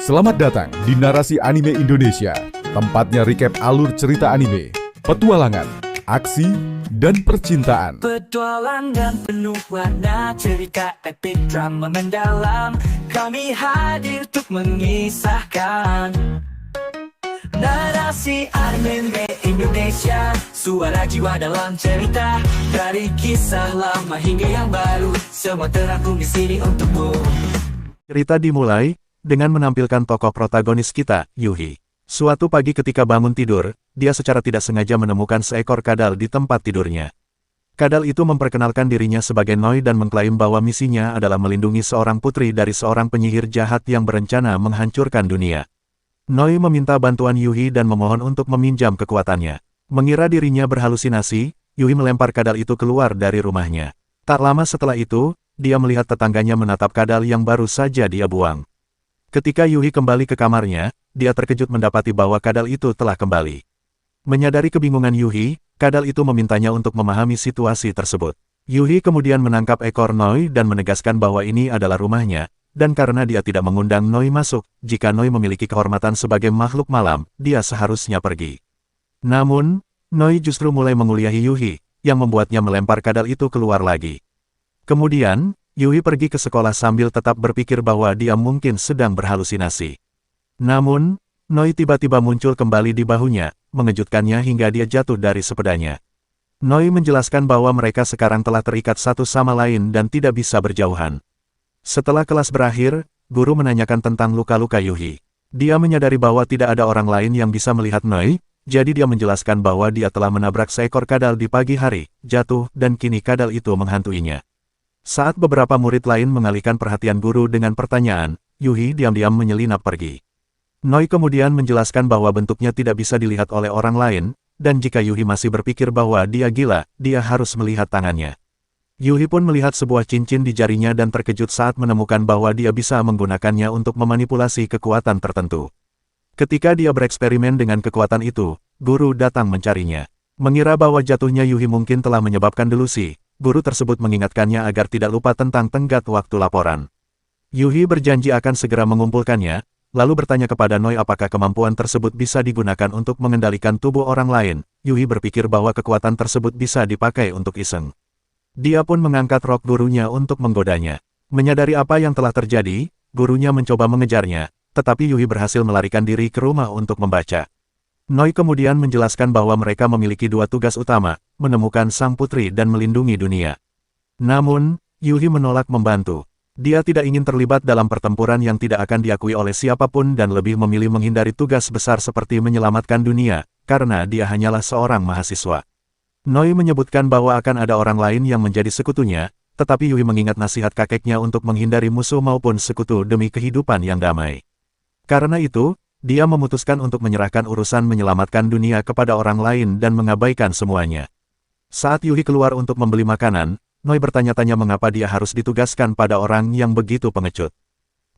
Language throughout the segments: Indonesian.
Selamat datang di Narasi Anime Indonesia, tempatnya recap alur cerita anime, petualangan, aksi, dan percintaan. Petualangan penuh warna, cerita epik drama mendalam. Kami hadir untuk mengisahkan narasi anime Indonesia, suara jiwa dalam cerita. Dari kisah lama hingga yang baru, semua terangkum di sini untukmu. Cerita dimulai dengan menampilkan tokoh protagonis kita, Yuhi. Suatu pagi ketika bangun tidur, dia secara tidak sengaja menemukan seekor kadal di tempat tidurnya. Kadal itu memperkenalkan dirinya sebagai Noi dan mengklaim bahwa misinya adalah melindungi seorang putri dari seorang penyihir jahat yang berencana menghancurkan dunia. Noi meminta bantuan Yuhi dan memohon untuk meminjam kekuatannya. Mengira dirinya berhalusinasi, Yuhi melempar kadal itu keluar dari rumahnya. Tak lama setelah itu, dia melihat tetangganya menatap kadal yang baru saja dia buang. Ketika Yuhi kembali ke kamarnya, dia terkejut mendapati bahwa kadal itu telah kembali. Menyadari kebingungan Yuhi, kadal itu memintanya untuk memahami situasi tersebut. Yuhi kemudian menangkap ekor Noi dan menegaskan bahwa ini adalah rumahnya, dan karena dia tidak mengundang Noi masuk, jika Noi memiliki kehormatan sebagai makhluk malam, dia seharusnya pergi. Namun, Noi justru mulai menguliahi Yuhi, yang membuatnya melempar kadal itu keluar lagi. Kemudian, Yuhi pergi ke sekolah sambil tetap berpikir bahwa dia mungkin sedang berhalusinasi. Namun, Noi tiba-tiba muncul kembali di bahunya, mengejutkannya hingga dia jatuh dari sepedanya. Noi menjelaskan bahwa mereka sekarang telah terikat satu sama lain dan tidak bisa berjauhan. Setelah kelas berakhir, guru menanyakan tentang luka-luka Yuhi. Dia menyadari bahwa tidak ada orang lain yang bisa melihat Noi, jadi dia menjelaskan bahwa dia telah menabrak seekor kadal di pagi hari, jatuh, dan kini kadal itu menghantuinya. Saat beberapa murid lain mengalihkan perhatian guru dengan pertanyaan, Yuhi diam-diam menyelinap pergi. Noi kemudian menjelaskan bahwa bentuknya tidak bisa dilihat oleh orang lain, dan jika Yuhi masih berpikir bahwa dia gila, dia harus melihat tangannya. Yuhi pun melihat sebuah cincin di jarinya dan terkejut saat menemukan bahwa dia bisa menggunakannya untuk memanipulasi kekuatan tertentu. Ketika dia bereksperimen dengan kekuatan itu, guru datang mencarinya. Mengira bahwa jatuhnya Yuhi mungkin telah menyebabkan delusi, guru tersebut mengingatkannya agar tidak lupa tentang tenggat waktu laporan. Yuhi berjanji akan segera mengumpulkannya, lalu bertanya kepada Noi apakah kemampuan tersebut bisa digunakan untuk mengendalikan tubuh orang lain. Yuhi berpikir bahwa kekuatan tersebut bisa dipakai untuk iseng. Dia pun mengangkat rok gurunya untuk menggodanya. Menyadari apa yang telah terjadi, gurunya mencoba mengejarnya, tetapi Yuhi berhasil melarikan diri ke rumah untuk membaca. Noi kemudian menjelaskan bahwa mereka memiliki dua tugas utama, menemukan sang putri dan melindungi dunia. Namun, Yuhi menolak membantu. Dia tidak ingin terlibat dalam pertempuran yang tidak akan diakui oleh siapapun dan lebih memilih menghindari tugas besar seperti menyelamatkan dunia, karena dia hanyalah seorang mahasiswa. Noi menyebutkan bahwa akan ada orang lain yang menjadi sekutunya, tetapi Yuhi mengingat nasihat kakeknya untuk menghindari musuh maupun sekutu demi kehidupan yang damai. Karena itu, dia memutuskan untuk menyerahkan urusan menyelamatkan dunia kepada orang lain dan mengabaikan semuanya. Saat Yuhi keluar untuk membeli makanan, Noi bertanya-tanya mengapa dia harus ditugaskan pada orang yang begitu pengecut.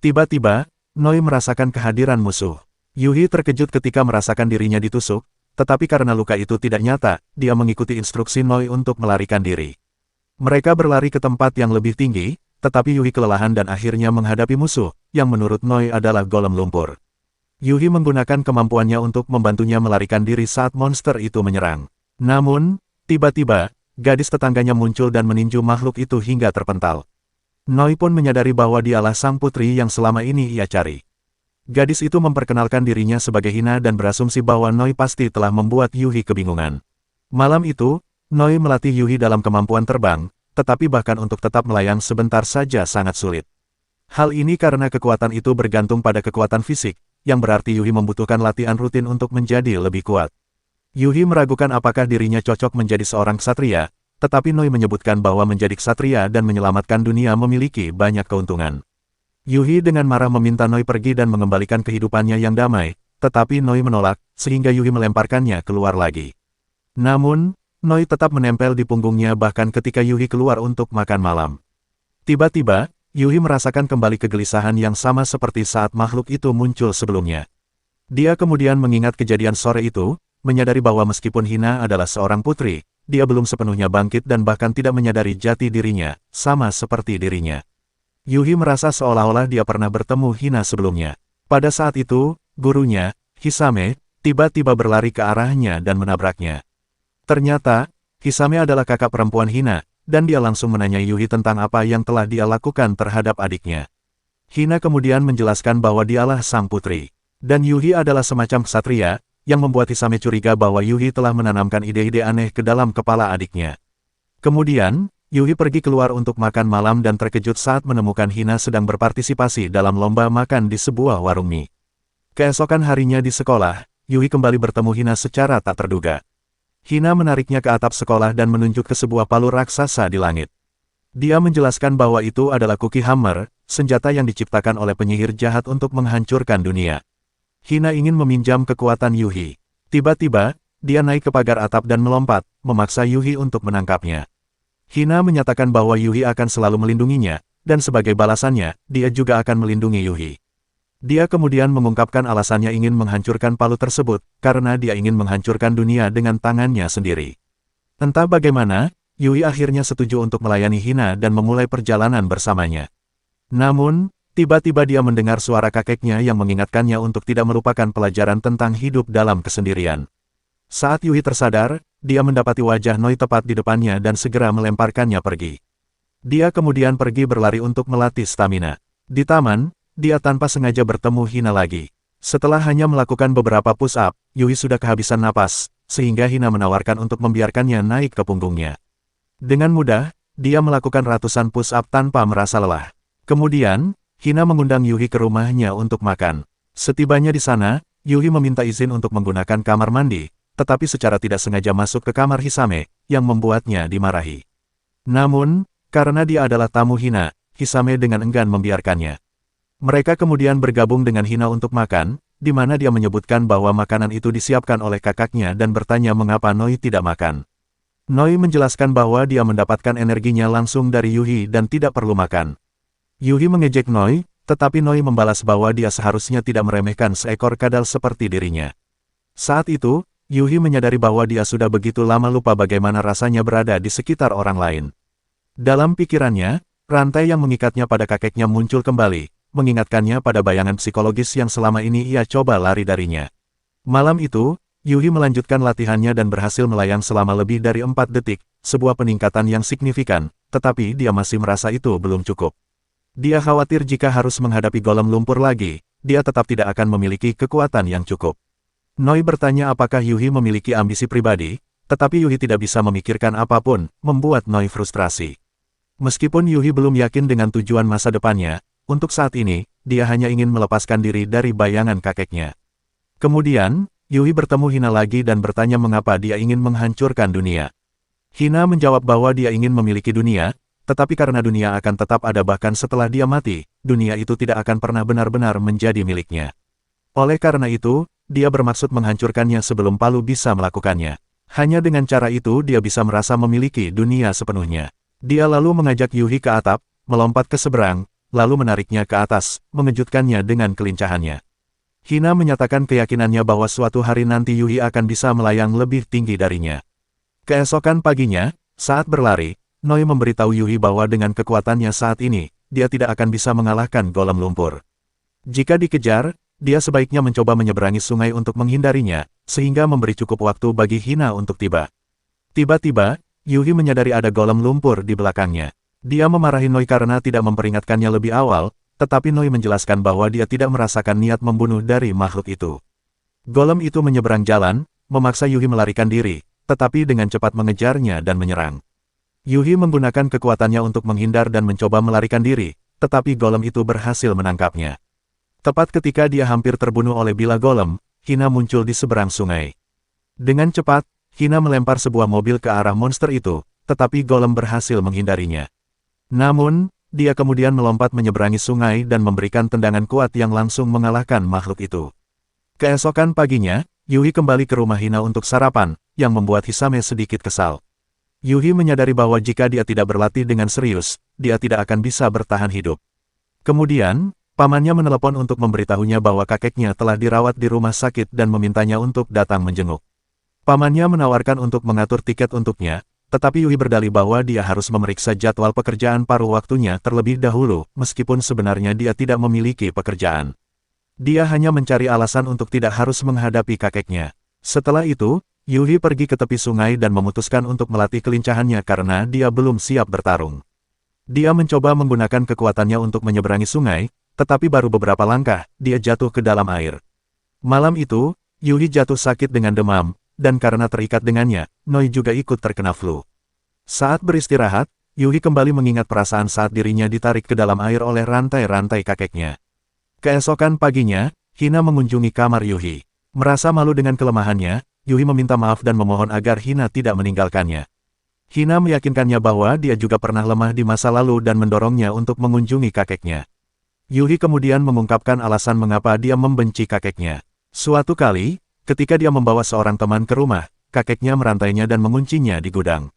Tiba-tiba, Noi merasakan kehadiran musuh. Yuhi terkejut ketika merasakan dirinya ditusuk, tetapi karena luka itu tidak nyata, dia mengikuti instruksi Noi untuk melarikan diri. Mereka berlari ke tempat yang lebih tinggi, tetapi Yuhi kelelahan dan akhirnya menghadapi musuh, yang menurut Noi adalah golem lumpur. Yuhi menggunakan kemampuannya untuk membantunya melarikan diri saat monster itu menyerang. Namun, tiba-tiba, gadis tetangganya muncul dan meninju makhluk itu hingga terpental. Noi pun menyadari bahwa dialah sang putri yang selama ini ia cari. Gadis itu memperkenalkan dirinya sebagai Hina dan berasumsi bahwa Noi pasti telah membuat Yuhi kebingungan. Malam itu, Noi melatih Yuhi dalam kemampuan terbang, tetapi bahkan untuk tetap melayang sebentar saja sangat sulit. Hal ini karena kekuatan itu bergantung pada kekuatan fisik, yang berarti Yuhi membutuhkan latihan rutin untuk menjadi lebih kuat. Yuhi meragukan apakah dirinya cocok menjadi seorang ksatria, tetapi Noi menyebutkan bahwa menjadi ksatria dan menyelamatkan dunia memiliki banyak keuntungan. Yuhi dengan marah meminta Noi pergi dan mengembalikan kehidupannya yang damai, tetapi Noi menolak, sehingga Yuhi melemparkannya keluar lagi. Namun, Noi tetap menempel di punggungnya bahkan ketika Yuhi keluar untuk makan malam. Tiba-tiba, Yuhi merasakan kembali kegelisahan yang sama seperti saat makhluk itu muncul sebelumnya. Dia kemudian mengingat kejadian sore itu, menyadari bahwa meskipun Hina adalah seorang putri, dia belum sepenuhnya bangkit dan bahkan tidak menyadari jati dirinya, sama seperti dirinya. Yuhi merasa seolah-olah dia pernah bertemu Hina sebelumnya. Pada saat itu, gurunya, Hisame, tiba-tiba berlari ke arahnya dan menabraknya. Ternyata, Hisame adalah kakak perempuan Hina, dan dia langsung menanyai Yuhi tentang apa yang telah dia lakukan terhadap adiknya. Hina kemudian menjelaskan bahwa dialah sang putri. Dan Yuhi adalah semacam ksatria, yang membuat Hisame curiga bahwa Yuhi telah menanamkan ide-ide aneh ke dalam kepala adiknya. Kemudian, Yuhi pergi keluar untuk makan malam dan terkejut saat menemukan Hina sedang berpartisipasi dalam lomba makan di sebuah warung mie. Keesokan harinya di sekolah, Yuhi kembali bertemu Hina secara tak terduga. Hina menariknya ke atap sekolah dan menunjuk ke sebuah palu raksasa di langit. Dia menjelaskan bahwa itu adalah Cookie Hammer, senjata yang diciptakan oleh penyihir jahat untuk menghancurkan dunia. Hina ingin meminjam kekuatan Yuhi. Tiba-tiba, dia naik ke pagar atap dan melompat, memaksa Yuhi untuk menangkapnya. Hina menyatakan bahwa Yuhi akan selalu melindunginya, dan sebagai balasannya, dia juga akan melindungi Yuhi. Dia kemudian mengungkapkan alasannya ingin menghancurkan palu tersebut, karena dia ingin menghancurkan dunia dengan tangannya sendiri. Entah bagaimana, Yuhi akhirnya setuju untuk melayani Hina dan memulai perjalanan bersamanya. Namun, tiba-tiba dia mendengar suara kakeknya yang mengingatkannya untuk tidak melupakan pelajaran tentang hidup dalam kesendirian. Saat Yuhi tersadar, dia mendapati wajah Noi tepat di depannya dan segera melemparkannya pergi. Dia kemudian pergi berlari untuk melatih stamina. Di taman, dia tanpa sengaja bertemu Hina lagi. Setelah hanya melakukan beberapa push-up, Yuhi sudah kehabisan napas, sehingga Hina menawarkan untuk membiarkannya naik ke punggungnya. Dengan mudah, dia melakukan ratusan push-up tanpa merasa lelah. Kemudian, Hina mengundang Yuhi ke rumahnya untuk makan. Setibanya di sana, Yuhi meminta izin untuk menggunakan kamar mandi, tetapi secara tidak sengaja masuk ke kamar Hisame, yang membuatnya dimarahi. Namun, karena dia adalah tamu Hina, Hisame dengan enggan membiarkannya. Mereka kemudian bergabung dengan Hina untuk makan, di mana dia menyebutkan bahwa makanan itu disiapkan oleh kakaknya dan bertanya mengapa Noi tidak makan. Noi menjelaskan bahwa dia mendapatkan energinya langsung dari Yuhi dan tidak perlu makan. Yuhi mengejek Noi, tetapi Noi membalas bahwa dia seharusnya tidak meremehkan seekor kadal seperti dirinya. Saat itu, Yuhi menyadari bahwa dia sudah begitu lama lupa bagaimana rasanya berada di sekitar orang lain. Dalam pikirannya, rantai yang mengikatnya pada kakeknya muncul kembali, mengingatkannya pada bayangan psikologis yang selama ini ia coba lari darinya. Malam itu, Yuhi melanjutkan latihannya dan berhasil melayang selama lebih dari 4 detik, sebuah peningkatan yang signifikan, tetapi dia masih merasa itu belum cukup. Dia khawatir jika harus menghadapi golem lumpur lagi, dia tetap tidak akan memiliki kekuatan yang cukup. Noi bertanya apakah Yuhi memiliki ambisi pribadi, tetapi Yuhi tidak bisa memikirkan apapun, membuat Noi frustrasi. Meskipun Yuhi belum yakin dengan tujuan masa depannya, untuk saat ini, dia hanya ingin melepaskan diri dari bayangan kakeknya. Kemudian, Yuhi bertemu Hina lagi dan bertanya mengapa dia ingin menghancurkan dunia. Hina menjawab bahwa dia ingin memiliki dunia, tetapi karena dunia akan tetap ada bahkan setelah dia mati, dunia itu tidak akan pernah benar-benar menjadi miliknya. Oleh karena itu, dia bermaksud menghancurkannya sebelum Palu bisa melakukannya. Hanya dengan cara itu dia bisa merasa memiliki dunia sepenuhnya. Dia lalu mengajak Yuhi ke atap, melompat ke seberang, lalu menariknya ke atas, mengejutkannya dengan kelincahannya. Hina menyatakan keyakinannya bahwa suatu hari nanti Yuhi akan bisa melayang lebih tinggi darinya. Keesokan paginya, saat berlari, Noi memberitahu Yuhi bahwa dengan kekuatannya saat ini, dia tidak akan bisa mengalahkan golem lumpur. Jika dikejar, dia sebaiknya mencoba menyeberangi sungai untuk menghindarinya, sehingga memberi cukup waktu bagi Hina untuk tiba. Tiba-tiba, Yuhi menyadari ada golem lumpur di belakangnya. Dia memarahi Noi karena tidak memperingatkannya lebih awal, tetapi Noi menjelaskan bahwa dia tidak merasakan niat membunuh dari makhluk itu. Golem itu menyeberang jalan, memaksa Yuhi melarikan diri, tetapi dengan cepat mengejarnya dan menyerang. Yuhi menggunakan kekuatannya untuk menghindar dan mencoba melarikan diri, tetapi golem itu berhasil menangkapnya. Tepat ketika dia hampir terbunuh oleh bila golem, Hina muncul di seberang sungai. Dengan cepat, Hina melempar sebuah mobil ke arah monster itu, tetapi golem berhasil menghindarinya. Namun, dia kemudian melompat menyeberangi sungai dan memberikan tendangan kuat yang langsung mengalahkan makhluk itu. Keesokan paginya, Yuhi kembali ke rumah Hina untuk sarapan, yang membuat Hisame sedikit kesal. Yuhi menyadari bahwa jika dia tidak berlatih dengan serius, dia tidak akan bisa bertahan hidup. Kemudian, pamannya menelepon untuk memberitahunya bahwa kakeknya telah dirawat di rumah sakit dan memintanya untuk datang menjenguk. Pamannya menawarkan untuk mengatur tiket untuknya, tetapi Yuhi berdalih bahwa dia harus memeriksa jadwal pekerjaan paruh waktunya terlebih dahulu, meskipun sebenarnya dia tidak memiliki pekerjaan. Dia hanya mencari alasan untuk tidak harus menghadapi kakeknya. Setelah itu, Yuhi pergi ke tepi sungai dan memutuskan untuk melatih kelincahannya karena dia belum siap bertarung. Dia mencoba menggunakan kekuatannya untuk menyeberangi sungai, tetapi baru beberapa langkah, dia jatuh ke dalam air. Malam itu, Yuhi jatuh sakit dengan demam, dan karena terikat dengannya, Noi juga ikut terkena flu. Saat beristirahat, Yuhi kembali mengingat perasaan saat dirinya ditarik ke dalam air oleh rantai-rantai kakeknya. Keesokan paginya, Hina mengunjungi kamar Yuhi. Merasa malu dengan kelemahannya, Yuhi meminta maaf dan memohon agar Hina tidak meninggalkannya. Hina meyakinkannya bahwa dia juga pernah lemah di masa lalu dan mendorongnya untuk mengunjungi kakeknya. Yuhi kemudian mengungkapkan alasan mengapa dia membenci kakeknya. Suatu kali, ketika dia membawa seorang teman ke rumah, kakeknya merantainya dan menguncinya di gudang.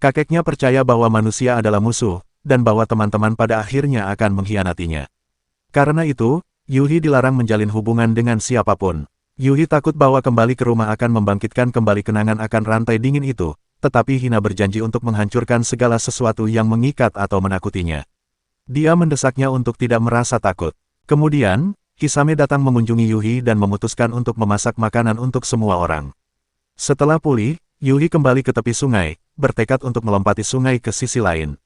Kakeknya percaya bahwa manusia adalah musuh, dan bahwa teman-teman pada akhirnya akan mengkhianatinya. Karena itu, Yuhi dilarang menjalin hubungan dengan siapapun. Yuhi takut bahwa kembali ke rumah akan membangkitkan kembali kenangan akan rantai dingin itu, tetapi Hina berjanji untuk menghancurkan segala sesuatu yang mengikat atau menakutinya. Dia mendesaknya untuk tidak merasa takut. Kemudian, Kisame datang mengunjungi Yuhi dan memutuskan untuk memasak makanan untuk semua orang. Setelah pulih, Yuhi kembali ke tepi sungai, bertekad untuk melompati sungai ke sisi lain.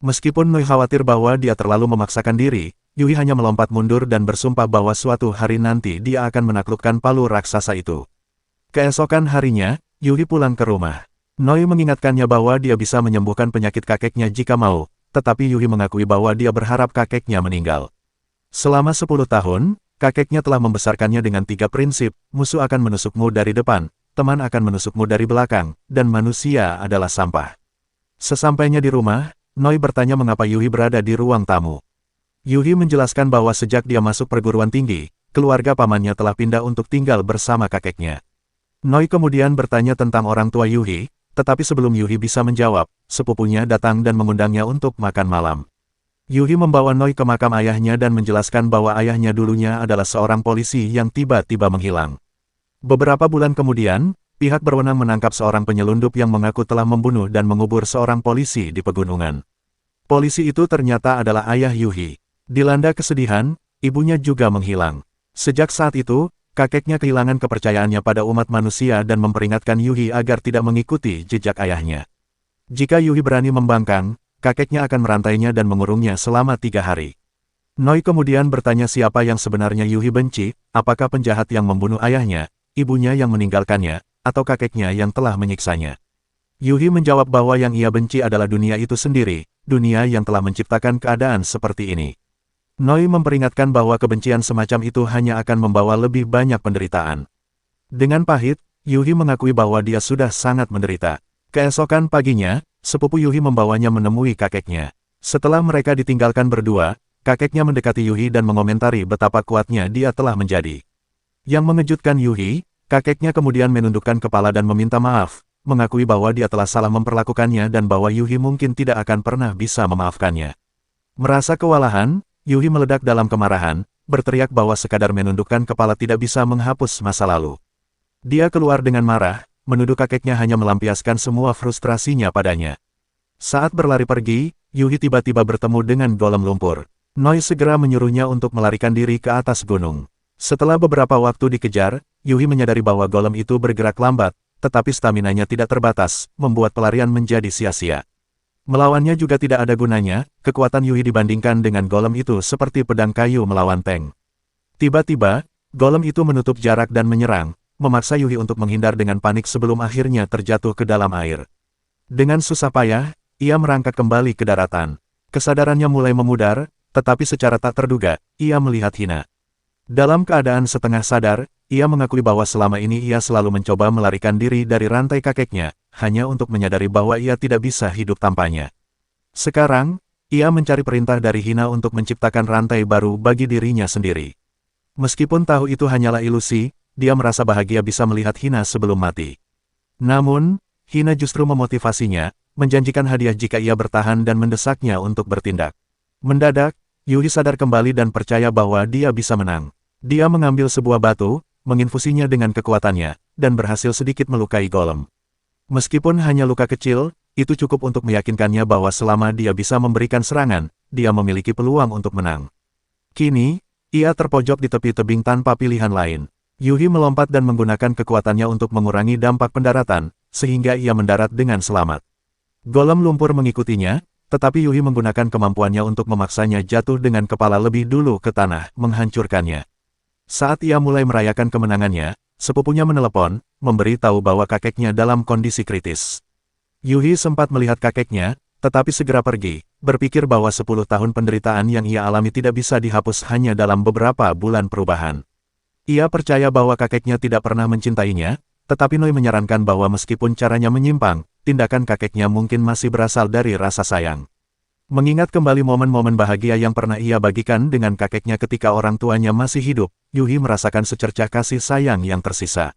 Meskipun Noi khawatir bahwa dia terlalu memaksakan diri, Yuhi hanya melompat mundur dan bersumpah bahwa suatu hari nanti dia akan menaklukkan palu raksasa itu. Keesokan harinya, Yuhi pulang ke rumah. Noi mengingatkannya bahwa dia bisa menyembuhkan penyakit kakeknya jika mau, tetapi Yuhi mengakui bahwa dia berharap kakeknya meninggal. Selama 10 tahun, kakeknya telah membesarkannya dengan 3 prinsip: musuh akan menusukmu dari depan, teman akan menusukmu dari belakang, dan manusia adalah sampah. Sesampainya di rumah, Noi bertanya mengapa Yuhi berada di ruang tamu. Yuhi menjelaskan bahwa sejak dia masuk perguruan tinggi, keluarga pamannya telah pindah untuk tinggal bersama kakeknya. Noi kemudian bertanya tentang orang tua Yuhi, tetapi sebelum Yuhi bisa menjawab, sepupunya datang dan mengundangnya untuk makan malam. Yuhi membawa Noi ke makam ayahnya dan menjelaskan bahwa ayahnya dulunya adalah seorang polisi yang tiba-tiba menghilang. Beberapa bulan kemudian, pihak berwenang menangkap seorang penyelundup yang mengaku telah membunuh dan mengubur seorang polisi di pegunungan. Polisi itu ternyata adalah ayah Yuhi. Dilanda kesedihan, ibunya juga menghilang. Sejak saat itu, kakeknya kehilangan kepercayaannya pada umat manusia dan memperingatkan Yuhi agar tidak mengikuti jejak ayahnya. Jika Yuhi berani membangkang, kakeknya akan merantainya dan mengurungnya selama 3 hari. Noi kemudian bertanya siapa yang sebenarnya Yuhi benci, apakah penjahat yang membunuh ayahnya, ibunya yang meninggalkannya, atau kakeknya yang telah menyiksanya. Yuhi menjawab bahwa yang ia benci adalah dunia itu sendiri, dunia yang telah menciptakan keadaan seperti ini. Noi memperingatkan bahwa kebencian semacam itu hanya akan membawa lebih banyak penderitaan. Dengan pahit, Yuhi mengakui bahwa dia sudah sangat menderita. Keesokan paginya, sepupu Yuhi membawanya menemui kakeknya. Setelah mereka ditinggalkan berdua, kakeknya mendekati Yuhi dan mengomentari betapa kuatnya dia telah menjadi. Yang mengejutkan Yuhi, kakeknya kemudian menundukkan kepala dan meminta maaf, mengakui bahwa dia telah salah memperlakukannya dan bahwa Yuhi mungkin tidak akan pernah bisa memaafkannya. Merasa kewalahan, Yuhi meledak dalam kemarahan, berteriak bahwa sekadar menundukkan kepala tidak bisa menghapus masa lalu. Dia keluar dengan marah, menuduh kakeknya hanya melampiaskan semua frustrasinya padanya. Saat berlari pergi, Yuhi tiba-tiba bertemu dengan golem lumpur. Noi segera menyuruhnya untuk melarikan diri ke atas gunung. Setelah beberapa waktu dikejar, Yuhi menyadari bahwa golem itu bergerak lambat, tetapi staminanya tidak terbatas, membuat pelarian menjadi sia-sia. Melawannya juga tidak ada gunanya, kekuatan Yuhi dibandingkan dengan golem itu seperti pedang kayu melawan tank. Tiba-tiba, golem itu menutup jarak dan menyerang, memaksa Yuhi untuk menghindar dengan panik sebelum akhirnya terjatuh ke dalam air. Dengan susah payah, ia merangkak kembali ke daratan. Kesadarannya mulai memudar, tetapi secara tak terduga, ia melihat Hina. Dalam keadaan setengah sadar, ia mengakui bahwa selama ini ia selalu mencoba melarikan diri dari rantai kakeknya, hanya untuk menyadari bahwa ia tidak bisa hidup tanpanya. Sekarang, ia mencari perintah dari Hina untuk menciptakan rantai baru bagi dirinya sendiri. Meskipun tahu itu hanyalah ilusi, dia merasa bahagia bisa melihat Hina sebelum mati. Namun, Hina justru memotivasinya, menjanjikan hadiah jika ia bertahan dan mendesaknya untuk bertindak. Mendadak, Yuhi sadar kembali dan percaya bahwa dia bisa menang. Dia mengambil sebuah batu, menginfusinya dengan kekuatannya, dan berhasil sedikit melukai golem. Meskipun hanya luka kecil, itu cukup untuk meyakinkannya bahwa selama dia bisa memberikan serangan, dia memiliki peluang untuk menang. Kini, Ia terpojok di tepi tebing tanpa pilihan lain. Yuhi melompat dan menggunakan kekuatannya untuk mengurangi dampak pendaratan, sehingga ia mendarat dengan selamat. Golem lumpur mengikutinya, tetapi Yuhi menggunakan kemampuannya untuk memaksanya jatuh dengan kepala lebih dulu ke tanah, menghancurkannya. Saat ia mulai merayakan kemenangannya, sepupunya menelepon, memberi tahu bahwa kakeknya dalam kondisi kritis. Yuhi sempat melihat kakeknya, tetapi segera pergi, berpikir bahwa 10 tahun penderitaan yang ia alami tidak bisa dihapus hanya dalam beberapa bulan perubahan. Ia percaya bahwa kakeknya tidak pernah mencintainya, tetapi Noi menyarankan bahwa meskipun caranya menyimpang, tindakan kakeknya mungkin masih berasal dari rasa sayang. Mengingat kembali momen-momen bahagia yang pernah ia bagikan dengan kakeknya ketika orang tuanya masih hidup, Yuhi merasakan secercah kasih sayang yang tersisa.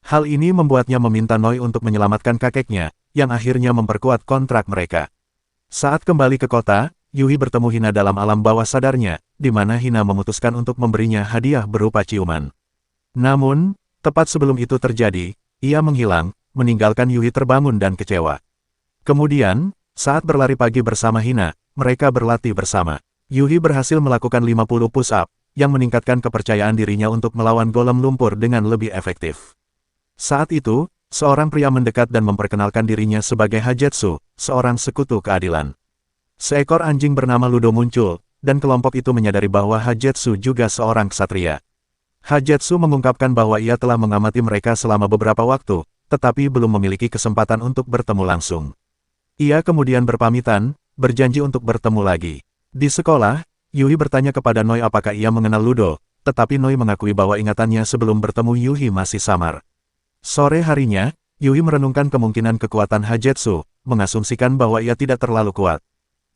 Hal ini membuatnya meminta Noi untuk menyelamatkan kakeknya, yang akhirnya memperkuat kontrak mereka. Saat kembali ke kota, Yuhi bertemu Hina dalam alam bawah sadarnya, di mana Hina memutuskan untuk memberinya hadiah berupa ciuman. Namun, tepat sebelum itu terjadi, ia menghilang, meninggalkan Yuhi terbangun dan kecewa. Kemudian, saat berlari pagi bersama Hina, mereka berlatih bersama. Yuhi berhasil melakukan 50 push-up, yang meningkatkan kepercayaan dirinya untuk melawan golem lumpur dengan lebih efektif. Saat itu, seorang pria mendekat dan memperkenalkan dirinya sebagai Hajetsu, seorang sekutu keadilan. Seekor anjing bernama Ludo muncul, dan kelompok itu menyadari bahwa Hajetsu juga seorang ksatria. Hajetsu mengungkapkan bahwa ia telah mengamati mereka selama beberapa waktu, tetapi belum memiliki kesempatan untuk bertemu langsung. Ia kemudian berpamitan, berjanji untuk bertemu lagi. Di sekolah, Yuhi bertanya kepada Noi apakah ia mengenal Ludo, tetapi Noi mengakui bahwa ingatannya sebelum bertemu Yuhi masih samar. Sore harinya, Yuhi merenungkan kemungkinan kekuatan Hajetsu, mengasumsikan bahwa ia tidak terlalu kuat.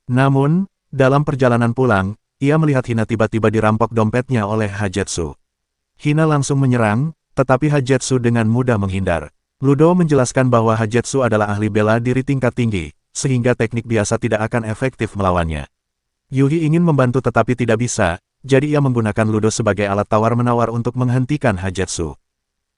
Namun, dalam perjalanan pulang, ia melihat Hina tiba-tiba dirampok dompetnya oleh Hajetsu. Hina langsung menyerang, tetapi Hajetsu dengan mudah menghindar. Ludo menjelaskan bahwa Hajetsu adalah ahli bela diri tingkat tinggi, sehingga teknik biasa tidak akan efektif melawannya. Yuhi ingin membantu tetapi tidak bisa, jadi ia menggunakan Ludo sebagai alat tawar-menawar untuk menghentikan Hajetsu.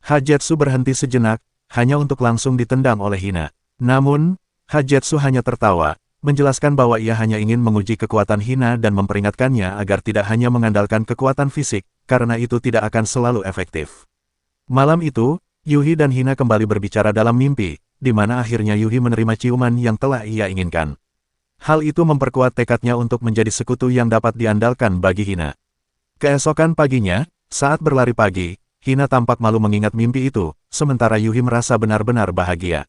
Hajetsu berhenti sejenak, hanya untuk langsung ditendang oleh Hina. Namun, Hajetsu hanya tertawa, menjelaskan bahwa ia hanya ingin menguji kekuatan Hina dan memperingatkannya agar tidak hanya mengandalkan kekuatan fisik, karena itu tidak akan selalu efektif. Malam itu, Yuhi dan Hina kembali berbicara dalam mimpi, di mana akhirnya Yuhi menerima ciuman yang telah ia inginkan. Hal itu memperkuat tekadnya untuk menjadi sekutu yang dapat diandalkan bagi Hina. Keesokan paginya, saat berlari pagi, Hina tampak malu mengingat mimpi itu, sementara Yuhi merasa benar-benar bahagia.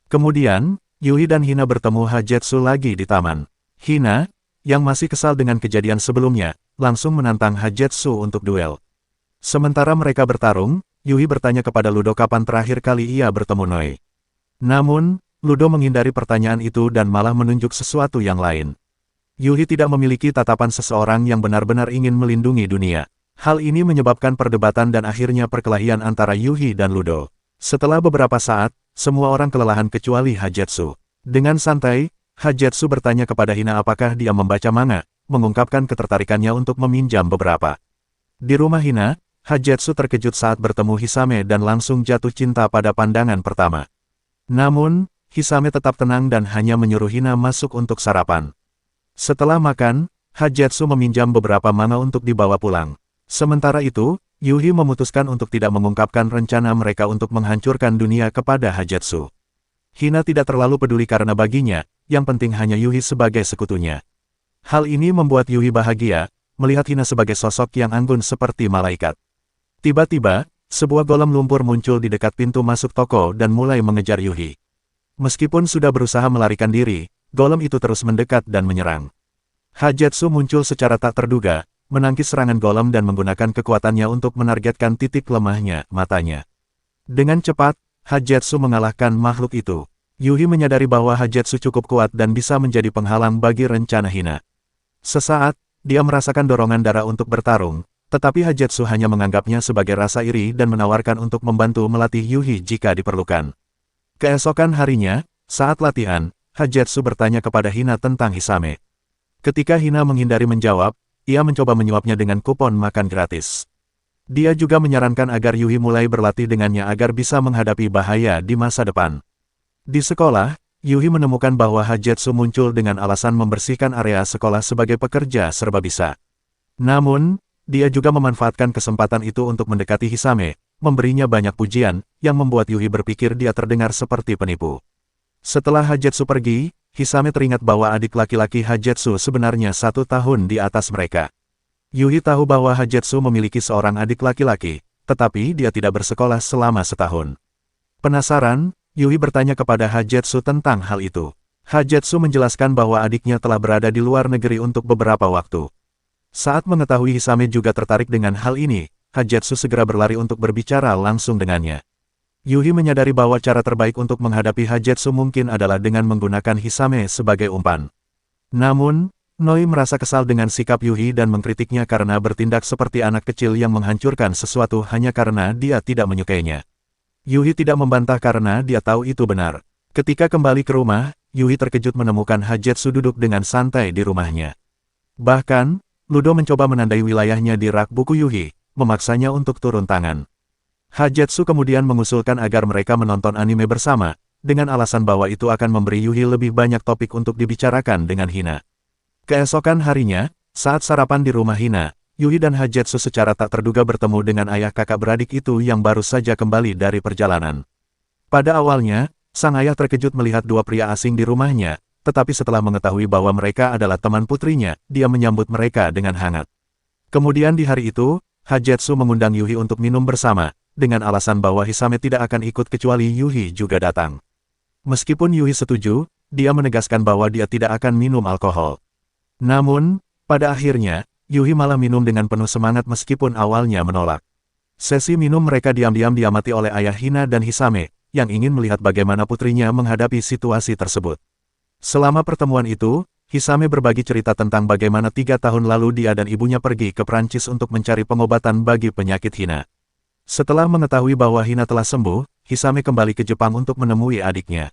Kemudian, Yuhi dan Hina bertemu Hajetsu lagi di taman. Hina, yang masih kesal dengan kejadian sebelumnya, langsung menantang Hajetsu untuk duel. Sementara mereka bertarung, Yuhi bertanya kepada Ludo kapan terakhir kali ia bertemu Noi. Namun, Ludo menghindari pertanyaan itu dan malah menunjuk sesuatu yang lain. Yuhi tidak memiliki tatapan seseorang yang benar-benar ingin melindungi dunia. Hal ini menyebabkan perdebatan dan akhirnya perkelahian antara Yuhi dan Ludo. Setelah beberapa saat, semua orang kelelahan kecuali Hajetsu. Dengan santai, Hajetsu bertanya kepada Hina apakah dia membaca manga, mengungkapkan ketertarikannya untuk meminjam beberapa. Di rumah Hina, Hajetsu terkejut saat bertemu Hisame dan langsung jatuh cinta pada pandangan pertama. Namun, Hisame tetap tenang dan hanya menyuruh Hina masuk untuk sarapan. Setelah makan, Hajetsu meminjam beberapa manga untuk dibawa pulang. Sementara itu, Yuhi memutuskan untuk tidak mengungkapkan rencana mereka untuk menghancurkan dunia kepada Hajetsu. Hina tidak terlalu peduli karena baginya, yang penting hanya Yuhi sebagai sekutunya. Hal ini membuat Yuhi bahagia, melihat Hina sebagai sosok yang anggun seperti malaikat. Tiba-tiba, sebuah golem lumpur muncul di dekat pintu masuk toko dan mulai mengejar Yuhi. Meskipun sudah berusaha melarikan diri, golem itu terus mendekat dan menyerang. Hajetsu muncul secara tak terduga, menangkis serangan golem dan menggunakan kekuatannya untuk menargetkan titik lemahnya, matanya. Dengan cepat, Hajetsu mengalahkan makhluk itu. Yuhi menyadari bahwa Hajetsu cukup kuat dan bisa menjadi penghalang bagi rencana Hina. Sesaat, dia merasakan dorongan darah untuk bertarung, tetapi Hajetsu hanya menganggapnya sebagai rasa iri dan menawarkan untuk membantu melatih Yuhi jika diperlukan. Keesokan harinya, saat latihan, Hajetsu bertanya kepada Hina tentang Hisame. Ketika Hina menghindari menjawab, ia mencoba menyuapnya dengan kupon makan gratis. Dia juga menyarankan agar Yuhi mulai berlatih dengannya agar bisa menghadapi bahaya di masa depan. Di sekolah, Yuhi menemukan bahwa Hajetsu muncul dengan alasan membersihkan area sekolah sebagai pekerja serba bisa. Namun, dia juga memanfaatkan kesempatan itu untuk mendekati Hisame, memberinya banyak pujian, yang membuat Yuhi berpikir dia terdengar seperti penipu. Setelah Hajetsu pergi, Hisame teringat bahwa adik laki-laki Hajetsu sebenarnya 1 tahun di atas mereka. Yuhi tahu bahwa Hajetsu memiliki seorang adik laki-laki, tetapi dia tidak bersekolah selama setahun. Penasaran, Yuhi bertanya kepada Hajetsu tentang hal itu. Hajetsu menjelaskan bahwa adiknya telah berada di luar negeri untuk beberapa waktu. Saat mengetahui Hisame juga tertarik dengan hal ini, Hajetsu segera berlari untuk berbicara langsung dengannya. Yuhi menyadari bahwa cara terbaik untuk menghadapi Hajetsu mungkin adalah dengan menggunakan Hisame sebagai umpan. Namun, Noi merasa kesal dengan sikap Yuhi dan mengkritiknya karena bertindak seperti anak kecil yang menghancurkan sesuatu hanya karena dia tidak menyukainya. Yuhi tidak membantah karena dia tahu itu benar. Ketika kembali ke rumah, Yuhi terkejut menemukan Hajetsu duduk dengan santai di rumahnya. Bahkan, Ludo mencoba menandai wilayahnya di rak buku Yuhi, memaksanya untuk turun tangan. Hajetsu kemudian mengusulkan agar mereka menonton anime bersama, dengan alasan bahwa itu akan memberi Yuhi lebih banyak topik untuk dibicarakan dengan Hina. Keesokan harinya, saat sarapan di rumah Hina, Yuhi dan Hajetsu secara tak terduga bertemu dengan ayah kakak beradik itu yang baru saja kembali dari perjalanan. Pada awalnya, sang ayah terkejut melihat dua pria asing di rumahnya, tetapi setelah mengetahui bahwa mereka adalah teman putrinya, dia menyambut mereka dengan hangat. Kemudian di hari itu, Hajetsu mengundang Yuhi untuk minum bersama, dengan alasan bahwa Hisame tidak akan ikut kecuali Yuhi juga datang. Meskipun Yuhi setuju, dia menegaskan bahwa dia tidak akan minum alkohol. Namun, pada akhirnya, Yuhi malah minum dengan penuh semangat meskipun awalnya menolak. Sesi minum mereka diam-diam diamati oleh ayah Hina dan Hisame, yang ingin melihat bagaimana putrinya menghadapi situasi tersebut. Selama pertemuan itu, Hisame berbagi cerita tentang bagaimana 3 tahun lalu dia dan ibunya pergi ke Prancis untuk mencari pengobatan bagi penyakit Hina. Setelah mengetahui bahwa Hina telah sembuh, Hisame kembali ke Jepang untuk menemui adiknya.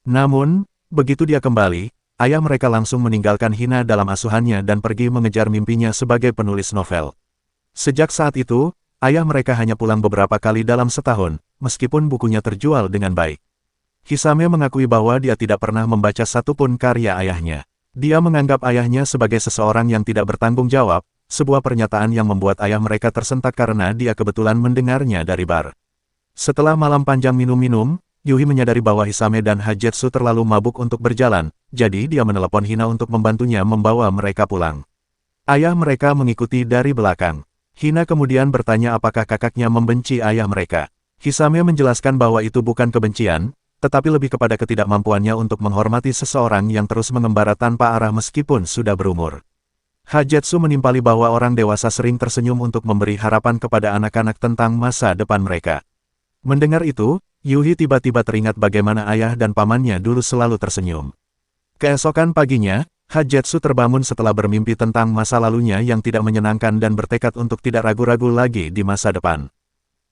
Namun, begitu dia kembali, ayah mereka langsung meninggalkan Hina dalam asuhannya dan pergi mengejar mimpinya sebagai penulis novel. Sejak saat itu, ayah mereka hanya pulang beberapa kali dalam setahun, meskipun bukunya terjual dengan baik. Hisame mengakui bahwa dia tidak pernah membaca satupun karya ayahnya. Dia menganggap ayahnya sebagai seseorang yang tidak bertanggung jawab, sebuah pernyataan yang membuat ayah mereka tersentak karena dia kebetulan mendengarnya dari bar. Setelah malam panjang minum-minum, Yuhi menyadari bahwa Hisame dan Hajetsu terlalu mabuk untuk berjalan, jadi dia menelepon Hina untuk membantunya membawa mereka pulang. Ayah mereka mengikuti dari belakang. Hina kemudian bertanya apakah kakaknya membenci ayah mereka. Hisame menjelaskan bahwa itu bukan kebencian, tetapi lebih kepada ketidakmampuannya untuk menghormati seseorang yang terus mengembara tanpa arah meskipun sudah berumur. Hajetsu menimpali bahwa orang dewasa sering tersenyum untuk memberi harapan kepada anak-anak tentang masa depan mereka. Mendengar itu, Yuhi tiba-tiba teringat bagaimana ayah dan pamannya dulu selalu tersenyum. Keesokan paginya, Hajetsu terbangun setelah bermimpi tentang masa lalunya yang tidak menyenangkan dan bertekad untuk tidak ragu-ragu lagi di masa depan.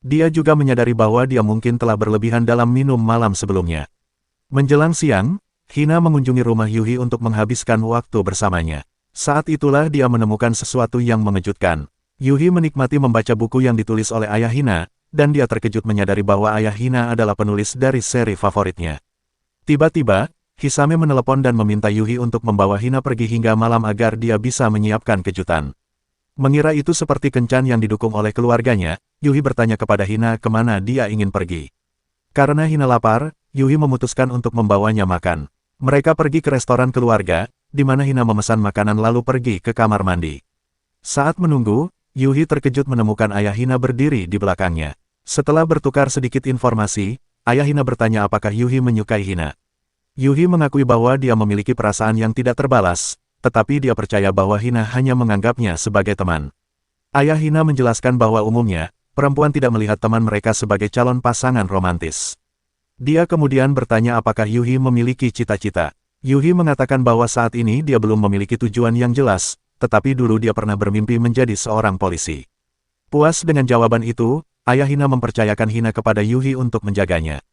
Dia juga menyadari bahwa dia mungkin telah berlebihan dalam minum malam sebelumnya. Menjelang siang, Hina mengunjungi rumah Yuhi untuk menghabiskan waktu bersamanya. Saat itulah dia menemukan sesuatu yang mengejutkan. Yuhi menikmati membaca buku yang ditulis oleh ayah Hina, dan dia terkejut menyadari bahwa ayah Hina adalah penulis dari seri favoritnya. Tiba-tiba, Hisame menelepon dan meminta Yuhi untuk membawa Hina pergi hingga malam agar dia bisa menyiapkan kejutan. Mengira itu seperti kencan yang didukung oleh keluarganya, Yuhi bertanya kepada Hina kemana dia ingin pergi. Karena Hina lapar, Yuhi memutuskan untuk membawanya makan. Mereka pergi ke restoran keluarga, di mana Hina memesan makanan lalu pergi ke kamar mandi. Saat menunggu, Yuhi terkejut menemukan ayah Hina berdiri di belakangnya. Setelah bertukar sedikit informasi, ayah Hina bertanya apakah Yuhi menyukai Hina. Yuhi mengakui bahwa dia memiliki perasaan yang tidak terbalas, tetapi dia percaya bahwa Hina hanya menganggapnya sebagai teman. Ayah Hina menjelaskan bahwa umumnya, perempuan tidak melihat teman mereka sebagai calon pasangan romantis. Dia kemudian bertanya apakah Yuhi memiliki cita-cita. Yuhi mengatakan bahwa saat ini dia belum memiliki tujuan yang jelas, tetapi dulu dia pernah bermimpi menjadi seorang polisi. Puas dengan jawaban itu, ayah Hina mempercayakan Hina kepada Yuhi untuk menjaganya.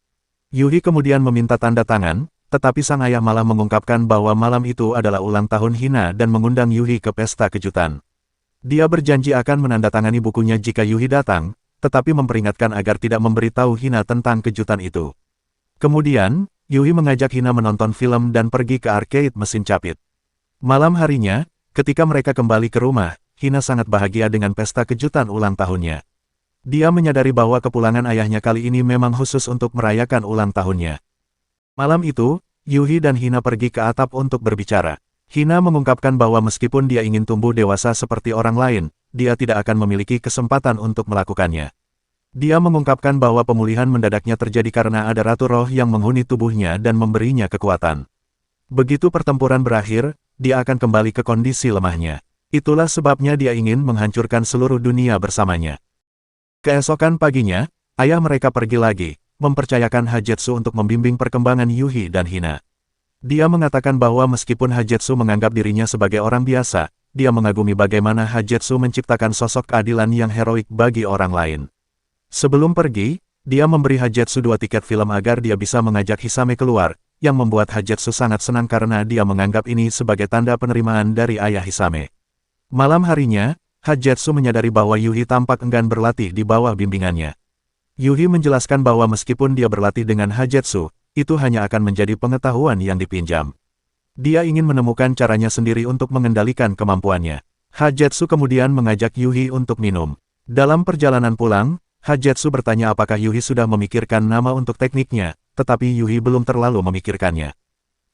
Yuhi kemudian meminta tanda tangan, tetapi sang ayah malah mengungkapkan bahwa malam itu adalah ulang tahun Hina dan mengundang Yuhi ke pesta kejutan. Dia berjanji akan menandatangani bukunya jika Yuhi datang, tetapi memperingatkan agar tidak memberitahu Hina tentang kejutan itu. Kemudian, Yuhi mengajak Hina menonton film dan pergi ke arcade mesin capit. Malam harinya, ketika mereka kembali ke rumah, Hina sangat bahagia dengan pesta kejutan ulang tahunnya. Dia menyadari bahwa kepulangan ayahnya kali ini memang khusus untuk merayakan ulang tahunnya. Malam itu, Yuhi dan Hina pergi ke atap untuk berbicara. Hina mengungkapkan bahwa meskipun dia ingin tumbuh dewasa seperti orang lain, dia tidak akan memiliki kesempatan untuk melakukannya. Dia mengungkapkan bahwa pemulihan mendadaknya terjadi karena ada ratu roh yang menghuni tubuhnya dan memberinya kekuatan. Begitu pertempuran berakhir, dia akan kembali ke kondisi lemahnya. Itulah sebabnya dia ingin menghancurkan seluruh dunia bersamanya. Keesokan paginya, ayah mereka pergi lagi, mempercayakan Hajetsu untuk membimbing perkembangan Yuhi dan Hina. Dia mengatakan bahwa meskipun Hajetsu menganggap dirinya sebagai orang biasa, dia mengagumi bagaimana Hajetsu menciptakan sosok keadilan yang heroik bagi orang lain. Sebelum pergi, dia memberi Hajetsu 2 tiket film agar dia bisa mengajak Hisame keluar, yang membuat Hajetsu sangat senang karena dia menganggap ini sebagai tanda penerimaan dari ayah Hisame. Malam harinya, Hajetsu menyadari bahwa Yuhi tampak enggan berlatih di bawah bimbingannya. Yuhi menjelaskan bahwa meskipun dia berlatih dengan Hajetsu, itu hanya akan menjadi pengetahuan yang dipinjam. Dia ingin menemukan caranya sendiri untuk mengendalikan kemampuannya. Hajetsu kemudian mengajak Yuhi untuk minum. Dalam perjalanan pulang, Hajetsu bertanya apakah Yuhi sudah memikirkan nama untuk tekniknya, tetapi Yuhi belum terlalu memikirkannya.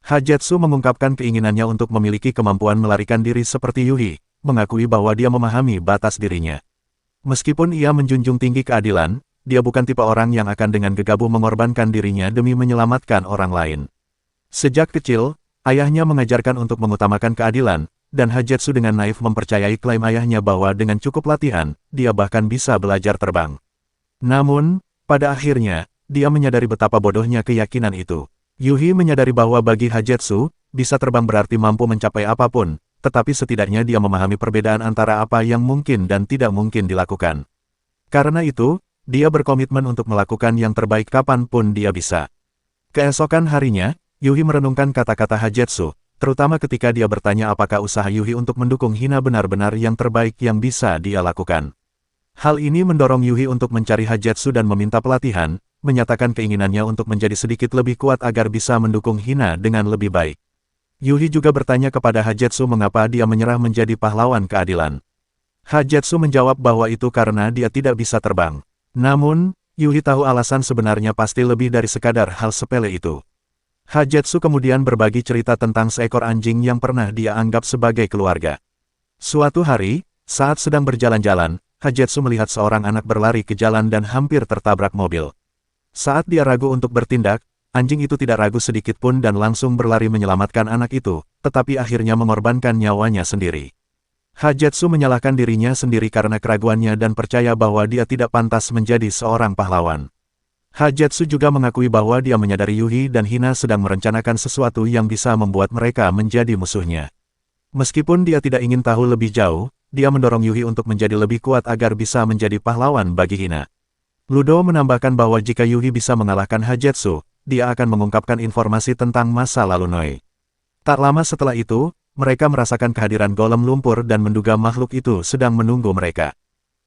Hajetsu mengungkapkan keinginannya untuk memiliki kemampuan melarikan diri seperti Yuhi, mengakui bahwa dia memahami batas dirinya. Meskipun ia menjunjung tinggi keadilan, dia bukan tipe orang yang akan dengan gegabah mengorbankan dirinya demi menyelamatkan orang lain. Sejak kecil, ayahnya mengajarkan untuk mengutamakan keadilan, dan Hajetsu dengan naif mempercayai klaim ayahnya bahwa dengan cukup latihan, dia bahkan bisa belajar terbang. Namun, pada akhirnya, dia menyadari betapa bodohnya keyakinan itu. Yuhi menyadari bahwa bagi Hajetsu, bisa terbang berarti mampu mencapai apapun, tetapi setidaknya dia memahami perbedaan antara apa yang mungkin dan tidak mungkin dilakukan. Karena itu, dia berkomitmen untuk melakukan yang terbaik kapanpun dia bisa. Keesokan harinya, Yuhi merenungkan kata-kata Hajetsu, terutama ketika dia bertanya apakah usaha Yuhi untuk mendukung Hina benar-benar yang terbaik yang bisa dia lakukan. Hal ini mendorong Yuhi untuk mencari Hajetsu dan meminta pelatihan, menyatakan keinginannya untuk menjadi sedikit lebih kuat agar bisa mendukung Hina dengan lebih baik. Yuhi juga bertanya kepada Hajetsu mengapa dia menyerah menjadi pahlawan keadilan. Hajetsu menjawab bahwa itu karena dia tidak bisa terbang. Namun, Yuhi tahu alasan sebenarnya pasti lebih dari sekadar hal sepele itu. Hajetsu kemudian berbagi cerita tentang seekor anjing yang pernah dia anggap sebagai keluarga. Suatu hari, saat sedang berjalan-jalan, Hajetsu melihat seorang anak berlari ke jalan dan hampir tertabrak mobil. Saat dia ragu untuk bertindak, anjing itu tidak ragu sedikit pun dan langsung berlari menyelamatkan anak itu, tetapi akhirnya mengorbankan nyawanya sendiri. Hajetsu menyalahkan dirinya sendiri karena keraguannya dan percaya bahwa dia tidak pantas menjadi seorang pahlawan. Hajetsu juga mengakui bahwa dia menyadari Yuhi dan Hina sedang merencanakan sesuatu yang bisa membuat mereka menjadi musuhnya. Meskipun dia tidak ingin tahu lebih jauh, dia mendorong Yuhi untuk menjadi lebih kuat agar bisa menjadi pahlawan bagi Hina. Ludo menambahkan bahwa jika Yuhi bisa mengalahkan Hajetsu, dia akan mengungkapkan informasi tentang masa lalu Noi. Tak lama setelah itu, mereka merasakan kehadiran golem lumpur dan menduga makhluk itu sedang menunggu mereka.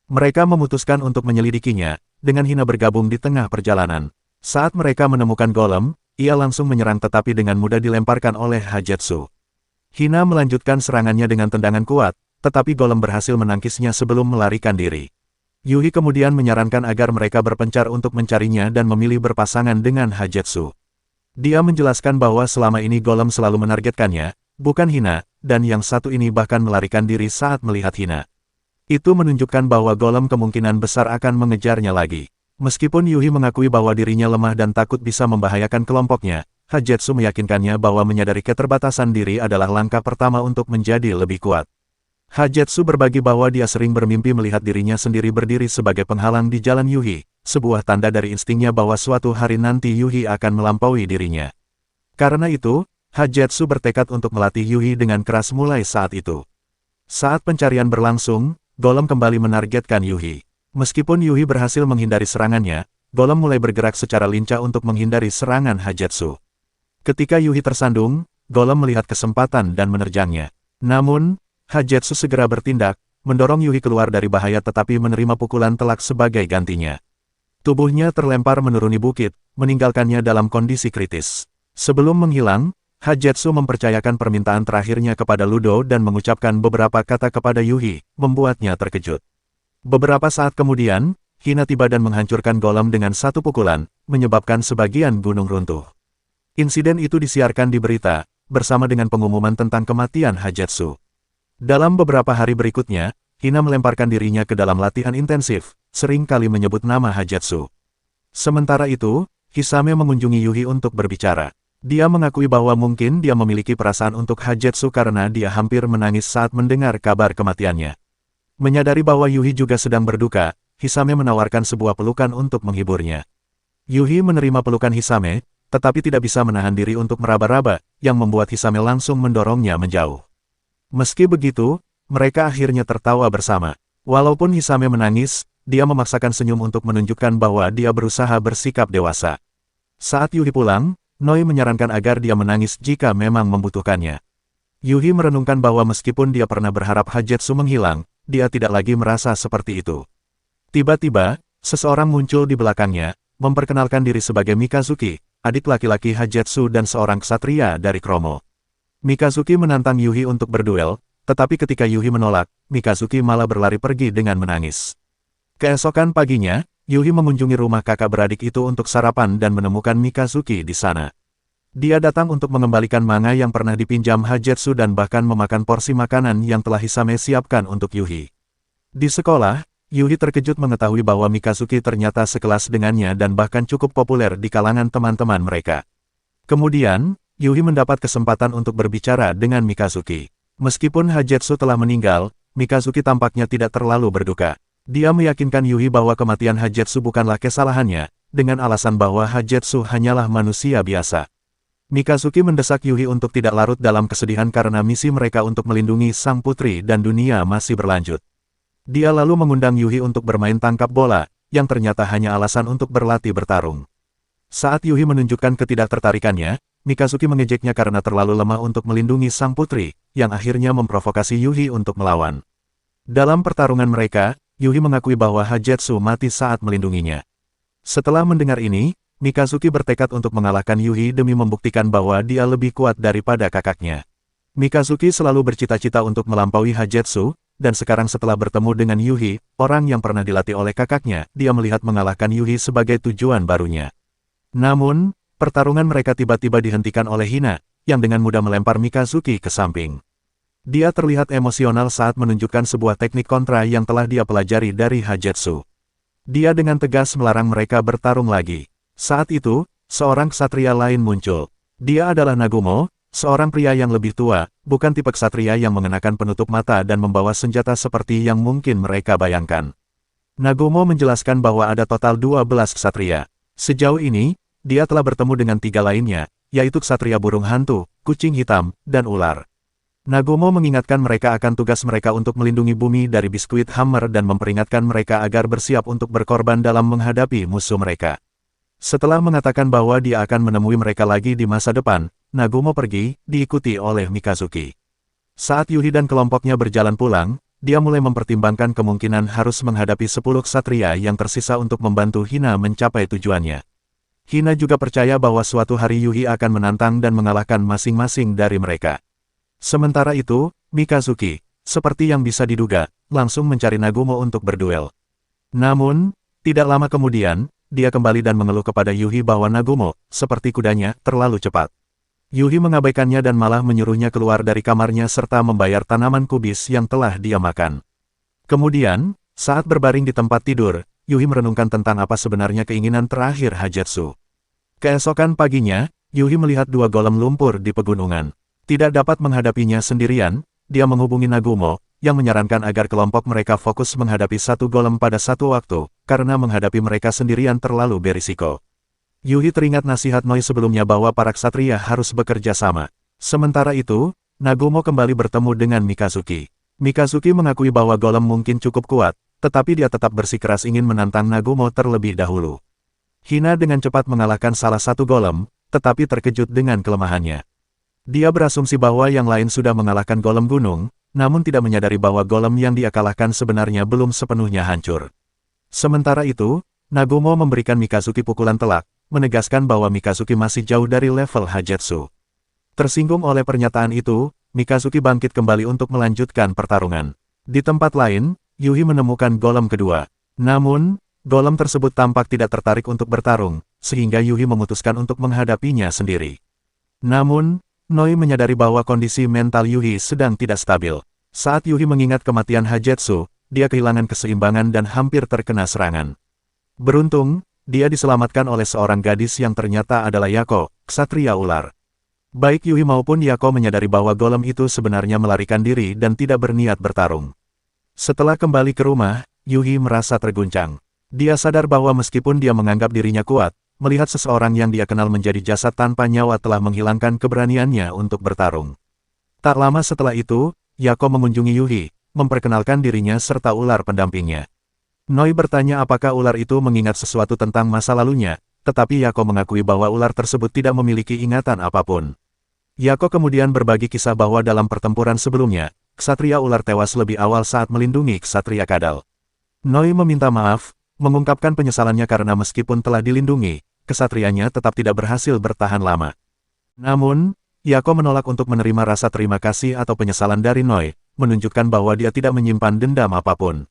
Mereka memutuskan untuk menyelidikinya, dengan Hina bergabung di tengah perjalanan. Saat mereka menemukan golem, ia langsung menyerang tetapi dengan mudah dilemparkan oleh Hajetsu. Hina melanjutkan serangannya dengan tendangan kuat, tetapi golem berhasil menangkisnya sebelum melarikan diri. Yuhi kemudian menyarankan agar mereka berpencar untuk mencarinya dan memilih berpasangan dengan Hajetsu. Dia menjelaskan bahwa selama ini golem selalu menargetkannya, bukan Hina, dan yang satu ini bahkan melarikan diri saat melihat Hina. Itu menunjukkan bahwa golem kemungkinan besar akan mengejarnya lagi. Meskipun Yuhi mengakui bahwa dirinya lemah dan takut bisa membahayakan kelompoknya, Hajetsu meyakinkannya bahwa menyadari keterbatasan diri adalah langkah pertama untuk menjadi lebih kuat. Hajetsu berbagi bahwa dia sering bermimpi melihat dirinya sendiri berdiri sebagai penghalang di jalan Yuhi, sebuah tanda dari instingnya bahwa suatu hari nanti Yuhi akan melampaui dirinya. Karena itu, Hajetsu bertekad untuk melatih Yuhi dengan keras mulai saat itu. Saat pencarian berlangsung, golem kembali menargetkan Yuhi. Meskipun Yuhi berhasil menghindari serangannya, golem mulai bergerak secara lincah untuk menghindari serangan Hajetsu. Ketika Yuhi tersandung, golem melihat kesempatan dan menerjangnya. Namun, Hajetsu segera bertindak, mendorong Yuhi keluar dari bahaya tetapi menerima pukulan telak sebagai gantinya. Tubuhnya terlempar menuruni bukit, meninggalkannya dalam kondisi kritis. Sebelum menghilang, Hajetsu mempercayakan permintaan terakhirnya kepada Ludo dan mengucapkan beberapa kata kepada Yuhi, membuatnya terkejut. Beberapa saat kemudian, Hina tiba dan menghancurkan golem dengan satu pukulan, menyebabkan sebagian gunung runtuh. Insiden itu disiarkan di berita, bersama dengan pengumuman tentang kematian Hajetsu. Dalam beberapa hari berikutnya, Hina melemparkan dirinya ke dalam latihan intensif, sering kali menyebut nama Hajetsu. Sementara itu, Hisame mengunjungi Yuhi untuk berbicara. Dia mengakui bahwa mungkin dia memiliki perasaan untuk Hajetsu karena dia hampir menangis saat mendengar kabar kematiannya. Menyadari bahwa Yuhi juga sedang berduka, Hisame menawarkan sebuah pelukan untuk menghiburnya. Yuhi menerima pelukan Hisame, tetapi tidak bisa menahan diri untuk meraba-raba, yang membuat Hisame langsung mendorongnya menjauh. Meski begitu, mereka akhirnya tertawa bersama. Walaupun Hisame menangis, dia memaksakan senyum untuk menunjukkan bahwa dia berusaha bersikap dewasa. Saat Yuhi pulang, Noi menyarankan agar dia menangis jika memang membutuhkannya. Yuhi merenungkan bahwa meskipun dia pernah berharap Hajetsu menghilang, dia tidak lagi merasa seperti itu. Tiba-tiba, seseorang muncul di belakangnya, memperkenalkan diri sebagai Mikazuki, adik laki-laki Hajetsu dan seorang ksatria dari Kromo. Mikazuki menantang Yuhi untuk berduel, tetapi ketika Yuhi menolak, Mikazuki malah berlari pergi dengan menangis. Keesokan paginya, Yuhi mengunjungi rumah kakak beradik itu untuk sarapan dan menemukan Mikazuki di sana. Dia datang untuk mengembalikan manga yang pernah dipinjam Hajetsu dan bahkan memakan porsi makanan yang telah Hisame siapkan untuk Yuhi. Di sekolah, Yuhi terkejut mengetahui bahwa Mikazuki ternyata sekelas dengannya dan bahkan cukup populer di kalangan teman-teman mereka. Kemudian, Yuhi mendapat kesempatan untuk berbicara dengan Mikazuki. Meskipun Hajetsu telah meninggal, Mikazuki tampaknya tidak terlalu berduka. Dia meyakinkan Yuhi bahwa kematian Hajetsu bukanlah kesalahannya, dengan alasan bahwa Hajetsu hanyalah manusia biasa. Mikazuki mendesak Yuhi untuk tidak larut dalam kesedihan karena misi mereka untuk melindungi sang putri dan dunia masih berlanjut. Dia lalu mengundang Yuhi untuk bermain tangkap bola, yang ternyata hanya alasan untuk berlatih bertarung. Saat Yuhi menunjukkan ketidaktertarikannya, Mikazuki mengejeknya karena terlalu lemah untuk melindungi sang putri, yang akhirnya memprovokasi Yuhi untuk melawan. Dalam pertarungan mereka, Yuhi mengakui bahwa Hajetsu mati saat melindunginya. Setelah mendengar ini, Mikazuki bertekad untuk mengalahkan Yuhi demi membuktikan bahwa dia lebih kuat daripada kakaknya. Mikazuki selalu bercita-cita untuk melampaui Hajetsu, dan sekarang setelah bertemu dengan Yuhi, orang yang pernah dilatih oleh kakaknya, dia melihat mengalahkan Yuhi sebagai tujuan barunya. Namun, pertarungan mereka tiba-tiba dihentikan oleh Hina, yang dengan mudah melempar Mikazuki ke samping. Dia terlihat emosional saat menunjukkan sebuah teknik kontra yang telah dia pelajari dari Hajetsu. Dia dengan tegas melarang mereka bertarung lagi. Saat itu, seorang ksatria lain muncul. Dia adalah Nagumo, seorang pria yang lebih tua, bukan tipe ksatria yang mengenakan penutup mata dan membawa senjata seperti yang mungkin mereka bayangkan. Nagumo menjelaskan bahwa ada total 12 ksatria. Sejauh ini, dia telah bertemu dengan 3 lainnya, yaitu ksatria burung hantu, kucing hitam, dan ular. Nagumo mengingatkan mereka akan tugas mereka untuk melindungi bumi dari biskuit hammer dan memperingatkan mereka agar bersiap untuk berkorban dalam menghadapi musuh mereka. Setelah mengatakan bahwa dia akan menemui mereka lagi di masa depan, Nagumo pergi, diikuti oleh Mikazuki. Saat Yuhi dan kelompoknya berjalan pulang, dia mulai mempertimbangkan kemungkinan harus menghadapi 10 ksatria yang tersisa untuk membantu Hina mencapai tujuannya. Hina juga percaya bahwa suatu hari Yuhi akan menantang dan mengalahkan masing-masing dari mereka. Sementara itu, Mikazuki, seperti yang bisa diduga, langsung mencari Nagumo untuk berduel. Namun, tidak lama kemudian, dia kembali dan mengeluh kepada Yuhi bahwa Nagumo, seperti kudanya, terlalu cepat. Yuhi mengabaikannya dan malah menyuruhnya keluar dari kamarnya serta membayar tanaman kubis yang telah dia makan. Kemudian, saat berbaring di tempat tidur, Yuhi merenungkan tentang apa sebenarnya keinginan terakhir Hajetsu. Keesokan paginya, Yuhi melihat 2 golem lumpur di pegunungan. Tidak dapat menghadapinya sendirian, dia menghubungi Nagumo, yang menyarankan agar kelompok mereka fokus menghadapi 1 golem pada satu waktu, karena menghadapi mereka sendirian terlalu berisiko. Yuhi teringat nasihat Noi sebelumnya bahwa para ksatria harus bekerja sama. Sementara itu, Nagumo kembali bertemu dengan Mikazuki. Mikazuki mengakui bahwa golem mungkin cukup kuat, tetapi dia tetap bersikeras ingin menantang Nagumo terlebih dahulu. Hina dengan cepat mengalahkan salah satu golem, tetapi terkejut dengan kelemahannya. Dia berasumsi bahwa yang lain sudah mengalahkan golem gunung, namun tidak menyadari bahwa golem yang dia kalahkan sebenarnya belum sepenuhnya hancur. Sementara itu, Nagumo memberikan Mikazuki pukulan telak, menegaskan bahwa Mikazuki masih jauh dari level Hajetsu. Tersinggung oleh pernyataan itu, Mikazuki bangkit kembali untuk melanjutkan pertarungan. Di tempat lain, Yuhi menemukan golem kedua. Namun, golem tersebut tampak tidak tertarik untuk bertarung, sehingga Yuhi memutuskan untuk menghadapinya sendiri. Namun, Noi menyadari bahwa kondisi mental Yuhi sedang tidak stabil. Saat Yuhi mengingat kematian Hajetsu, dia kehilangan keseimbangan dan hampir terkena serangan. Beruntung, dia diselamatkan oleh seorang gadis yang ternyata adalah Yako, ksatria ular. Baik Yuhi maupun Yako menyadari bahwa golem itu sebenarnya melarikan diri dan tidak berniat bertarung. Setelah kembali ke rumah, Yuhi merasa terguncang. Dia sadar bahwa meskipun dia menganggap dirinya kuat, melihat seseorang yang dia kenal menjadi jasad tanpa nyawa telah menghilangkan keberaniannya untuk bertarung. Tak lama setelah itu, Yako mengunjungi Yuhi, memperkenalkan dirinya serta ular pendampingnya. Noi bertanya apakah ular itu mengingat sesuatu tentang masa lalunya, tetapi Yako mengakui bahwa ular tersebut tidak memiliki ingatan apapun. Yako kemudian berbagi kisah bahwa dalam pertempuran sebelumnya, ksatria ular tewas lebih awal saat melindungi ksatria kadal. Noi meminta maaf, mengungkapkan penyesalannya karena meskipun telah dilindungi, ksatrianya tetap tidak berhasil bertahan lama. Namun, Yako menolak untuk menerima rasa terima kasih atau penyesalan dari Noi, menunjukkan bahwa dia tidak menyimpan dendam apapun.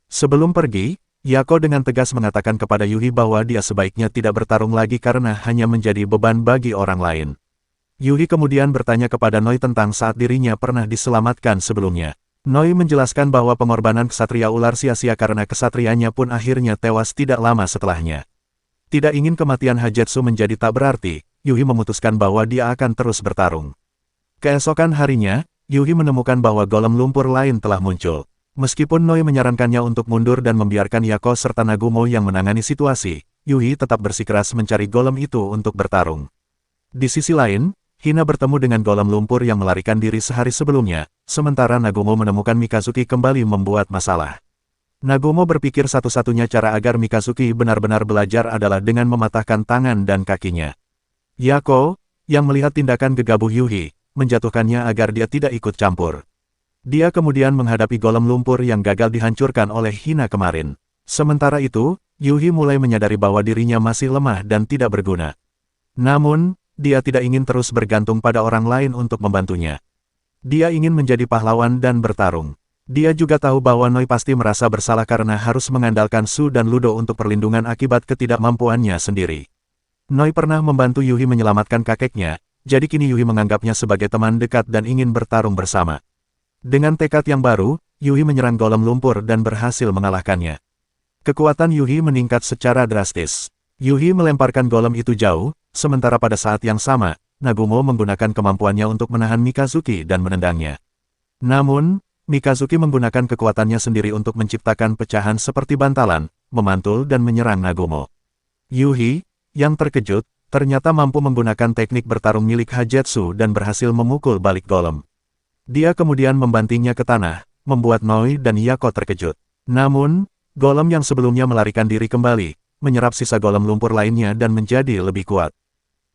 Sebelum pergi, Yako dengan tegas mengatakan kepada Yuhi bahwa dia sebaiknya tidak bertarung lagi karena hanya menjadi beban bagi orang lain. Yuhi kemudian bertanya kepada Noi tentang saat dirinya pernah diselamatkan sebelumnya. Noi menjelaskan bahwa pengorbanan ksatria ular sia-sia karena ksatrianya pun akhirnya tewas tidak lama setelahnya. Tidak ingin kematian Hajetsu menjadi tak berarti, Yuhi memutuskan bahwa dia akan terus bertarung. Keesokan harinya, Yuhi menemukan bahwa golem lumpur lain telah muncul. Meskipun Noi menyarankannya untuk mundur dan membiarkan Yako serta Nagumo yang menangani situasi, Yuhi tetap bersikeras mencari golem itu untuk bertarung. Di sisi lain, Hina bertemu dengan golem lumpur yang melarikan diri sehari sebelumnya, sementara Nagumo menemukan Mikazuki kembali membuat masalah. Nagumo berpikir satu-satunya cara agar Mikazuki benar-benar belajar adalah dengan mematahkan tangan dan kakinya. Yako, yang melihat tindakan gegabah Yuhi, menjatuhkannya agar dia tidak ikut campur. Dia kemudian menghadapi golem lumpur yang gagal dihancurkan oleh Hina kemarin. Sementara itu, Yuhi mulai menyadari bahwa dirinya masih lemah dan tidak berguna. Namun, dia tidak ingin terus bergantung pada orang lain untuk membantunya. Dia ingin menjadi pahlawan dan bertarung. Dia juga tahu bahwa Noi pasti merasa bersalah karena harus mengandalkan Su dan Ludo untuk perlindungan akibat ketidakmampuannya sendiri. Noi pernah membantu Yuhi menyelamatkan kakeknya, jadi kini Yuhi menganggapnya sebagai teman dekat dan ingin bertarung bersama. Dengan tekad yang baru, Yuhi menyerang golem lumpur dan berhasil mengalahkannya. Kekuatan Yuhi meningkat secara drastis. Yuhi melemparkan golem itu jauh, sementara pada saat yang sama, Nagumo menggunakan kemampuannya untuk menahan Mikazuki dan menendangnya. Namun, Mikazuki menggunakan kekuatannya sendiri untuk menciptakan pecahan seperti bantalan, memantul dan menyerang Nagumo. Yuhi, yang terkejut, ternyata mampu menggunakan teknik bertarung milik Hajetsu dan berhasil memukul balik golem. Dia kemudian membantingnya ke tanah, membuat Noi dan Yako terkejut. Namun, golem yang sebelumnya melarikan diri kembali, menyerap sisa golem lumpur lainnya dan menjadi lebih kuat.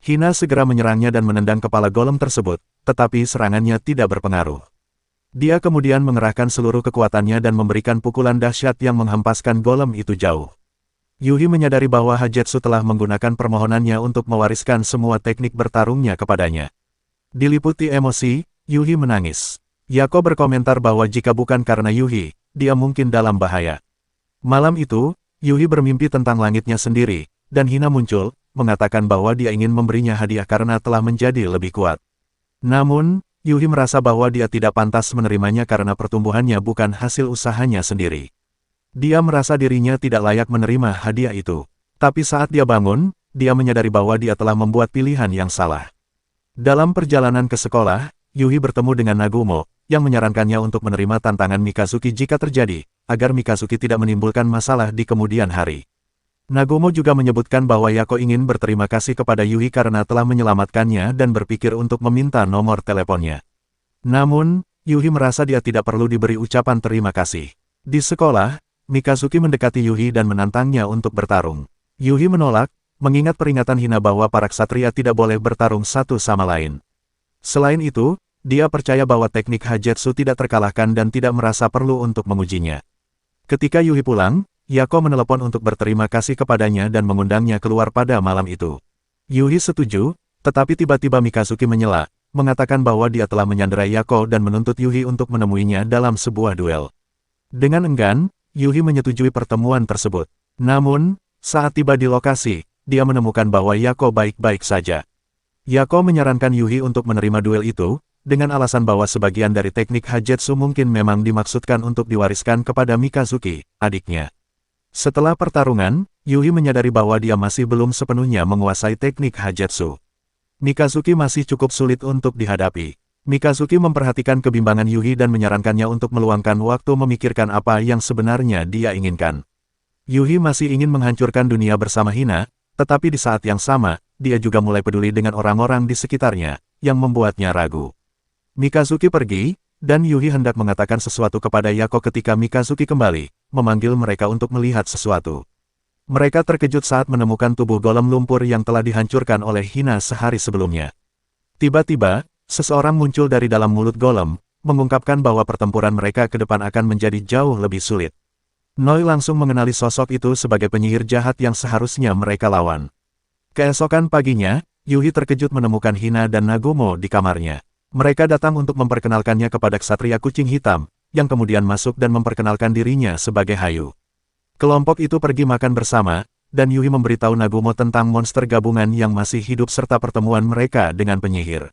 Hina segera menyerangnya dan menendang kepala golem tersebut, tetapi serangannya tidak berpengaruh. Dia kemudian mengerahkan seluruh kekuatannya dan memberikan pukulan dahsyat yang menghempaskan golem itu jauh. Yuhi menyadari bahwa Hajetsu telah menggunakan permohonannya untuk mewariskan semua teknik bertarungnya kepadanya. Diliputi emosi, Yuhi menangis. Yako berkomentar bahwa jika bukan karena Yuhi, dia mungkin dalam bahaya. Malam itu, Yuhi bermimpi tentang langitnya sendiri, dan Hina muncul, mengatakan bahwa dia ingin memberinya hadiah karena telah menjadi lebih kuat. Namun, Yuhi merasa bahwa dia tidak pantas menerimanya karena pertumbuhannya bukan hasil usahanya sendiri. Dia merasa dirinya tidak layak menerima hadiah itu. Tapi saat dia bangun, dia menyadari bahwa dia telah membuat pilihan yang salah. Dalam perjalanan ke sekolah, Yuhi bertemu dengan Nagumo, yang menyarankannya untuk menerima tantangan Mikazuki jika terjadi, agar Mikazuki tidak menimbulkan masalah di kemudian hari. Nagumo juga menyebutkan bahwa Yako ingin berterima kasih kepada Yuhi karena telah menyelamatkannya dan berpikir untuk meminta nomor teleponnya. Namun, Yuhi merasa dia tidak perlu diberi ucapan terima kasih. Di sekolah, Mikazuki mendekati Yuhi dan menantangnya untuk bertarung. Yuhi menolak, mengingat peringatan Hina bahwa para ksatria tidak boleh bertarung satu sama lain. Selain itu, dia percaya bahwa teknik Hajetsu tidak terkalahkan dan tidak merasa perlu untuk mengujinya. Ketika Yuhi pulang, Yako menelepon untuk berterima kasih kepadanya dan mengundangnya keluar pada malam itu. Yuhi setuju, tetapi tiba-tiba Mikazuki menyela, mengatakan bahwa dia telah menyanderai Yako dan menuntut Yuhi untuk menemuinya dalam sebuah duel. Dengan enggan, Yuhi menyetujui pertemuan tersebut. Namun, saat tiba di lokasi, dia menemukan bahwa Yako baik-baik saja. Yako menyarankan Yuhi untuk menerima duel itu, dengan alasan bahwa sebagian dari teknik Hajutsu mungkin memang dimaksudkan untuk diwariskan kepada Mikazuki, adiknya. Setelah pertarungan, Yuhi menyadari bahwa dia masih belum sepenuhnya menguasai teknik Hajutsu. Mikazuki masih cukup sulit untuk dihadapi. Mikazuki memperhatikan kebimbangan Yuhi dan menyarankannya untuk meluangkan waktu memikirkan apa yang sebenarnya dia inginkan. Yuhi masih ingin menghancurkan dunia bersama Hina, tetapi di saat yang sama, dia juga mulai peduli dengan orang-orang di sekitarnya, yang membuatnya ragu. Mikazuki pergi, dan Yuhi hendak mengatakan sesuatu kepada Yako ketika Mikazuki kembali, memanggil mereka untuk melihat sesuatu. Mereka terkejut saat menemukan tubuh golem lumpur yang telah dihancurkan oleh Hina sehari sebelumnya. Tiba-tiba, seseorang muncul dari dalam mulut golem, mengungkapkan bahwa pertempuran mereka ke depan akan menjadi jauh lebih sulit. Noi langsung mengenali sosok itu sebagai penyihir jahat yang seharusnya mereka lawan. Keesokan paginya, Yuhi terkejut menemukan Hina dan Nagumo di kamarnya. Mereka datang untuk memperkenalkannya kepada ksatria kucing hitam, yang kemudian masuk dan memperkenalkan dirinya sebagai Hayu. Kelompok itu pergi makan bersama, dan Yuhi memberitahu Nagumo tentang monster gabungan yang masih hidup serta pertemuan mereka dengan penyihir.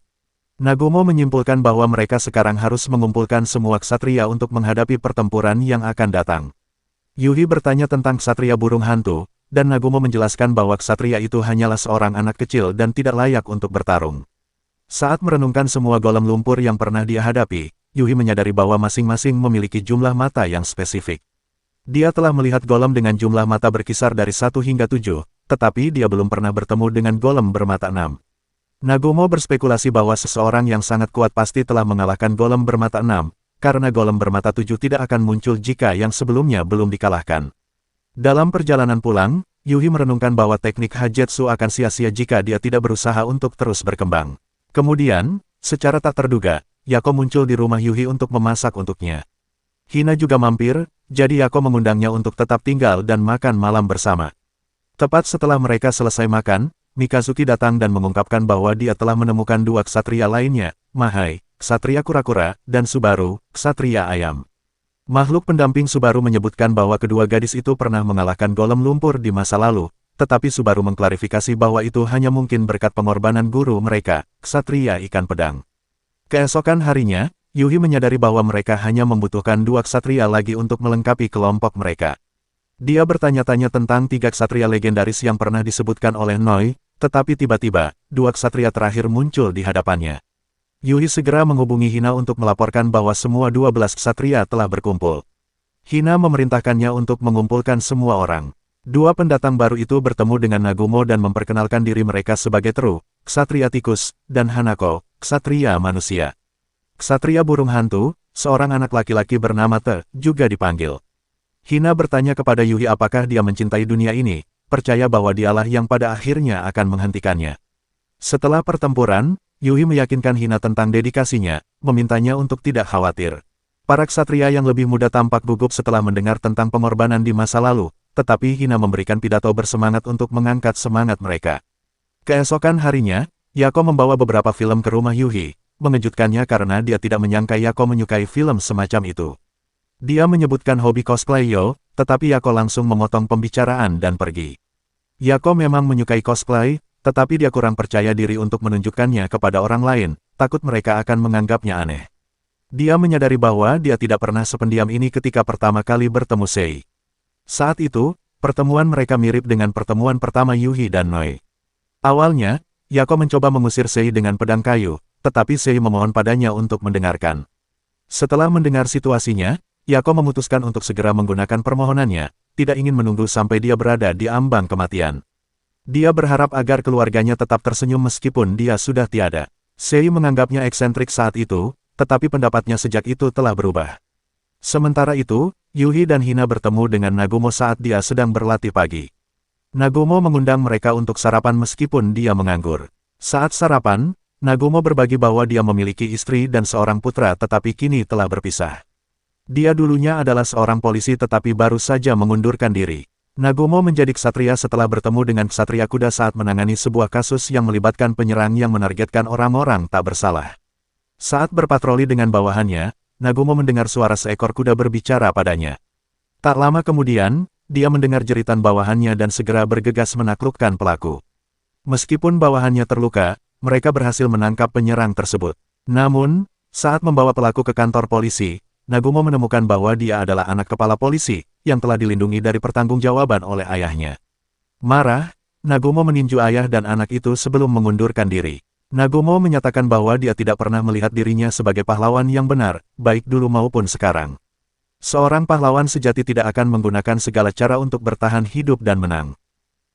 Nagumo menyimpulkan bahwa mereka sekarang harus mengumpulkan semua ksatria untuk menghadapi pertempuran yang akan datang. Yuhi bertanya tentang ksatria burung hantu, dan Nagumo menjelaskan bahwa ksatria itu hanyalah seorang anak kecil dan tidak layak untuk bertarung. Saat merenungkan semua golem lumpur yang pernah dia hadapi, Yuhi menyadari bahwa masing-masing memiliki jumlah mata yang spesifik. Dia telah melihat golem dengan jumlah mata berkisar dari 1 hingga 7, tetapi dia belum pernah bertemu dengan golem bermata 6. Nagumo berspekulasi bahwa seseorang yang sangat kuat pasti telah mengalahkan golem bermata 6, karena golem bermata 7 tidak akan muncul jika yang sebelumnya belum dikalahkan. Dalam perjalanan pulang, Yuhi merenungkan bahwa teknik Hajutsu akan sia-sia jika dia tidak berusaha untuk terus berkembang. Kemudian, secara tak terduga, Yako muncul di rumah Yuhi untuk memasak untuknya. Hina juga mampir, jadi Yako mengundangnya untuk tetap tinggal dan makan malam bersama. Tepat setelah mereka selesai makan, Mikazuki datang dan mengungkapkan bahwa dia telah menemukan 2 ksatria lainnya, Mahai, ksatria kura-kura, dan Subaru, ksatria ayam. Makhluk pendamping Subaru menyebutkan bahwa kedua gadis itu pernah mengalahkan golem lumpur di masa lalu, tetapi Subaru mengklarifikasi bahwa itu hanya mungkin berkat pengorbanan guru mereka, ksatria ikan pedang. Keesokan harinya, Yuhi menyadari bahwa mereka hanya membutuhkan 2 ksatria lagi untuk melengkapi kelompok mereka. Dia bertanya-tanya tentang 3 ksatria legendaris yang pernah disebutkan oleh Noi, tetapi tiba-tiba, 2 ksatria terakhir muncul di hadapannya. Yuhi segera menghubungi Hina untuk melaporkan bahwa semua 12 ksatria telah berkumpul. Hina memerintahkannya untuk mengumpulkan semua orang. 2 pendatang baru itu bertemu dengan Nagumo dan memperkenalkan diri mereka sebagai Teru, ksatria tikus, dan Hanako, ksatria manusia. Ksatria burung hantu, seorang anak laki-laki bernama Te, juga dipanggil. Hina bertanya kepada Yuhi apakah dia mencintai dunia ini, percaya bahwa dialah yang pada akhirnya akan menghentikannya. Setelah pertempuran, Yuhi meyakinkan Hina tentang dedikasinya, memintanya untuk tidak khawatir. Para ksatria yang lebih muda tampak gugup setelah mendengar tentang pengorbanan di masa lalu, tetapi Hina memberikan pidato bersemangat untuk mengangkat semangat mereka. Keesokan harinya, Yako membawa beberapa film ke rumah Yuhi, mengejutkannya karena dia tidak menyangka Yako menyukai film semacam itu. Dia menyebutkan hobi cosplay tetapi Yako langsung memotong pembicaraan dan pergi. Yako memang menyukai cosplay, tetapi dia kurang percaya diri untuk menunjukkannya kepada orang lain, takut mereka akan menganggapnya aneh. Dia menyadari bahwa dia tidak pernah sependiam ini ketika pertama kali bertemu Sei. Saat itu, pertemuan mereka mirip dengan pertemuan pertama Yuhi dan Noi. Awalnya, Yako mencoba mengusir Sei dengan pedang kayu, tetapi Sei memohon padanya untuk mendengarkan. Setelah mendengar situasinya, Yako memutuskan untuk segera menggunakan permohonannya, tidak ingin menunggu sampai dia berada di ambang kematian. Dia berharap agar keluarganya tetap tersenyum meskipun dia sudah tiada. Sei menganggapnya eksentrik saat itu, tetapi pendapatnya sejak itu telah berubah. Sementara itu, Yuhi dan Hina bertemu dengan Nagumo saat dia sedang berlatih pagi. Nagumo mengundang mereka untuk sarapan meskipun dia menganggur. Saat sarapan, Nagumo berbagi bahwa dia memiliki istri dan seorang putra tetapi kini telah berpisah. Dia dulunya adalah seorang polisi tetapi baru saja mengundurkan diri. Nagumo menjadi ksatria setelah bertemu dengan ksatria kuda saat menangani sebuah kasus yang melibatkan penyerang yang menargetkan orang-orang tak bersalah. Saat berpatroli dengan bawahannya, Nagumo mendengar suara seekor kuda berbicara padanya. Tak lama kemudian, dia mendengar jeritan bawahannya dan segera bergegas menaklukkan pelaku. Meskipun bawahannya terluka, mereka berhasil menangkap penyerang tersebut. Namun, saat membawa pelaku ke kantor polisi, Nagumo menemukan bahwa dia adalah anak kepala polisi, yang telah dilindungi dari pertanggungjawaban oleh ayahnya. Marah, Nagumo meninju ayah dan anak itu sebelum mengundurkan diri. Nagumo menyatakan bahwa dia tidak pernah melihat dirinya sebagai pahlawan yang benar, baik dulu maupun sekarang. Seorang pahlawan sejati tidak akan menggunakan segala cara untuk bertahan hidup dan menang.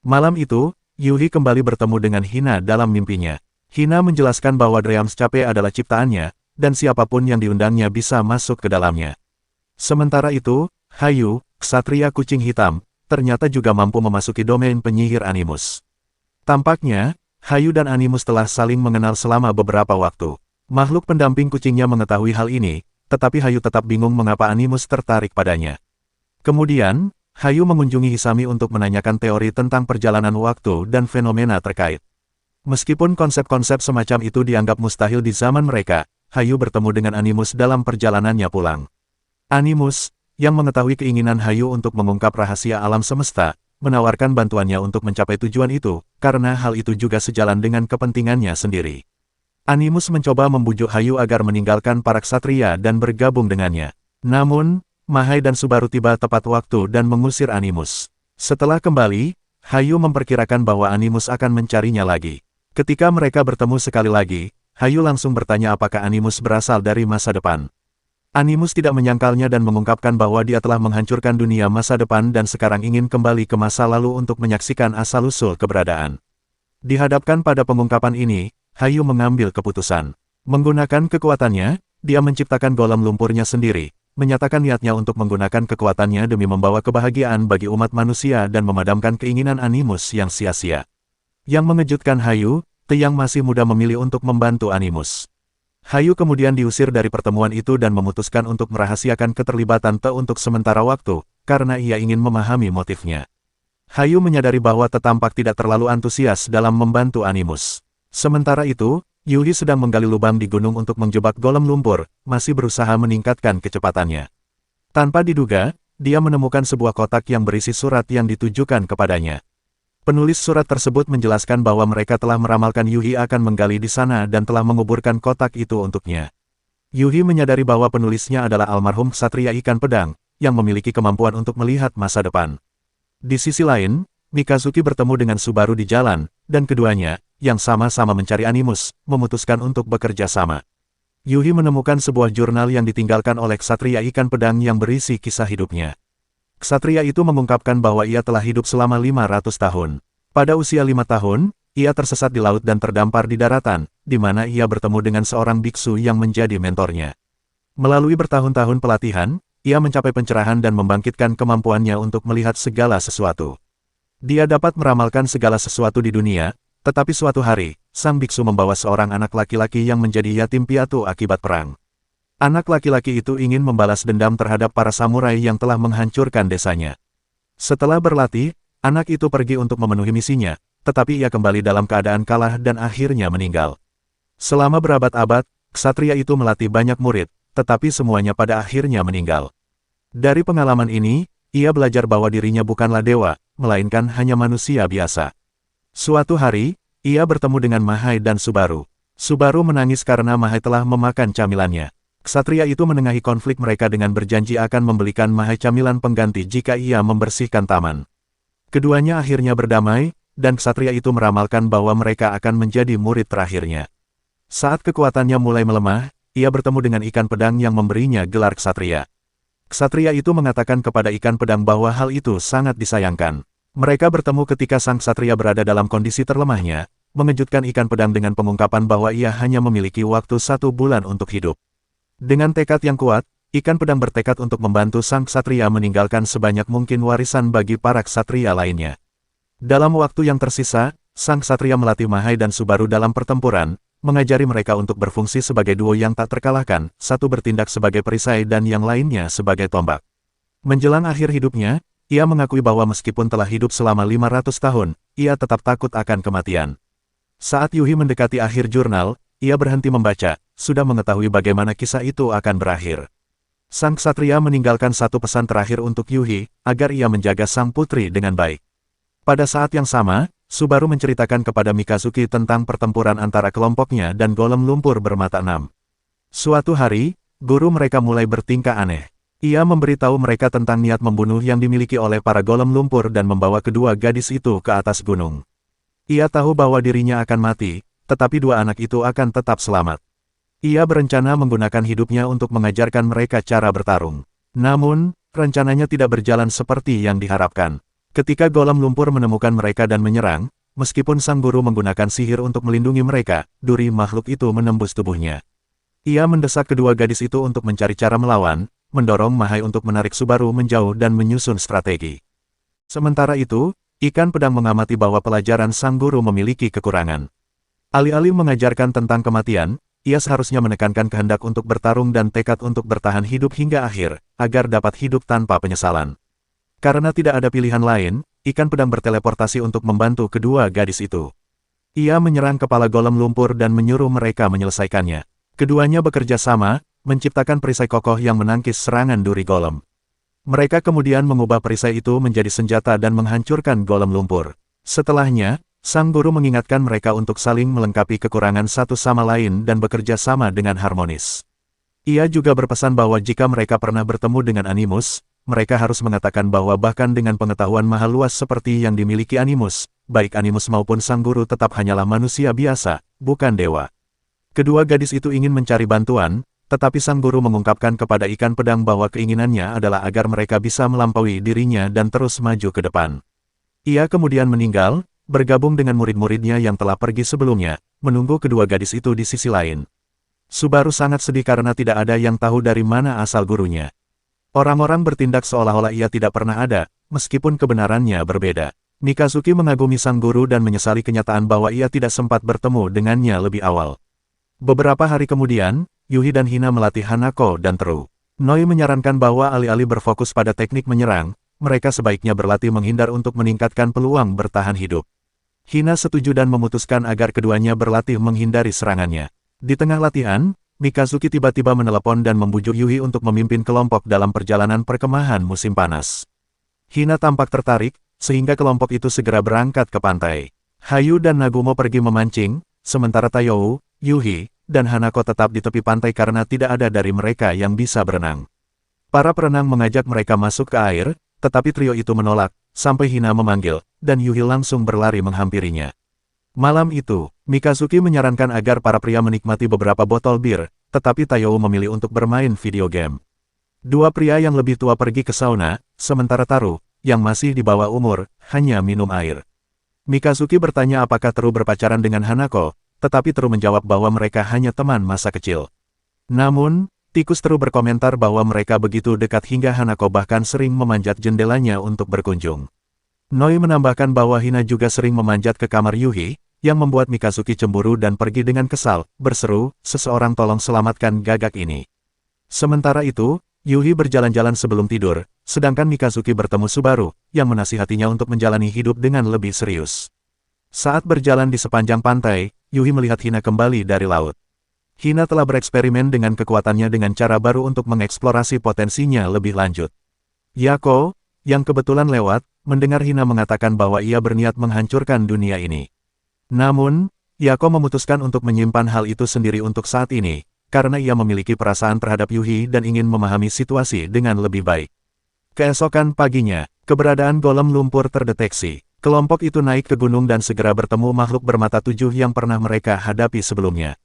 Malam itu, Yuhi kembali bertemu dengan Hina dalam mimpinya. Hina menjelaskan bahwa Dreams Cafe adalah ciptaannya, dan siapapun yang diundangnya bisa masuk ke dalamnya. Sementara itu, Hayu, ksatria kucing hitam, ternyata juga mampu memasuki domain penyihir Animus. Tampaknya, Hayu dan Animus telah saling mengenal selama beberapa waktu. Makhluk pendamping kucingnya mengetahui hal ini, tetapi Hayu tetap bingung mengapa Animus tertarik padanya. Kemudian, Hayu mengunjungi Hisami untuk menanyakan teori tentang perjalanan waktu dan fenomena terkait. Meskipun konsep-konsep semacam itu dianggap mustahil di zaman mereka, Hayu bertemu dengan Animus dalam perjalanannya pulang. Animus, yang mengetahui keinginan Hayu untuk mengungkap rahasia alam semesta, menawarkan bantuannya untuk mencapai tujuan itu, karena hal itu juga sejalan dengan kepentingannya sendiri. Animus mencoba membujuk Hayu agar meninggalkan para ksatria dan bergabung dengannya. Namun, Mahai dan Subaru tiba tepat waktu dan mengusir Animus. Setelah kembali, Hayu memperkirakan bahwa Animus akan mencarinya lagi. Ketika mereka bertemu sekali lagi, Hayu langsung bertanya apakah Animus berasal dari masa depan. Animus tidak menyangkalnya dan mengungkapkan bahwa dia telah menghancurkan dunia masa depan dan sekarang ingin kembali ke masa lalu untuk menyaksikan asal-usul keberadaan. Dihadapkan pada pengungkapan ini, Hayu mengambil keputusan. Menggunakan kekuatannya, dia menciptakan golem lumpurnya sendiri, menyatakan niatnya untuk menggunakan kekuatannya demi membawa kebahagiaan bagi umat manusia dan memadamkan keinginan Animus yang sia-sia. Yang mengejutkan Hayu, Yang masih muda memilih untuk membantu Animus. Hayu kemudian diusir dari pertemuan itu dan memutuskan untuk merahasiakan keterlibatan Te untuk sementara waktu, karena ia ingin memahami motifnya. Hayu menyadari bahwa Te tampak tidak terlalu antusias dalam membantu Animus. Sementara itu, Yuhi sedang menggali lubang di gunung untuk menjebak golem lumpur, masih berusaha meningkatkan kecepatannya. Tanpa diduga, dia menemukan sebuah kotak yang berisi surat yang ditujukan kepadanya. Penulis surat tersebut menjelaskan bahwa mereka telah meramalkan Yuhi akan menggali di sana dan telah menguburkan kotak itu untuknya. Yuhi menyadari bahwa penulisnya adalah almarhum ksatria ikan pedang, yang memiliki kemampuan untuk melihat masa depan. Di sisi lain, Mikazuki bertemu dengan Subaru di jalan, dan keduanya, yang sama-sama mencari Animus, memutuskan untuk bekerja sama. Yuhi menemukan sebuah jurnal yang ditinggalkan oleh ksatria ikan pedang yang berisi kisah hidupnya. Ksatria itu mengungkapkan bahwa ia telah hidup selama 500 tahun. Pada usia 5 tahun, ia tersesat di laut dan terdampar di daratan, di mana ia bertemu dengan seorang biksu yang menjadi mentornya. Melalui bertahun-tahun pelatihan, ia mencapai pencerahan dan membangkitkan kemampuannya untuk melihat segala sesuatu. Dia dapat meramalkan segala sesuatu di dunia, tetapi suatu hari, sang biksu membawa seorang anak laki-laki yang menjadi yatim piatu akibat perang. Anak laki-laki itu ingin membalas dendam terhadap para samurai yang telah menghancurkan desanya. Setelah berlatih, anak itu pergi untuk memenuhi misinya, tetapi ia kembali dalam keadaan kalah dan akhirnya meninggal. Selama berabad-abad, ksatria itu melatih banyak murid, tetapi semuanya pada akhirnya meninggal. Dari pengalaman ini, ia belajar bahwa dirinya bukanlah dewa, melainkan hanya manusia biasa. Suatu hari, ia bertemu dengan Mahai dan Subaru. Subaru menangis karena Mahai telah memakan camilannya. Ksatria itu menengahi konflik mereka dengan berjanji akan membelikan Mahai camilan pengganti jika ia membersihkan taman. Keduanya akhirnya berdamai, dan ksatria itu meramalkan bahwa mereka akan menjadi murid terakhirnya. Saat kekuatannya mulai melemah, ia bertemu dengan ikan pedang yang memberinya gelar ksatria. Ksatria itu mengatakan kepada ikan pedang bahwa hal itu sangat disayangkan. Mereka bertemu ketika sang ksatria berada dalam kondisi terlemahnya, mengejutkan ikan pedang dengan pengungkapan bahwa ia hanya memiliki waktu 1 bulan untuk hidup. Dengan tekad yang kuat, ikan pedang bertekad untuk membantu sang ksatria meninggalkan sebanyak mungkin warisan bagi para ksatria lainnya. Dalam waktu yang tersisa, sang ksatria melatih Mahai dan Subaru dalam pertempuran, mengajari mereka untuk berfungsi sebagai duo yang tak terkalahkan, satu bertindak sebagai perisai dan yang lainnya sebagai tombak. Menjelang akhir hidupnya, ia mengakui bahwa meskipun telah hidup selama 500 tahun, ia tetap takut akan kematian. Saat Yuhi mendekati akhir jurnal, ia berhenti membaca, sudah mengetahui bagaimana kisah itu akan berakhir. Sang ksatria meninggalkan satu pesan terakhir untuk Yuhi, agar ia menjaga sang putri dengan baik. Pada saat yang sama, Subaru menceritakan kepada Mikazuki tentang pertempuran antara kelompoknya dan golem lumpur bermata 6. Suatu hari, guru mereka mulai bertingkah aneh. Ia memberitahu mereka tentang niat membunuh yang dimiliki oleh para golem lumpur dan membawa kedua gadis itu ke atas gunung. Ia tahu bahwa dirinya akan mati, tetapi dua anak itu akan tetap selamat. Ia berencana menggunakan hidupnya untuk mengajarkan mereka cara bertarung. Namun, rencananya tidak berjalan seperti yang diharapkan. Ketika golem lumpur menemukan mereka dan menyerang, meskipun sang guru menggunakan sihir untuk melindungi mereka, duri makhluk itu menembus tubuhnya. Ia mendesak kedua gadis itu untuk mencari cara melawan, mendorong Mahai untuk menarik Subaru menjauh dan menyusun strategi. Sementara itu, ikan pedang mengamati bahwa pelajaran sang guru memiliki kekurangan. Alih-alih mengajarkan tentang kematian, ia seharusnya menekankan kehendak untuk bertarung dan tekad untuk bertahan hidup hingga akhir, agar dapat hidup tanpa penyesalan. Karena tidak ada pilihan lain, ikan pedang berteleportasi untuk membantu kedua gadis itu. Ia menyerang kepala golem lumpur dan menyuruh mereka menyelesaikannya. Keduanya bekerja sama, menciptakan perisai kokoh yang menangkis serangan duri golem. Mereka kemudian mengubah perisai itu menjadi senjata dan menghancurkan golem lumpur. Setelahnya, sang guru mengingatkan mereka untuk saling melengkapi kekurangan satu sama lain dan bekerja sama dengan harmonis. Ia juga berpesan bahwa jika mereka pernah bertemu dengan Animus, mereka harus mengatakan bahwa bahkan dengan pengetahuan maha luas seperti yang dimiliki Animus, baik Animus maupun sang guru tetap hanyalah manusia biasa, bukan dewa. Kedua gadis itu ingin mencari bantuan, tetapi sang guru mengungkapkan kepada ikan pedang bahwa keinginannya adalah agar mereka bisa melampaui dirinya dan terus maju ke depan. Ia kemudian meninggal, bergabung dengan murid-muridnya yang telah pergi sebelumnya, menunggu kedua gadis itu di sisi lain. Subaru sangat sedih karena tidak ada yang tahu dari mana asal gurunya. Orang-orang bertindak seolah-olah ia tidak pernah ada, meskipun kebenarannya berbeda. Mikazuki mengagumi sang guru dan menyesali kenyataan bahwa ia tidak sempat bertemu dengannya lebih awal. Beberapa hari kemudian, Yuhi dan Hina melatih Hanako dan Teru. Noi menyarankan bahwa alih-alih berfokus pada teknik menyerang, mereka sebaiknya berlatih menghindar untuk meningkatkan peluang bertahan hidup. Hina setuju dan memutuskan agar keduanya berlatih menghindari serangannya. Di tengah latihan, Mikazuki tiba-tiba menelepon dan membujuk Yuhi untuk memimpin kelompok dalam perjalanan perkemahan musim panas. Hina tampak tertarik, sehingga kelompok itu segera berangkat ke pantai. Hayu dan Nagumo pergi memancing, sementara Tayou, Yuhi, dan Hanako tetap di tepi pantai karena tidak ada dari mereka yang bisa berenang. Para perenang mengajak mereka masuk ke air, tetapi trio itu menolak, sampai Hina memanggil, dan Yuhi langsung berlari menghampirinya. Malam itu, Mikazuki menyarankan agar para pria menikmati beberapa botol bir, tetapi Tayou memilih untuk bermain video game. Dua pria yang lebih tua pergi ke sauna, sementara Taru, yang masih di bawah umur, hanya minum air. Mikazuki bertanya apakah Teru berpacaran dengan Hanako, tetapi Teru menjawab bahwa mereka hanya teman masa kecil. Namun, tikus Teru berkomentar bahwa mereka begitu dekat hingga Hanako bahkan sering memanjat jendelanya untuk berkunjung. Noi menambahkan bahwa Hina juga sering memanjat ke kamar Yuhi, yang membuat Mikazuki cemburu dan pergi dengan kesal, berseru, "Seseorang tolong selamatkan gagak ini." Sementara itu, Yuhi berjalan-jalan sebelum tidur, sedangkan Mikazuki bertemu Subaru, yang menasihatinya untuk menjalani hidup dengan lebih serius. Saat berjalan di sepanjang pantai, Yuhi melihat Hina kembali dari laut. Hina telah bereksperimen dengan kekuatannya dengan cara baru untuk mengeksplorasi potensinya lebih lanjut. Yako, yang kebetulan lewat, mendengar Hina mengatakan bahwa ia berniat menghancurkan dunia ini. Namun, Yako memutuskan untuk menyimpan hal itu sendiri untuk saat ini, karena ia memiliki perasaan terhadap Yuhi dan ingin memahami situasi dengan lebih baik. Keesokan paginya, keberadaan golem lumpur terdeteksi. Kelompok itu naik ke gunung dan segera bertemu makhluk bermata 7 yang pernah mereka hadapi sebelumnya.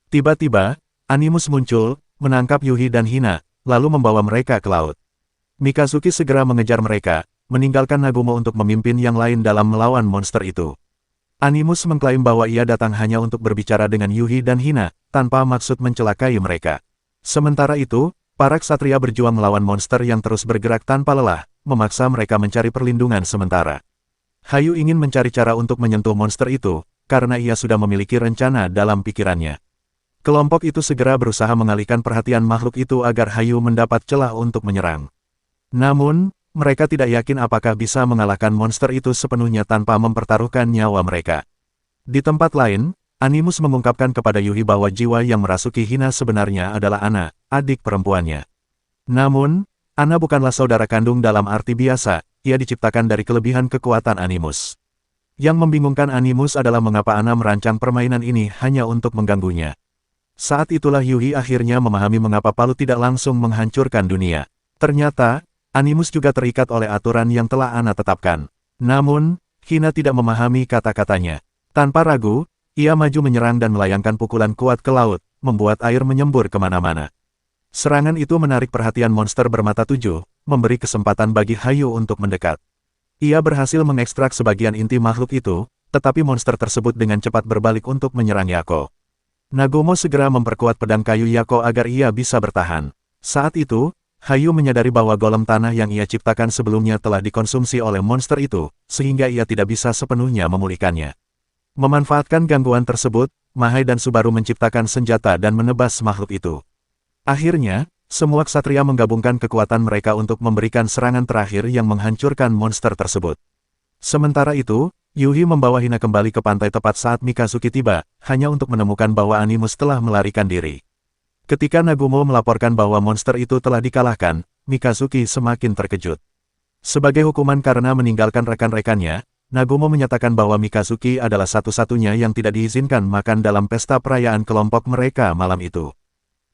Tiba-tiba, Animus muncul, menangkap Yuhi dan Hina, lalu membawa mereka ke laut. Mikazuki segera mengejar mereka, meninggalkan Nagumo untuk memimpin yang lain dalam melawan monster itu. Animus mengklaim bahwa ia datang hanya untuk berbicara dengan Yuhi dan Hina, tanpa maksud mencelakai mereka. Sementara itu, para ksatria berjuang melawan monster yang terus bergerak tanpa lelah, memaksa mereka mencari perlindungan sementara. Hayu ingin mencari cara untuk menyentuh monster itu, karena ia sudah memiliki rencana dalam pikirannya. Kelompok itu segera berusaha mengalihkan perhatian makhluk itu agar Hayu mendapat celah untuk menyerang. Namun, mereka tidak yakin apakah bisa mengalahkan monster itu sepenuhnya tanpa mempertaruhkan nyawa mereka. Di tempat lain, Animus mengungkapkan kepada Yuhi bahwa jiwa yang merasuki Hina sebenarnya adalah Ana, adik perempuannya. Namun, Ana bukanlah saudara kandung dalam arti biasa, ia diciptakan dari kelebihan kekuatan Animus. Yang membingungkan Animus adalah mengapa Ana merancang permainan ini hanya untuk mengganggunya. Saat itulah Yuhi akhirnya memahami mengapa Palu tidak langsung menghancurkan dunia. Ternyata, Animus juga terikat oleh aturan yang telah Ana tetapkan. Namun, Hina tidak memahami kata-katanya. Tanpa ragu, ia maju menyerang dan melayangkan pukulan kuat ke laut, membuat air menyembur kemana-mana. Serangan itu menarik perhatian monster bermata tujuh, memberi kesempatan bagi Hayu untuk mendekat. Ia berhasil mengekstrak sebagian inti makhluk itu, tetapi monster tersebut dengan cepat berbalik untuk menyerang Yako. Nagomo segera memperkuat pedang kayu Yako agar ia bisa bertahan. Saat itu, Hayu menyadari bahwa golem tanah yang ia ciptakan sebelumnya telah dikonsumsi oleh monster itu, sehingga ia tidak bisa sepenuhnya memulihkannya. Memanfaatkan gangguan tersebut, Mahai dan Subaru menciptakan senjata dan menebas makhluk itu. Akhirnya, semua ksatria menggabungkan kekuatan mereka untuk memberikan serangan terakhir yang menghancurkan monster tersebut. Sementara itu, Yuhi membawa Hina kembali ke pantai tepat saat Mikazuki tiba, hanya untuk menemukan bahwa Animus telah melarikan diri. Ketika Nagumo melaporkan bahwa monster itu telah dikalahkan, Mikazuki semakin terkejut. Sebagai hukuman karena meninggalkan rekan-rekannya, Nagumo menyatakan bahwa Mikazuki adalah satu-satunya yang tidak diizinkan makan dalam pesta perayaan kelompok mereka malam itu.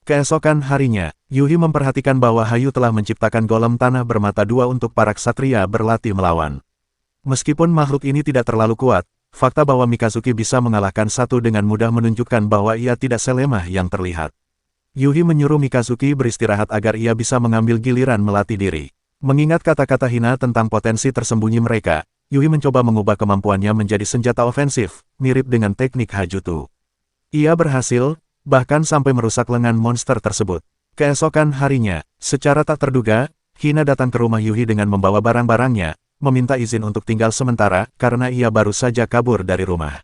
Keesokan harinya, Yuhi memperhatikan bahwa Hayu telah menciptakan golem tanah bermata dua untuk para ksatria berlatih melawan. Meskipun makhluk ini tidak terlalu kuat, fakta bahwa Mikazuki bisa mengalahkan satu dengan mudah menunjukkan bahwa ia tidak selemah yang terlihat. Yuhi menyuruh Mikazuki beristirahat agar ia bisa mengambil giliran melatih diri. Mengingat kata-kata Hina tentang potensi tersembunyi mereka, Yuhi mencoba mengubah kemampuannya menjadi senjata ofensif, mirip dengan teknik Hajutsu. Ia berhasil, bahkan sampai merusak lengan monster tersebut. Keesokan harinya, secara tak terduga, Hina datang ke rumah Yuhi dengan membawa barang-barangnya, meminta izin untuk tinggal sementara karena ia baru saja kabur dari rumah.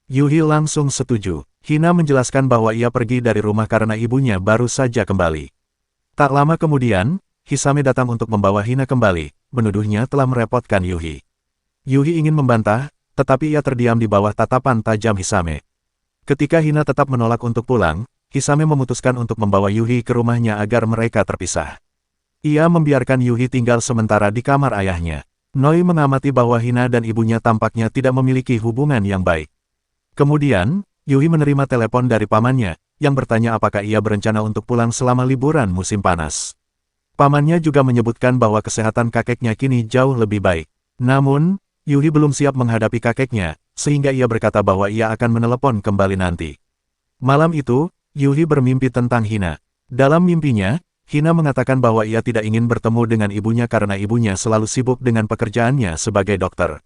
Yuhi langsung setuju. Hina menjelaskan bahwa ia pergi dari rumah karena ibunya baru saja kembali. Tak lama kemudian, Hisame datang untuk membawa Hina kembali, menuduhnya telah merepotkan Yuhi. Yuhi ingin membantah, tetapi ia terdiam di bawah tatapan tajam Hisame. Ketika Hina tetap menolak untuk pulang, Hisame memutuskan untuk membawa Yuhi ke rumahnya agar mereka terpisah. Ia membiarkan Yuhi tinggal sementara di kamar ayahnya. Noi mengamati bahwa Hina dan ibunya tampaknya tidak memiliki hubungan yang baik. Kemudian, Yuhi menerima telepon dari pamannya, yang bertanya apakah ia berencana untuk pulang selama liburan musim panas. Pamannya juga menyebutkan bahwa kesehatan kakeknya kini jauh lebih baik. Namun, Yuhi belum siap menghadapi kakeknya, sehingga ia berkata bahwa ia akan menelepon kembali nanti. Malam itu, Yuhi bermimpi tentang Hina. Dalam mimpinya, Hina mengatakan bahwa ia tidak ingin bertemu dengan ibunya karena ibunya selalu sibuk dengan pekerjaannya sebagai dokter.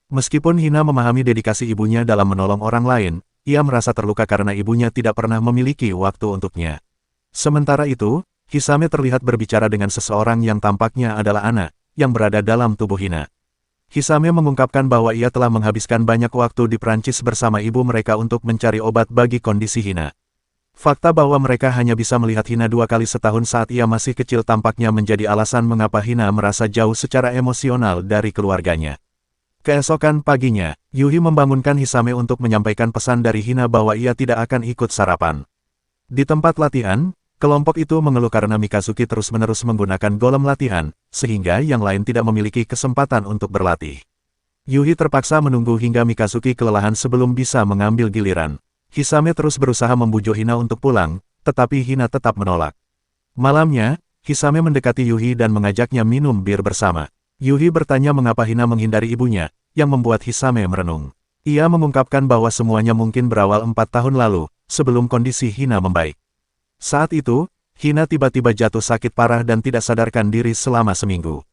Meskipun Hina memahami dedikasi ibunya dalam menolong orang lain, ia merasa terluka karena ibunya tidak pernah memiliki waktu untuknya. Sementara itu, Hisame terlihat berbicara dengan seseorang yang tampaknya adalah Ana, yang berada dalam tubuh Hina. Hisame mengungkapkan bahwa ia telah menghabiskan banyak waktu di Prancis bersama ibu mereka untuk mencari obat bagi kondisi Hina. Fakta bahwa mereka hanya bisa melihat Hina 2 kali setahun saat ia masih kecil tampaknya menjadi alasan mengapa Hina merasa jauh secara emosional dari keluarganya. Keesokan paginya, Yuhi membangunkan Hisame untuk menyampaikan pesan dari Hina bahwa ia tidak akan ikut sarapan. Di tempat latihan, kelompok itu mengeluh karena Mikazuki terus-menerus menggunakan golem latihan, sehingga yang lain tidak memiliki kesempatan untuk berlatih. Yuhi terpaksa menunggu hingga Mikazuki kelelahan sebelum bisa mengambil giliran. Hisame terus berusaha membujuk Hina untuk pulang, tetapi Hina tetap menolak. Malamnya, Hisame mendekati Yuhi dan mengajaknya minum bir bersama. Yuhi bertanya mengapa Hina menghindari ibunya, yang membuat Hisame merenung. Ia mengungkapkan bahwa semuanya mungkin berawal 4 tahun lalu, sebelum kondisi Hina membaik. Saat itu, Hina tiba-tiba jatuh sakit parah dan tidak sadarkan diri selama seminggu.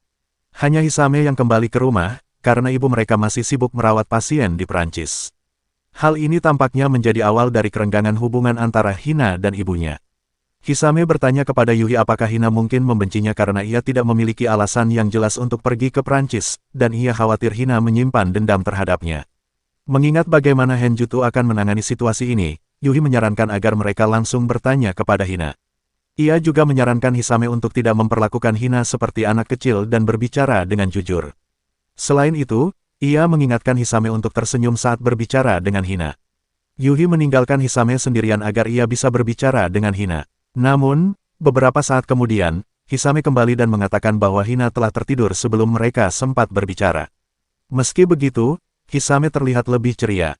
Hanya Hisame yang kembali ke rumah, karena ibu mereka masih sibuk merawat pasien di Prancis. Hal ini tampaknya menjadi awal dari kerenggangan hubungan antara Hina dan ibunya. Hisame bertanya kepada Yuhi apakah Hina mungkin membencinya karena ia tidak memiliki alasan yang jelas untuk pergi ke Prancis, dan ia khawatir Hina menyimpan dendam terhadapnya. Mengingat bagaimana Henjutsu akan menangani situasi ini, Yuhi menyarankan agar mereka langsung bertanya kepada Hina. Ia juga menyarankan Hisame untuk tidak memperlakukan Hina seperti anak kecil dan berbicara dengan jujur. Selain itu, ia mengingatkan Hisame untuk tersenyum saat berbicara dengan Hina. Yuhi meninggalkan Hisame sendirian agar ia bisa berbicara dengan Hina. Namun, beberapa saat kemudian, Hisame kembali dan mengatakan bahwa Hina telah tertidur sebelum mereka sempat berbicara. Meski begitu, Hisame terlihat lebih ceria.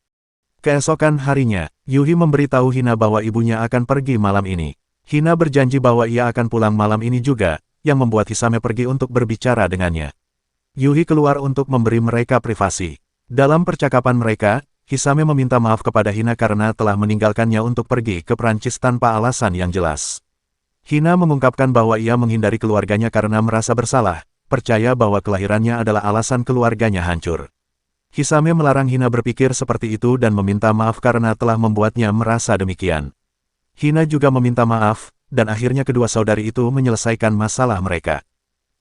Keesokan harinya, Yuhi memberitahu Hina bahwa ibunya akan pergi malam ini. Hina berjanji bahwa ia akan pulang malam ini juga, yang membuat Hisame pergi untuk berbicara dengannya. Yuhi keluar untuk memberi mereka privasi. Dalam percakapan mereka, Hisame meminta maaf kepada Hina karena telah meninggalkannya untuk pergi ke Prancis tanpa alasan yang jelas. Hina mengungkapkan bahwa ia menghindari keluarganya karena merasa bersalah, percaya bahwa kelahirannya adalah alasan keluarganya hancur. Hisame melarang Hina berpikir seperti itu dan meminta maaf karena telah membuatnya merasa demikian. Hina juga meminta maaf, dan akhirnya kedua saudari itu menyelesaikan masalah mereka.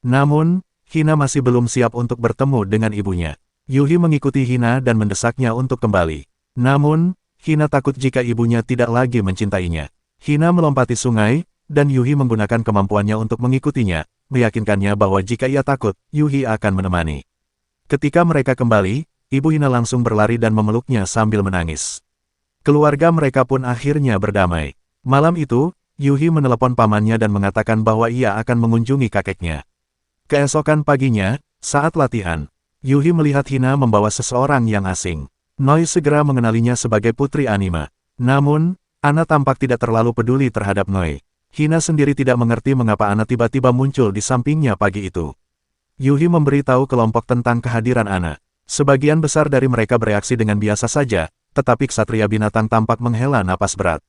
Namun, Hina masih belum siap untuk bertemu dengan ibunya. Yuhi mengikuti Hina dan mendesaknya untuk kembali. Namun, Hina takut jika ibunya tidak lagi mencintainya. Hina melompati sungai, dan Yuhi menggunakan kemampuannya untuk mengikutinya, meyakinkannya bahwa jika ia takut, Yuhi akan menemani. Ketika mereka kembali, ibu Hina langsung berlari dan memeluknya sambil menangis. Keluarga mereka pun akhirnya berdamai. Malam itu, Yuhi menelepon pamannya dan mengatakan bahwa ia akan mengunjungi kakeknya. Keesokan paginya, saat latihan, Yuhi melihat Hina membawa seseorang yang asing. Noi segera mengenalinya sebagai putri Anima. Namun, Ana tampak tidak terlalu peduli terhadap Noi. Hina sendiri tidak mengerti mengapa Ana tiba-tiba muncul di sampingnya pagi itu. Yuhi memberitahu kelompok tentang kehadiran Ana. Sebagian besar dari mereka bereaksi dengan biasa saja, tetapi ksatria binatang tampak menghela napas berat.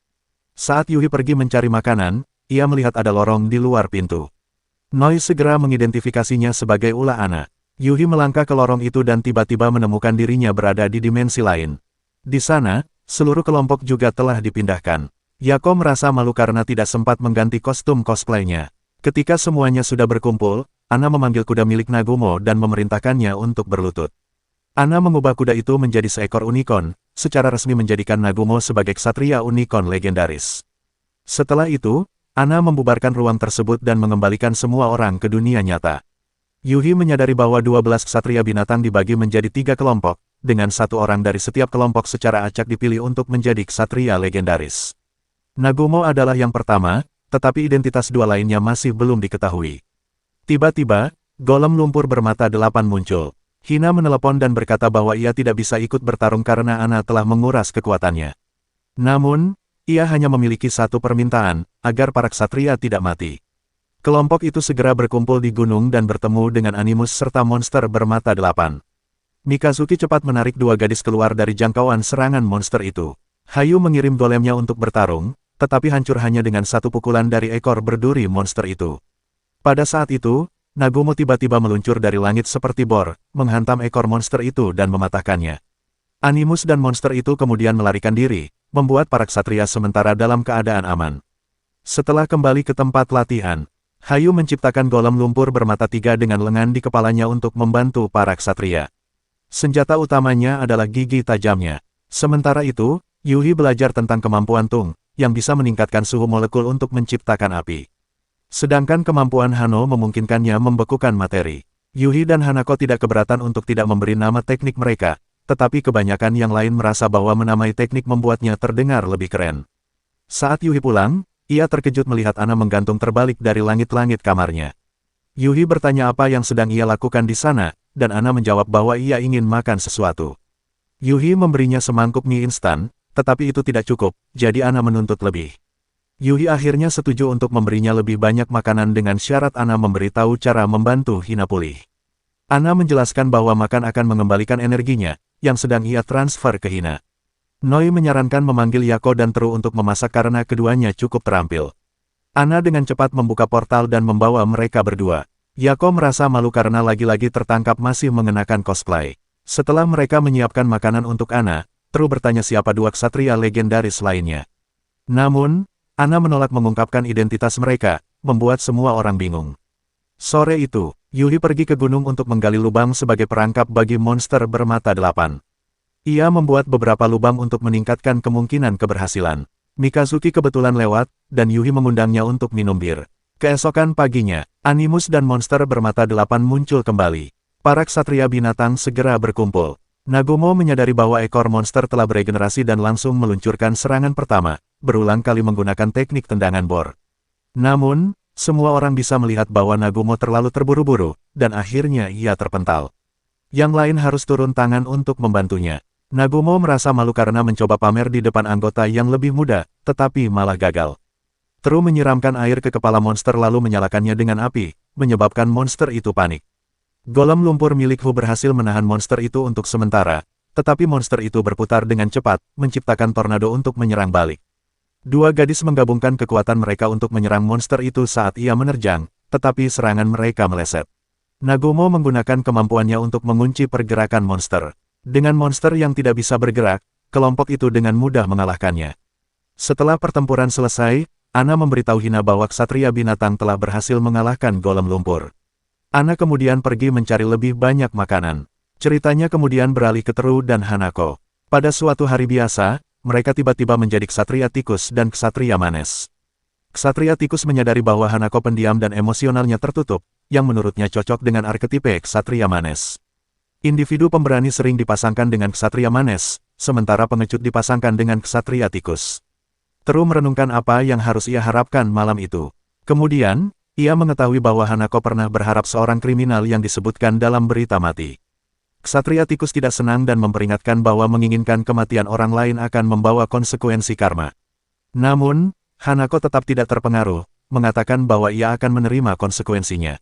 Saat Yuhi pergi mencari makanan, ia melihat ada lorong di luar pintu. Noi segera mengidentifikasinya sebagai ulah Ana. Yuhi melangkah ke lorong itu dan tiba-tiba menemukan dirinya berada di dimensi lain. Di sana, seluruh kelompok juga telah dipindahkan. Yako merasa malu karena tidak sempat mengganti kostum cosplaynya. Ketika semuanya sudah berkumpul, Ana memanggil kuda milik Nagumo dan memerintahkannya untuk berlutut. Ana mengubah kuda itu menjadi seekor unicorn, secara resmi menjadikan Nagumo sebagai ksatria unicorn legendaris. Setelah itu, Ana membubarkan ruang tersebut dan mengembalikan semua orang ke dunia nyata. Yuhi menyadari bahwa 12 ksatria binatang dibagi menjadi 3 kelompok, dengan satu orang dari setiap kelompok secara acak dipilih untuk menjadi ksatria legendaris. Nagumo adalah yang pertama, tetapi identitas dua lainnya masih belum diketahui. Tiba-tiba, golem lumpur bermata 8 muncul. Hina menelepon dan berkata bahwa ia tidak bisa ikut bertarung karena Ana telah menguras kekuatannya. Namun, ia hanya memiliki satu permintaan, agar para ksatria tidak mati. Kelompok itu segera berkumpul di gunung dan bertemu dengan Animus serta monster bermata 8. Mikazuki cepat menarik 2 gadis keluar dari jangkauan serangan monster itu. Hayu mengirim golemnya untuk bertarung, tetapi hancur hanya dengan satu pukulan dari ekor berduri monster itu. Pada saat itu, Nagumo tiba-tiba meluncur dari langit seperti bor, menghantam ekor monster itu dan mematahkannya. Animus dan monster itu kemudian melarikan diri, membuat para ksatria sementara dalam keadaan aman. Setelah kembali ke tempat latihan, Hayu menciptakan golem lumpur bermata 3 dengan lengan di kepalanya untuk membantu para ksatria. Senjata utamanya adalah gigi tajamnya. Sementara itu, Yuhi belajar tentang kemampuan Tung, yang bisa meningkatkan suhu molekul untuk menciptakan api. Sedangkan kemampuan Hano memungkinkannya membekukan materi. Yuhi dan Hanako tidak keberatan untuk tidak memberi nama teknik mereka, tetapi kebanyakan yang lain merasa bahwa menamai teknik membuatnya terdengar lebih keren. Saat Yuhi pulang, ia terkejut melihat Ana menggantung terbalik dari langit-langit kamarnya. Yuhi bertanya apa yang sedang ia lakukan di sana, dan Ana menjawab bahwa ia ingin makan sesuatu. Yuhi memberinya semangkuk mie instan, tetapi itu tidak cukup, jadi Ana menuntut lebih. Yuhi akhirnya setuju untuk memberinya lebih banyak makanan dengan syarat Ana memberitahu cara membantu Hina pulih. Ana menjelaskan bahwa makan akan mengembalikan energinya, yang sedang ia transfer ke Hina. Noi menyarankan memanggil Yako dan Teru untuk memasak karena keduanya cukup terampil. Ana dengan cepat membuka portal dan membawa mereka berdua. Yako merasa malu karena lagi-lagi tertangkap masih mengenakan cosplay. Setelah mereka menyiapkan makanan untuk Ana, Teru bertanya siapa 2 ksatria legendaris lainnya. Namun, Ana menolak mengungkapkan identitas mereka, membuat semua orang bingung. Sore itu, Yuhi pergi ke gunung untuk menggali lubang sebagai perangkap bagi monster bermata 8. Ia membuat beberapa lubang untuk meningkatkan kemungkinan keberhasilan. Mikazuki kebetulan lewat, dan Yuhi mengundangnya untuk minum bir. Keesokan paginya, Animus dan monster bermata delapan muncul kembali. Para ksatria binatang segera berkumpul. Nagumo menyadari bahwa ekor monster telah beregenerasi dan langsung meluncurkan serangan pertama, berulang kali menggunakan teknik tendangan bor. Namun, semua orang bisa melihat bahwa Nagumo terlalu terburu-buru, dan akhirnya ia terpental. Yang lain harus turun tangan untuk membantunya. Nagumo merasa malu karena mencoba pamer di depan anggota yang lebih muda, tetapi malah gagal. Teru menyiramkan air ke kepala monster lalu menyalakannya dengan api, menyebabkan monster itu panik. Golem lumpur milik Hu berhasil menahan monster itu untuk sementara, tetapi monster itu berputar dengan cepat, menciptakan tornado untuk menyerang balik. Dua gadis menggabungkan kekuatan mereka untuk menyerang monster itu saat ia menerjang, tetapi serangan mereka meleset. Nagumo menggunakan kemampuannya untuk mengunci pergerakan monster. Dengan monster yang tidak bisa bergerak, kelompok itu dengan mudah mengalahkannya. Setelah pertempuran selesai, Ana memberitahu Hina bahwa ksatria binatang telah berhasil mengalahkan golem lumpur. Ana kemudian pergi mencari lebih banyak makanan. Ceritanya kemudian beralih ke Teru dan Hanako. Pada suatu hari biasa, mereka tiba-tiba menjadi ksatria tikus dan ksatria manes. Ksatria tikus menyadari bahwa Hanako pendiam dan emosionalnya tertutup, yang menurutnya cocok dengan arketipe ksatria manes. Individu pemberani sering dipasangkan dengan ksatria manes, sementara pengecut dipasangkan dengan ksatria tikus. Teru merenungkan apa yang harus ia harapkan malam itu. Kemudian, ia mengetahui bahwa Hanako pernah berharap seorang kriminal yang disebutkan dalam berita mati. Ksatria tikus tidak senang dan memperingatkan bahwa menginginkan kematian orang lain akan membawa konsekuensi karma. Namun, Hanako tetap tidak terpengaruh, mengatakan bahwa ia akan menerima konsekuensinya.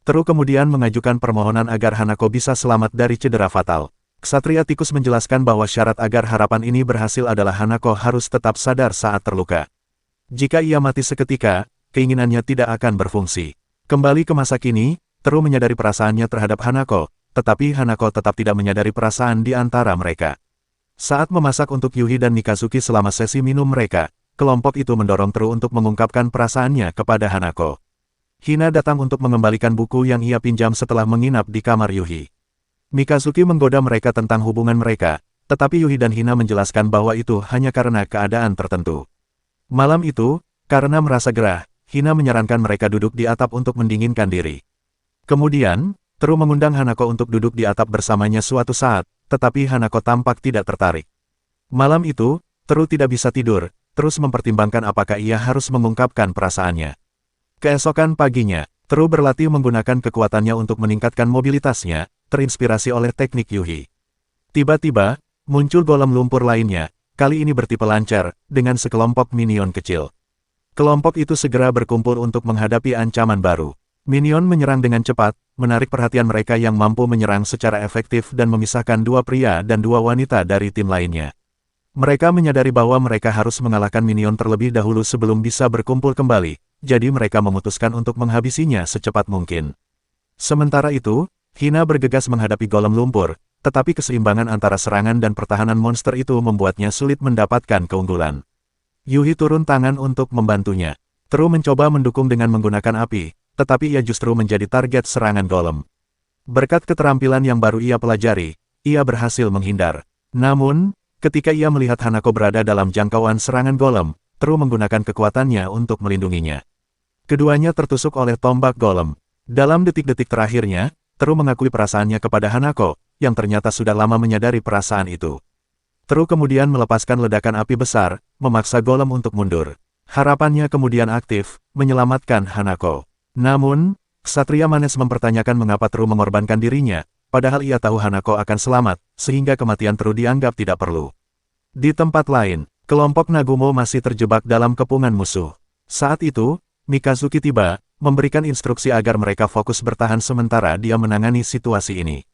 Teru kemudian mengajukan permohonan agar Hanako bisa selamat dari cedera fatal. Ksatria tikus menjelaskan bahwa syarat agar harapan ini berhasil adalah Hanako harus tetap sadar saat terluka. Jika ia mati seketika, keinginannya tidak akan berfungsi. Kembali ke masa kini, Teru menyadari perasaannya terhadap Hanako, tetapi Hanako tetap tidak menyadari perasaan di antara mereka. Saat memasak untuk Yuhi dan Mikazuki selama sesi minum mereka, kelompok itu mendorong Teru untuk mengungkapkan perasaannya kepada Hanako. Hina datang untuk mengembalikan buku yang ia pinjam setelah menginap di kamar Yuhi. Mikazuki menggoda mereka tentang hubungan mereka, tetapi Yuhi dan Hina menjelaskan bahwa itu hanya karena keadaan tertentu. Malam itu, karena merasa gerah, Hina menyarankan mereka duduk di atap untuk mendinginkan diri. Kemudian, Teru mengundang Hanako untuk duduk di atap bersamanya suatu saat, tetapi Hanako tampak tidak tertarik. Malam itu, Teru tidak bisa tidur, terus mempertimbangkan apakah ia harus mengungkapkan perasaannya. Keesokan paginya, Teru berlatih menggunakan kekuatannya untuk meningkatkan mobilitasnya, terinspirasi oleh teknik Yuhi. Tiba-tiba, muncul golem lumpur lainnya, kali ini bertipe lancar, dengan sekelompok minion kecil. Kelompok itu segera berkumpul untuk menghadapi ancaman baru. Minion menyerang dengan cepat, menarik perhatian mereka yang mampu menyerang secara efektif dan memisahkan dua pria dan dua wanita dari tim lainnya. Mereka menyadari bahwa mereka harus mengalahkan minion terlebih dahulu sebelum bisa berkumpul kembali, jadi mereka memutuskan untuk menghabisinya secepat mungkin. Sementara itu, Hina bergegas menghadapi golem lumpur, tetapi keseimbangan antara serangan dan pertahanan monster itu membuatnya sulit mendapatkan keunggulan. Yuhi turun tangan untuk membantunya. Teru mencoba mendukung dengan menggunakan api, tetapi ia justru menjadi target serangan golem. Berkat keterampilan yang baru ia pelajari, ia berhasil menghindar. Namun, ketika ia melihat Hanako berada dalam jangkauan serangan golem, Teru menggunakan kekuatannya untuk melindunginya. Keduanya tertusuk oleh tombak golem. Dalam detik-detik terakhirnya, Teru mengakui perasaannya kepada Hanako, yang ternyata sudah lama menyadari perasaan itu. Teru kemudian melepaskan ledakan api besar, memaksa golem untuk mundur. Harapannya kemudian aktif, menyelamatkan Hanako. Namun, ksatria manes mempertanyakan mengapa Teru mengorbankan dirinya, padahal ia tahu Hanako akan selamat, sehingga kematian Teru dianggap tidak perlu. Di tempat lain, kelompok Nagumo masih terjebak dalam kepungan musuh. Saat itu, Mikazuki tiba, memberikan instruksi agar mereka fokus bertahan sementara dia menangani situasi ini.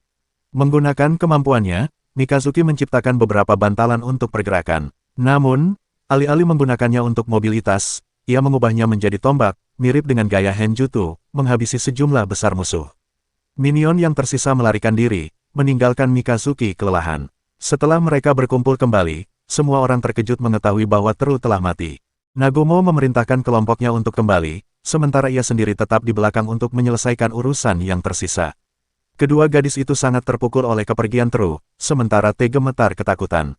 Menggunakan kemampuannya, Mikazuki menciptakan beberapa bantalan untuk pergerakan. Namun, alih-alih menggunakannya untuk mobilitas, ia mengubahnya menjadi tombak, mirip dengan gaya Henjutsu, menghabisi sejumlah besar musuh. Minion yang tersisa melarikan diri, meninggalkan Mikazuki kelelahan. Setelah mereka berkumpul kembali, semua orang terkejut mengetahui bahwa Teru telah mati. Nagumo memerintahkan kelompoknya untuk kembali, sementara ia sendiri tetap di belakang untuk menyelesaikan urusan yang tersisa. Kedua gadis itu sangat terpukul oleh kepergian Teru, sementara Te gemetar ketakutan.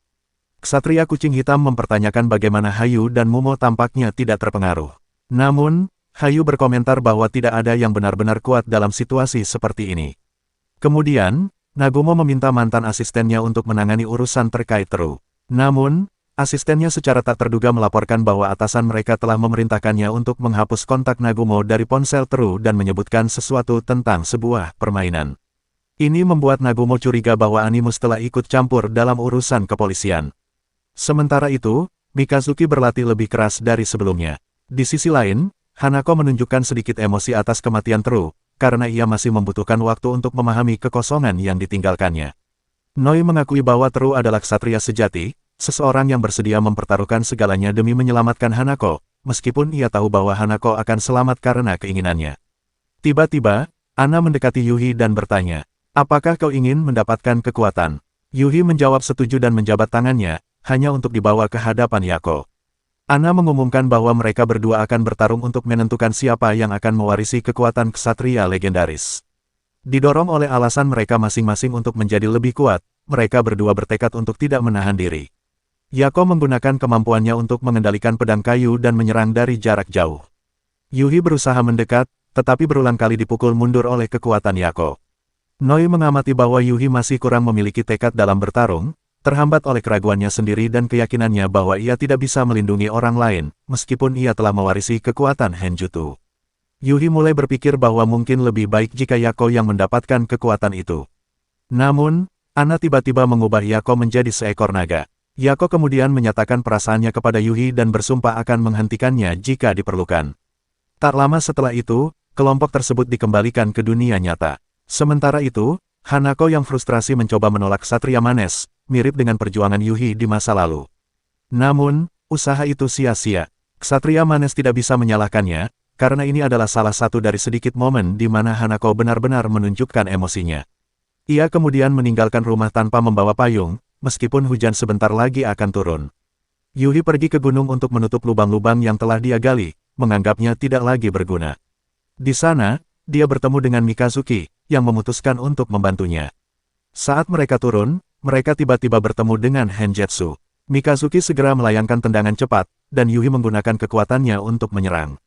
Ksatria kucing hitam mempertanyakan bagaimana Hayu dan Mumo tampaknya tidak terpengaruh. Namun, Hayu berkomentar bahwa tidak ada yang benar-benar kuat dalam situasi seperti ini. Kemudian, Nagumo meminta mantan asistennya untuk menangani urusan terkait Teru. Namun, asistennya secara tak terduga melaporkan bahwa atasan mereka telah memerintahkannya untuk menghapus kontak Nagumo dari ponsel Teru dan menyebutkan sesuatu tentang sebuah permainan. Ini membuat Nagumo curiga bahwa Animus telah ikut campur dalam urusan kepolisian. Sementara itu, Mikazuki berlatih lebih keras dari sebelumnya. Di sisi lain, Hanako menunjukkan sedikit emosi atas kematian Teru, karena ia masih membutuhkan waktu untuk memahami kekosongan yang ditinggalkannya. Noi mengakui bahwa Teru adalah ksatria sejati, seseorang yang bersedia mempertaruhkan segalanya demi menyelamatkan Hanako, meskipun ia tahu bahwa Hanako akan selamat karena keinginannya. Tiba-tiba, Ana mendekati Yuhi dan bertanya, "Apakah kau ingin mendapatkan kekuatan?" Yuhi menjawab setuju dan menjabat tangannya, hanya untuk dibawa ke hadapan Yako. Ana mengumumkan bahwa mereka berdua akan bertarung untuk menentukan siapa yang akan mewarisi kekuatan ksatria legendaris. Didorong oleh alasan mereka masing-masing untuk menjadi lebih kuat, mereka berdua bertekad untuk tidak menahan diri. Yako menggunakan kemampuannya untuk mengendalikan pedang kayu dan menyerang dari jarak jauh. Yuhi berusaha mendekat, tetapi berulang kali dipukul mundur oleh kekuatan Yako. Noi mengamati bahwa Yuhi masih kurang memiliki tekad dalam bertarung, terhambat oleh keraguannya sendiri dan keyakinannya bahwa ia tidak bisa melindungi orang lain, meskipun ia telah mewarisi kekuatan Henjutsu. Yuhi mulai berpikir bahwa mungkin lebih baik jika Yako yang mendapatkan kekuatan itu. Namun, Ana tiba-tiba mengubah Yako menjadi seekor naga. Yako kemudian menyatakan perasaannya kepada Yuhi dan bersumpah akan menghentikannya jika diperlukan. Tak lama setelah itu, kelompok tersebut dikembalikan ke dunia nyata. Sementara itu, Hanako yang frustrasi mencoba menolak Ksatria Manes, mirip dengan perjuangan Yuhi di masa lalu. Namun, usaha itu sia-sia. Ksatria Manes tidak bisa menyalahkannya, karena ini adalah salah satu dari sedikit momen di mana Hanako benar-benar menunjukkan emosinya. Ia kemudian meninggalkan rumah tanpa membawa payung, meskipun hujan sebentar lagi akan turun. Yuhi pergi ke gunung untuk menutup lubang-lubang yang telah dia gali, menganggapnya tidak lagi berguna. Di sana, dia bertemu dengan Mikazuki, yang memutuskan untuk membantunya. Saat mereka turun, mereka tiba-tiba bertemu dengan Henjutsu. Mikazuki segera melayangkan tendangan cepat, dan Yuhi menggunakan kekuatannya untuk menyerang.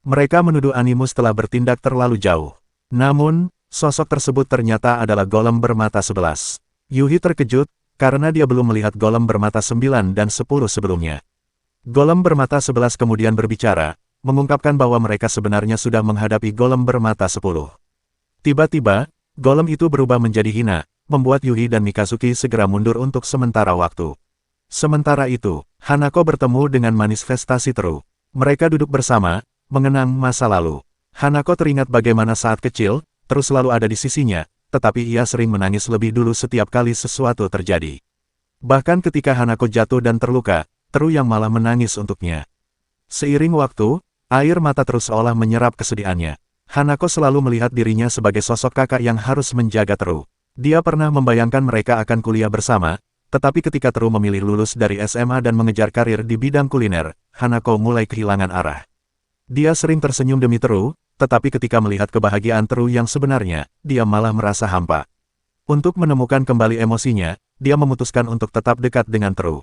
Mereka menuduh Animus telah bertindak terlalu jauh. Namun, sosok tersebut ternyata adalah golem bermata 11. Yuhi terkejut, karena dia belum melihat golem bermata 9 dan 10 sebelumnya. Golem bermata 11 kemudian berbicara, mengungkapkan bahwa mereka sebenarnya sudah menghadapi golem bermata 10. Tiba-tiba, golem itu berubah menjadi hina, membuat Yuhi dan Mikazuki segera mundur untuk sementara waktu. Sementara itu, Hanako bertemu dengan manifestasi Teru. Mereka duduk bersama, mengenang masa lalu. Hanako teringat bagaimana saat kecil, Teru selalu ada di sisinya, tetapi ia sering menangis lebih dulu setiap kali sesuatu terjadi. Bahkan ketika Hanako jatuh dan terluka, Teru yang malah menangis untuknya. Seiring waktu, air mata Teru seolah menyerap kesedihannya. Hanako selalu melihat dirinya sebagai sosok kakak yang harus menjaga Teru. Dia pernah membayangkan mereka akan kuliah bersama, tetapi ketika Teru memilih lulus dari SMA dan mengejar karir di bidang kuliner, Hanako mulai kehilangan arah. Dia sering tersenyum demi Teru, tetapi ketika melihat kebahagiaan Teru yang sebenarnya, dia malah merasa hampa. Untuk menemukan kembali emosinya, dia memutuskan untuk tetap dekat dengan Teru.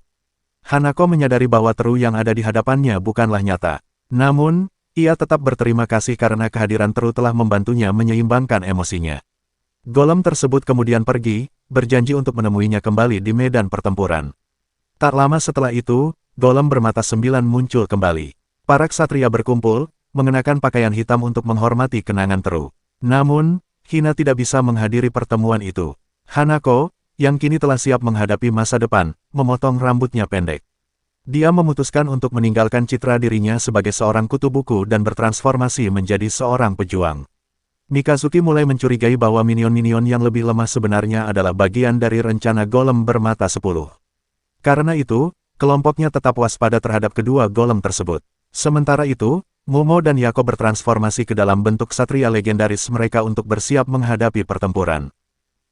Hanako menyadari bahwa Teru yang ada di hadapannya bukanlah nyata. Namun, ia tetap berterima kasih karena kehadiran Teru telah membantunya menyeimbangkan emosinya. Golem tersebut kemudian pergi, berjanji untuk menemuinya kembali di medan pertempuran. Tak lama setelah itu, golem bermata 9 muncul kembali. Para ksatria berkumpul, mengenakan pakaian hitam untuk menghormati kenangan Teru. Namun, Hina tidak bisa menghadiri pertemuan itu. Hanako, yang kini telah siap menghadapi masa depan, memotong rambutnya pendek. Dia memutuskan untuk meninggalkan citra dirinya sebagai seorang kutu buku dan bertransformasi menjadi seorang pejuang. Mikazuki mulai mencurigai bahwa minion-minion yang lebih lemah sebenarnya adalah bagian dari rencana golem bermata 10. Karena itu, kelompoknya tetap waspada terhadap kedua golem tersebut. Sementara itu, Momo dan Yako bertransformasi ke dalam bentuk ksatria legendaris mereka untuk bersiap menghadapi pertempuran.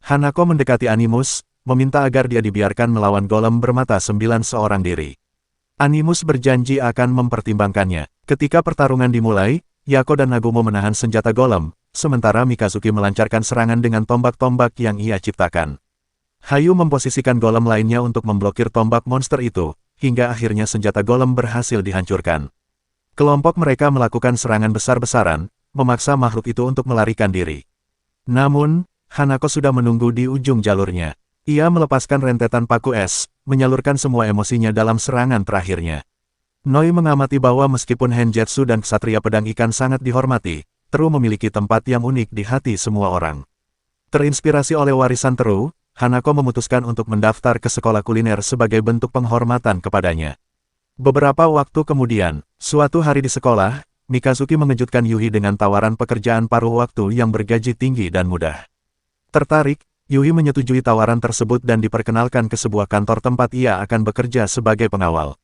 Hanako mendekati Animus, meminta agar dia dibiarkan melawan golem bermata 9 seorang diri. Animus berjanji akan mempertimbangkannya. Ketika pertarungan dimulai, Yako dan Nagumo menahan senjata golem, sementara Mikazuki melancarkan serangan dengan tombak-tombak yang ia ciptakan. Hayu memposisikan golem lainnya untuk memblokir tombak monster itu, hingga akhirnya senjata golem berhasil dihancurkan. Kelompok mereka melakukan serangan besar-besaran, memaksa makhluk itu untuk melarikan diri. Namun, Hanako sudah menunggu di ujung jalurnya. Ia melepaskan rentetan paku es, menyalurkan semua emosinya dalam serangan terakhirnya. Noi mengamati bahwa meskipun Henjutsu dan Ksatria Pedang Ikan sangat dihormati, Teru memiliki tempat yang unik di hati semua orang. Terinspirasi oleh warisan Teru, Hanako memutuskan untuk mendaftar ke sekolah kuliner sebagai bentuk penghormatan kepadanya. Beberapa waktu kemudian, suatu hari di sekolah, Mikazuki mengejutkan Yuhi dengan tawaran pekerjaan paruh waktu yang bergaji tinggi dan mudah. Tertarik, Yuhi menyetujui tawaran tersebut dan diperkenalkan ke sebuah kantor tempat ia akan bekerja sebagai pengawal.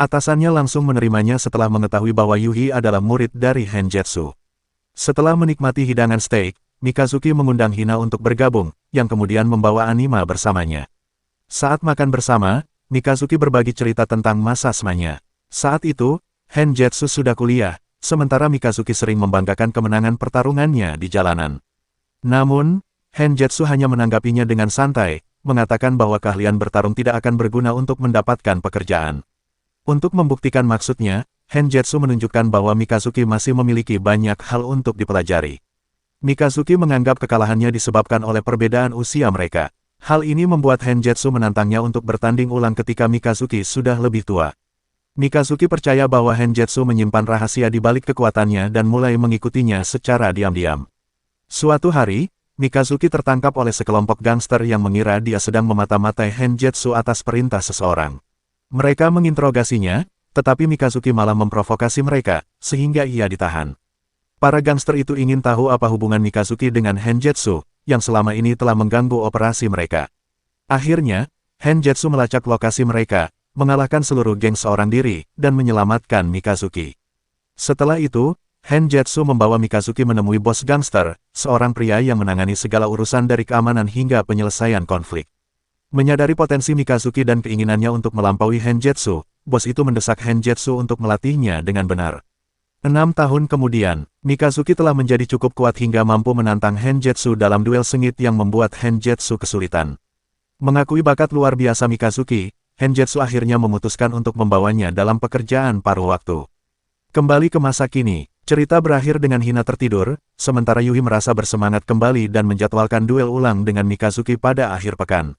Atasannya langsung menerimanya setelah mengetahui bahwa Yuhi adalah murid dari Henjutsu. Setelah menikmati hidangan steak, Mikazuki mengundang Hina untuk bergabung, yang kemudian membawa Anima bersamanya. Saat makan bersama, Mikazuki berbagi cerita tentang masa SMA-nya. Saat itu, Henjutsu sudah kuliah, sementara Mikazuki sering membanggakan kemenangan pertarungannya di jalanan. Namun, Henjutsu hanya menanggapinya dengan santai, mengatakan bahwa keahlian bertarung tidak akan berguna untuk mendapatkan pekerjaan. Untuk membuktikan maksudnya, Henjutsu menunjukkan bahwa Mikazuki masih memiliki banyak hal untuk dipelajari. Mikazuki menganggap kekalahannya disebabkan oleh perbedaan usia mereka. Hal ini membuat Henjutsu menantangnya untuk bertanding ulang ketika Mikazuki sudah lebih tua. Mikazuki percaya bahwa Henjutsu menyimpan rahasia di balik kekuatannya dan mulai mengikutinya secara diam-diam. Suatu hari, Mikazuki tertangkap oleh sekelompok gangster yang mengira dia sedang memata-matai Henjutsu atas perintah seseorang. Mereka menginterogasinya, tetapi Mikazuki malah memprovokasi mereka, sehingga ia ditahan. Para gangster itu ingin tahu apa hubungan Mikazuki dengan Henjutsu, yang selama ini telah mengganggu operasi mereka. Akhirnya, Henjutsu melacak lokasi mereka, mengalahkan seluruh geng seorang diri, dan menyelamatkan Mikazuki. Setelah itu, Henjutsu membawa Mikazuki menemui bos gangster, seorang pria yang menangani segala urusan dari keamanan hingga penyelesaian konflik. Menyadari potensi Mikazuki dan keinginannya untuk melampaui Henjutsu, bos itu mendesak Henjutsu untuk melatihnya dengan benar. 6 tahun kemudian, Mikazuki telah menjadi cukup kuat hingga mampu menantang Henjutsu dalam duel sengit yang membuat Henjutsu kesulitan. Mengakui bakat luar biasa Mikazuki, Henjutsu akhirnya memutuskan untuk membawanya dalam pekerjaan paruh waktu. Kembali ke masa kini, cerita berakhir dengan Hina tertidur, sementara Yuhi merasa bersemangat kembali dan menjadwalkan duel ulang dengan Mikazuki pada akhir pekan.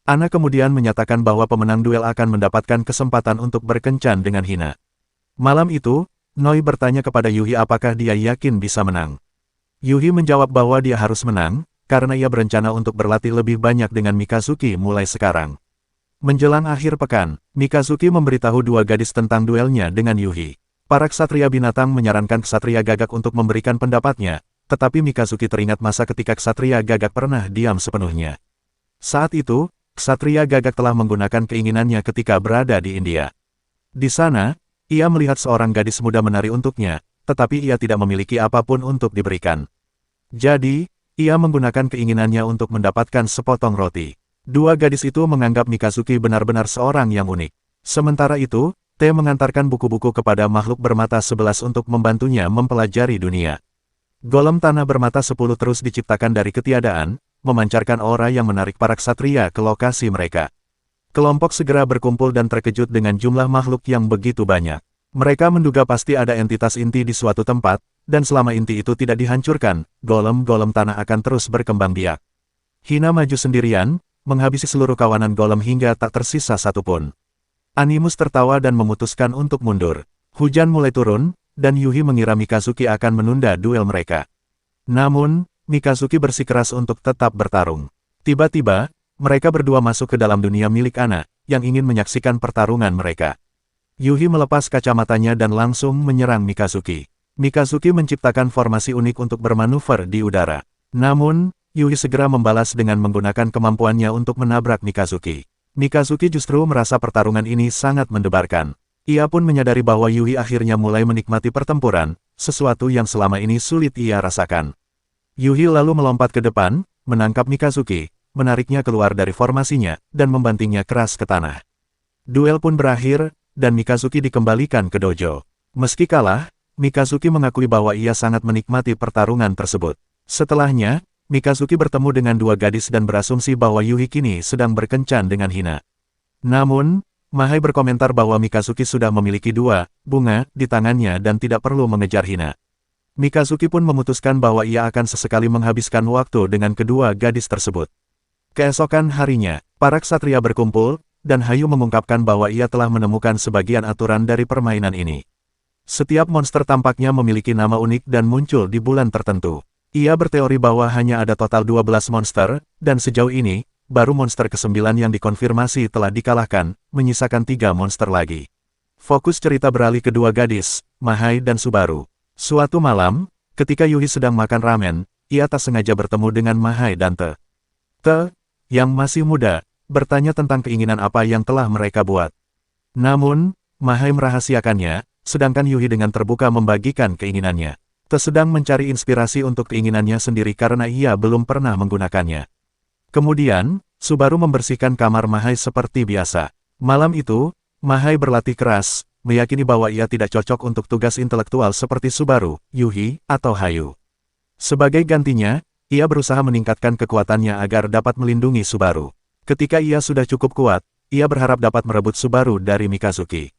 Ana kemudian menyatakan bahwa pemenang duel akan mendapatkan kesempatan untuk berkencan dengan Hina. Malam itu, Noi bertanya kepada Yuhi apakah dia yakin bisa menang. Yuhi menjawab bahwa dia harus menang, karena ia berencana untuk berlatih lebih banyak dengan Mikazuki mulai sekarang. Menjelang akhir pekan, Mikazuki memberitahu dua gadis tentang duelnya dengan Yuhi. Para ksatria binatang menyarankan ksatria gagak untuk memberikan pendapatnya, tetapi Mikazuki teringat masa ketika ksatria gagak pernah diam sepenuhnya. Saat itu, ksatria gagak telah menggunakan keinginannya ketika berada di India. Di sana, ia melihat seorang gadis muda menari untuknya, tetapi ia tidak memiliki apapun untuk diberikan. Jadi, ia menggunakan keinginannya untuk mendapatkan sepotong roti. Dua gadis itu menganggap Mikazuki benar-benar seorang yang unik. Sementara itu, T mengantarkan buku-buku kepada makhluk bermata 11 untuk membantunya mempelajari dunia. Golem tanah bermata 10 terus diciptakan dari ketiadaan, memancarkan aura yang menarik para ksatria ke lokasi mereka. Kelompok segera berkumpul dan terkejut dengan jumlah makhluk yang begitu banyak. Mereka menduga pasti ada entitas inti di suatu tempat, dan selama inti itu tidak dihancurkan, golem-golem tanah akan terus berkembang biak. Hina maju sendirian, menghabisi seluruh kawanan golem hingga tak tersisa satupun. Animus tertawa dan memutuskan untuk mundur. Hujan mulai turun, dan Yuhi mengira Mikazuki akan menunda duel mereka. Namun, Mikazuki bersikeras untuk tetap bertarung. Tiba-tiba, mereka berdua masuk ke dalam dunia milik Ana, yang ingin menyaksikan pertarungan mereka. Yuhi melepas kacamatanya dan langsung menyerang Mikazuki. Mikazuki menciptakan formasi unik untuk bermanuver di udara. Namun, Yuhi segera membalas dengan menggunakan kemampuannya untuk menabrak Mikazuki. Mikazuki justru merasa pertarungan ini sangat mendebarkan. Ia pun menyadari bahwa Yuhi akhirnya mulai menikmati pertempuran, sesuatu yang selama ini sulit ia rasakan. Yuhi lalu melompat ke depan, menangkap Mikazuki, menariknya keluar dari formasinya, dan membantingnya keras ke tanah. Duel pun berakhir, dan Mikazuki dikembalikan ke dojo. Meski kalah, Mikazuki mengakui bahwa ia sangat menikmati pertarungan tersebut. Setelahnya, Mikazuki bertemu dengan dua gadis dan berasumsi bahwa Yuhi kini sedang berkencan dengan Hina. Namun, Mahai berkomentar bahwa Mikazuki sudah memiliki dua bunga di tangannya dan tidak perlu mengejar Hina. Mikazuki pun memutuskan bahwa ia akan sesekali menghabiskan waktu dengan kedua gadis tersebut. Keesokan harinya, para ksatria berkumpul, dan Hayu mengungkapkan bahwa ia telah menemukan sebagian aturan dari permainan ini. Setiap monster tampaknya memiliki nama unik dan muncul di bulan tertentu. Ia berteori bahwa hanya ada total 12 monster, dan sejauh ini, baru monster ke-9 yang dikonfirmasi telah dikalahkan, menyisakan 3 monster lagi. Fokus cerita beralih ke dua gadis, Mahai dan Subaru. Suatu malam, ketika Yuhi sedang makan ramen, ia tak sengaja bertemu dengan Mahai dan Te, yang masih muda, bertanya tentang keinginan apa yang telah mereka buat. Namun, Mahai merahasiakannya, sedangkan Yuhi dengan terbuka membagikan keinginannya. Te sedang mencari inspirasi untuk keinginannya sendiri karena ia belum pernah menggunakannya. Kemudian, Subaru membersihkan kamar Mahai seperti biasa. Malam itu, Mahai berlatih keras, meyakini bahwa ia tidak cocok untuk tugas intelektual seperti Subaru, Yuhi, atau Hayu. Sebagai gantinya, ia berusaha meningkatkan kekuatannya agar dapat melindungi Subaru. Ketika ia sudah cukup kuat, ia berharap dapat merebut Subaru dari Mikazuki.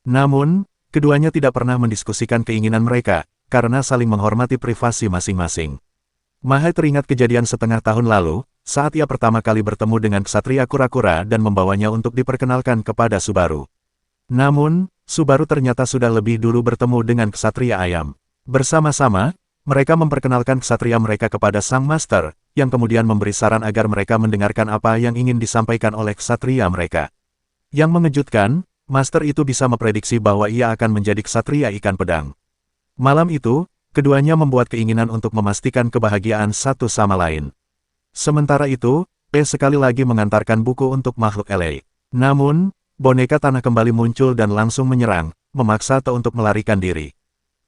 Namun, keduanya tidak pernah mendiskusikan keinginan mereka, karena saling menghormati privasi masing-masing. Mahai teringat kejadian setengah tahun lalu, saat ia pertama kali bertemu dengan ksatria kura-kura dan membawanya untuk diperkenalkan kepada Subaru. Namun, Subaru ternyata sudah lebih dulu bertemu dengan ksatria ayam. Bersama-sama, mereka memperkenalkan ksatria mereka kepada sang master, yang kemudian memberi saran agar mereka mendengarkan apa yang ingin disampaikan oleh ksatria mereka. Yang mengejutkan, master itu bisa memprediksi bahwa ia akan menjadi ksatria ikan pedang. Malam itu, keduanya membuat keinginan untuk memastikan kebahagiaan satu sama lain. Sementara itu, P sekali lagi mengantarkan buku untuk makhluk elei. Namun, boneka tanah kembali muncul dan langsung menyerang, memaksa Te untuk melarikan diri.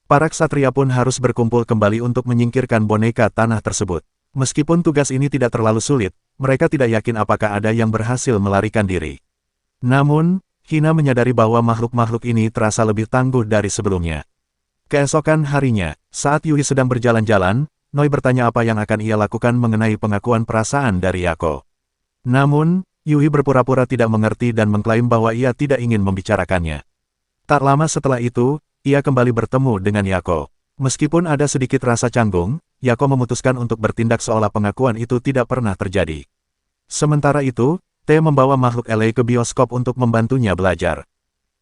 Para ksatria pun harus berkumpul kembali untuk menyingkirkan boneka tanah tersebut. Meskipun tugas ini tidak terlalu sulit, mereka tidak yakin apakah ada yang berhasil melarikan diri. Namun, Hina menyadari bahwa makhluk-makhluk ini terasa lebih tangguh dari sebelumnya. Keesokan harinya, saat Yuhi sedang berjalan-jalan, Noi bertanya apa yang akan ia lakukan mengenai pengakuan perasaan dari Yako. Namun, Yuhi berpura-pura tidak mengerti dan mengklaim bahwa ia tidak ingin membicarakannya. Tak lama setelah itu, ia kembali bertemu dengan Yako. Meskipun ada sedikit rasa canggung, Yako memutuskan untuk bertindak seolah pengakuan itu tidak pernah terjadi. Sementara itu, Te membawa makhluk elei ke bioskop untuk membantunya belajar.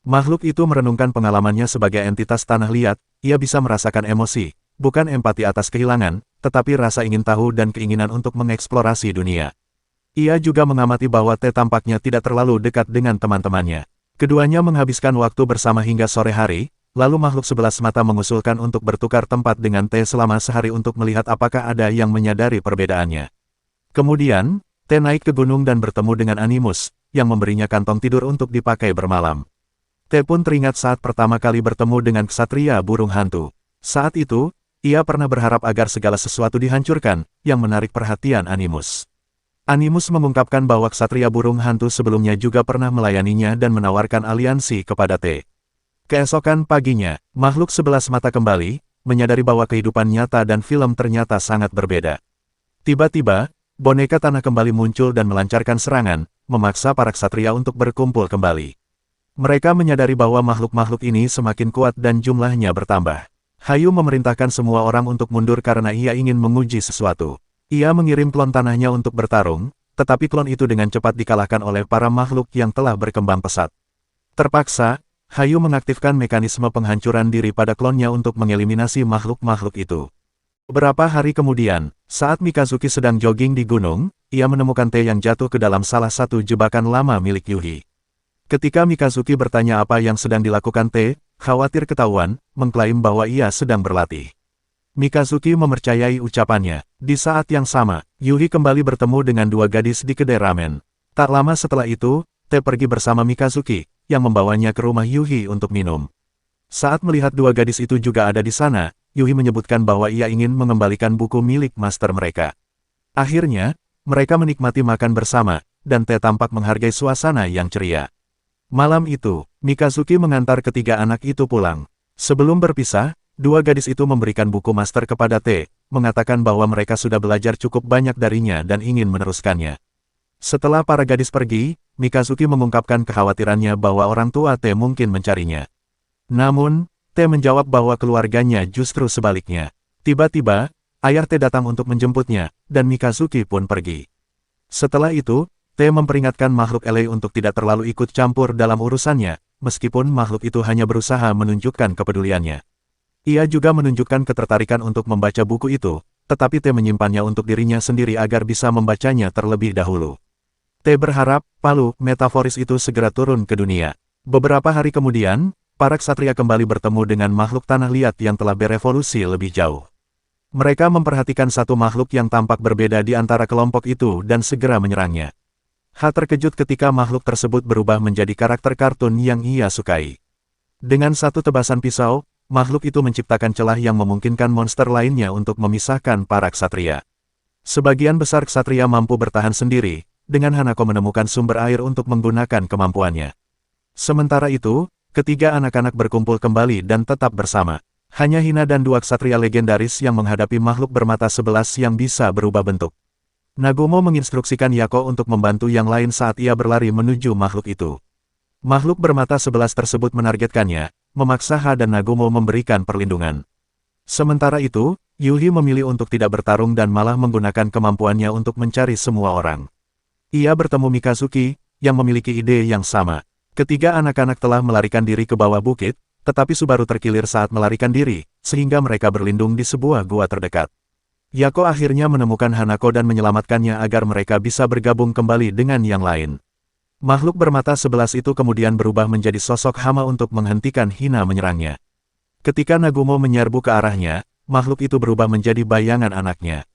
Makhluk itu merenungkan pengalamannya sebagai entitas tanah liat, ia bisa merasakan emosi, bukan empati atas kehilangan, tetapi rasa ingin tahu dan keinginan untuk mengeksplorasi dunia. Ia juga mengamati bahwa Te tampaknya tidak terlalu dekat dengan teman-temannya. Keduanya menghabiskan waktu bersama hingga sore hari, lalu makhluk 11 mata mengusulkan untuk bertukar tempat dengan Te selama sehari untuk melihat apakah ada yang menyadari perbedaannya. Kemudian, Te naik ke gunung dan bertemu dengan Animus, yang memberinya kantong tidur untuk dipakai bermalam. Te pun teringat saat pertama kali bertemu dengan ksatria burung hantu. Saat itu, ia pernah berharap agar segala sesuatu dihancurkan, yang menarik perhatian Animus. Animus mengungkapkan bahwa ksatria burung hantu sebelumnya juga pernah melayaninya dan menawarkan aliansi kepada Te. Keesokan paginya, makhluk 11 mata kembali, menyadari bahwa kehidupan nyata dan film ternyata sangat berbeda. Tiba-tiba, boneka tanah kembali muncul dan melancarkan serangan, memaksa para ksatria untuk berkumpul kembali. Mereka menyadari bahwa makhluk-makhluk ini semakin kuat dan jumlahnya bertambah. Hayu memerintahkan semua orang untuk mundur karena ia ingin menguji sesuatu. Ia mengirim klon tanahnya untuk bertarung, tetapi klon itu dengan cepat dikalahkan oleh para makhluk yang telah berkembang pesat. Terpaksa, Hayu mengaktifkan mekanisme penghancuran diri pada klonnya untuk mengeliminasi makhluk-makhluk itu. Beberapa hari kemudian, saat Mikazuki sedang jogging di gunung, ia menemukan Te yang jatuh ke dalam salah satu jebakan lama milik Yuhi. Ketika Mikazuki bertanya apa yang sedang dilakukan Te, khawatir ketahuan, mengklaim bahwa ia sedang berlatih. Mikazuki mempercayai ucapannya. Di saat yang sama, Yuhi kembali bertemu dengan dua gadis di kedai ramen. Tak lama setelah itu, Te pergi bersama Mikazuki, yang membawanya ke rumah Yuhi untuk minum. Saat melihat dua gadis itu juga ada di sana, Yuhi menyebutkan bahwa ia ingin mengembalikan buku milik master mereka. Akhirnya, mereka menikmati makan bersama, dan Te tampak menghargai suasana yang ceria. Malam itu, Mikazuki mengantar ketiga anak itu pulang. Sebelum berpisah, Dua gadis itu memberikan buku master kepada T, mengatakan bahwa mereka sudah belajar cukup banyak darinya dan ingin meneruskannya. Setelah para gadis pergi, Mikazuki mengungkapkan kekhawatirannya bahwa orang tua T mungkin mencarinya. Namun, T menjawab bahwa keluarganya justru sebaliknya. Tiba-tiba, ayah T datang untuk menjemputnya, dan Mikazuki pun pergi. Setelah itu, T memperingatkan makhluk elei untuk tidak terlalu ikut campur dalam urusannya, meskipun makhluk itu hanya berusaha menunjukkan kepeduliannya. Ia juga menunjukkan ketertarikan untuk membaca buku itu, tetapi T menyimpannya untuk dirinya sendiri agar bisa membacanya terlebih dahulu. T berharap palu metaforis itu segera turun ke dunia. Beberapa hari kemudian, para ksatria kembali bertemu dengan makhluk tanah liat yang telah berevolusi lebih jauh. Mereka memperhatikan satu makhluk yang tampak berbeda di antara kelompok itu dan segera menyerangnya. H terkejut ketika makhluk tersebut berubah menjadi karakter kartun yang ia sukai. Dengan satu tebasan pisau, makhluk itu menciptakan celah yang memungkinkan monster lainnya untuk memisahkan para ksatria. Sebagian besar ksatria mampu bertahan sendiri, dengan Hanako menemukan sumber air untuk menggunakan kemampuannya. Sementara itu, ketiga anak-anak berkumpul kembali dan tetap bersama. Hanya Hina dan dua ksatria legendaris yang menghadapi makhluk bermata 11 yang bisa berubah bentuk. Nagumo menginstruksikan Yako untuk membantu yang lain saat ia berlari menuju makhluk itu. Makhluk bermata 11 tersebut menargetkannya, memaksa H dan Nagumo memberikan perlindungan. Sementara itu, Yuhi memilih untuk tidak bertarung dan malah menggunakan kemampuannya untuk mencari semua orang. Ia bertemu Mikazuki, yang memiliki ide yang sama. Ketiga anak-anak telah melarikan diri ke bawah bukit, tetapi Subaru terkilir saat melarikan diri, sehingga mereka berlindung di sebuah gua terdekat. Yako akhirnya menemukan Hanako dan menyelamatkannya agar mereka bisa bergabung kembali dengan yang lain. Makhluk bermata 11 itu kemudian berubah menjadi sosok hama untuk menghentikan Hina menyerangnya. Ketika Nagumo menyerbu ke arahnya, makhluk itu berubah menjadi bayangan anaknya.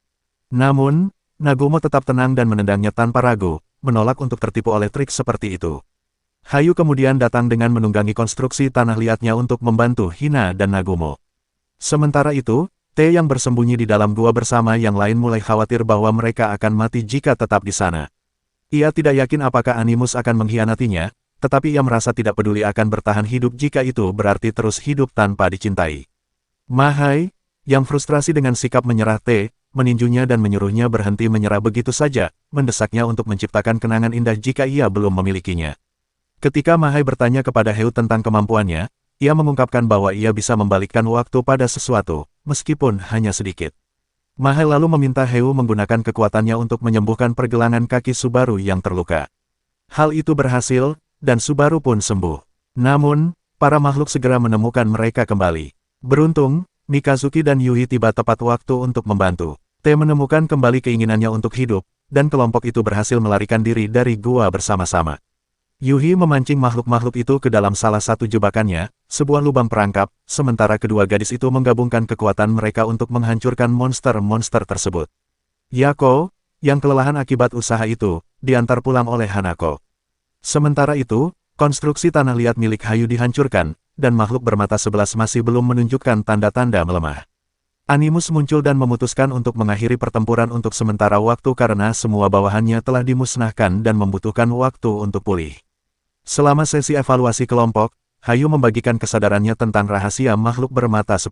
Namun, Nagumo tetap tenang dan menendangnya tanpa ragu, menolak untuk tertipu oleh trik seperti itu. Hayu kemudian datang dengan menunggangi konstruksi tanah liatnya untuk membantu Hina dan Nagumo. Sementara itu, T yang bersembunyi di dalam gua bersama yang lain mulai khawatir bahwa mereka akan mati jika tetap di sana. Ia tidak yakin apakah Animus akan mengkhianatinya, tetapi ia merasa tidak peduli akan bertahan hidup jika itu berarti terus hidup tanpa dicintai. Mahai, yang frustrasi dengan sikap menyerah T, meninjunya dan menyuruhnya berhenti menyerah begitu saja, mendesaknya untuk menciptakan kenangan indah jika ia belum memilikinya. Ketika Mahai bertanya kepada Heu tentang kemampuannya, ia mengungkapkan bahwa ia bisa membalikkan waktu pada sesuatu, meskipun hanya sedikit. Mahai lalu meminta Heu menggunakan kekuatannya untuk menyembuhkan pergelangan kaki Subaru yang terluka. Hal itu berhasil, dan Subaru pun sembuh. Namun, para makhluk segera menemukan mereka kembali. Beruntung, Mikazuki dan Yuhi tiba tepat waktu untuk membantu. T menemukan kembali keinginannya untuk hidup, dan kelompok itu berhasil melarikan diri dari gua bersama-sama. Yuhi memancing makhluk-makhluk itu ke dalam salah satu jebakannya, sebuah lubang perangkap, sementara kedua gadis itu menggabungkan kekuatan mereka untuk menghancurkan monster-monster tersebut. Yako, yang kelelahan akibat usaha itu, diantar pulang oleh Hanako. Sementara itu, konstruksi tanah liat milik Hayu dihancurkan, dan makhluk bermata 11 masih belum menunjukkan tanda-tanda melemah. Animus muncul dan memutuskan untuk mengakhiri pertempuran untuk sementara waktu karena semua bawahannya telah dimusnahkan dan membutuhkan waktu untuk pulih. Selama sesi evaluasi kelompok, Hayu membagikan kesadarannya tentang rahasia makhluk bermata 10.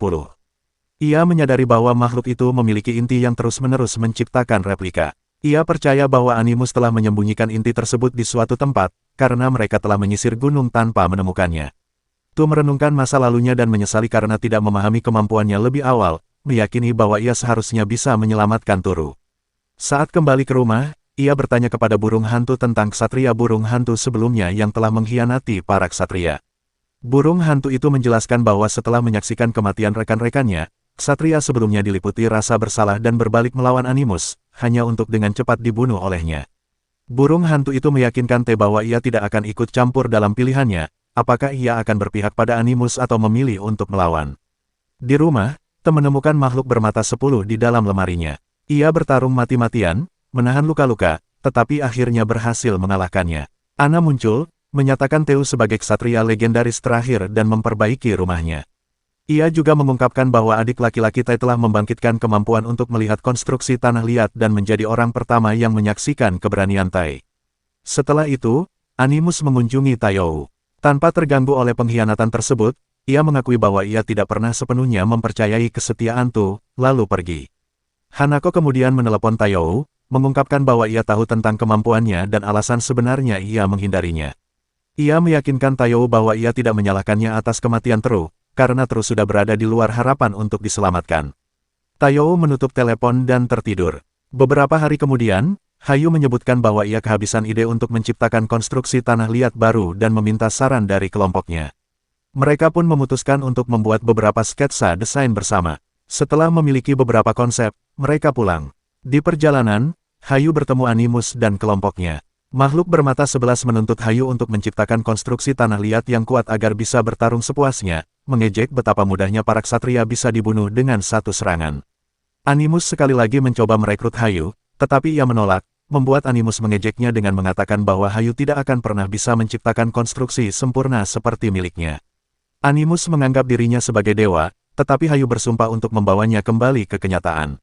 Ia menyadari bahwa makhluk itu memiliki inti yang terus-menerus menciptakan replika. Ia percaya bahwa Animus telah menyembunyikan inti tersebut di suatu tempat, karena mereka telah menyisir gunung tanpa menemukannya. Tu merenungkan masa lalunya dan menyesali karena tidak memahami kemampuannya lebih awal, meyakini bahwa ia seharusnya bisa menyelamatkan Toru. Saat kembali ke rumah, ia bertanya kepada burung hantu tentang ksatria burung hantu sebelumnya yang telah mengkhianati para ksatria. Burung hantu itu menjelaskan bahwa setelah menyaksikan kematian rekan-rekannya, ksatria sebelumnya diliputi rasa bersalah dan berbalik melawan Animus, hanya untuk dengan cepat dibunuh olehnya. Burung hantu itu meyakinkan T bahwa ia tidak akan ikut campur dalam pilihannya, apakah ia akan berpihak pada Animus atau memilih untuk melawan. Di rumah, T menemukan makhluk bermata 10 di dalam lemarinya. Ia bertarung mati-matian, menahan luka-luka, tetapi akhirnya berhasil mengalahkannya. Ana muncul, menyatakan Teu sebagai ksatria legendaris terakhir dan memperbaiki rumahnya. Ia juga mengungkapkan bahwa adik laki-laki Tai telah membangkitkan kemampuan untuk melihat konstruksi tanah liat dan menjadi orang pertama yang menyaksikan keberanian Tai. Setelah itu, Animus mengunjungi Taiyou. Tanpa terganggu oleh pengkhianatan tersebut, ia mengakui bahwa ia tidak pernah sepenuhnya mempercayai kesetiaan Tu, lalu pergi. Hanako kemudian menelepon Taiyou, mengungkapkan bahwa ia tahu tentang kemampuannya dan alasan sebenarnya ia menghindarinya. Ia meyakinkan Taiyou bahwa ia tidak menyalahkannya atas kematian Tru, karena Tru sudah berada di luar harapan untuk diselamatkan. Taiyou menutup telepon dan tertidur. Beberapa hari kemudian, Hayu menyebutkan bahwa ia kehabisan ide untuk menciptakan konstruksi tanah liat baru dan meminta saran dari kelompoknya. Mereka pun memutuskan untuk membuat beberapa sketsa desain bersama. Setelah memiliki beberapa konsep, mereka pulang. Di perjalanan, Hayu bertemu Animus dan kelompoknya. Makhluk bermata 11 menuntut Hayu untuk menciptakan konstruksi tanah liat yang kuat agar bisa bertarung sepuasnya, mengejek betapa mudahnya para ksatria bisa dibunuh dengan satu serangan. Animus sekali lagi mencoba merekrut Hayu, tetapi ia menolak, membuat Animus mengejeknya dengan mengatakan bahwa Hayu tidak akan pernah bisa menciptakan konstruksi sempurna seperti miliknya. Animus menganggap dirinya sebagai dewa, tetapi Hayu bersumpah untuk membawanya kembali ke kenyataan.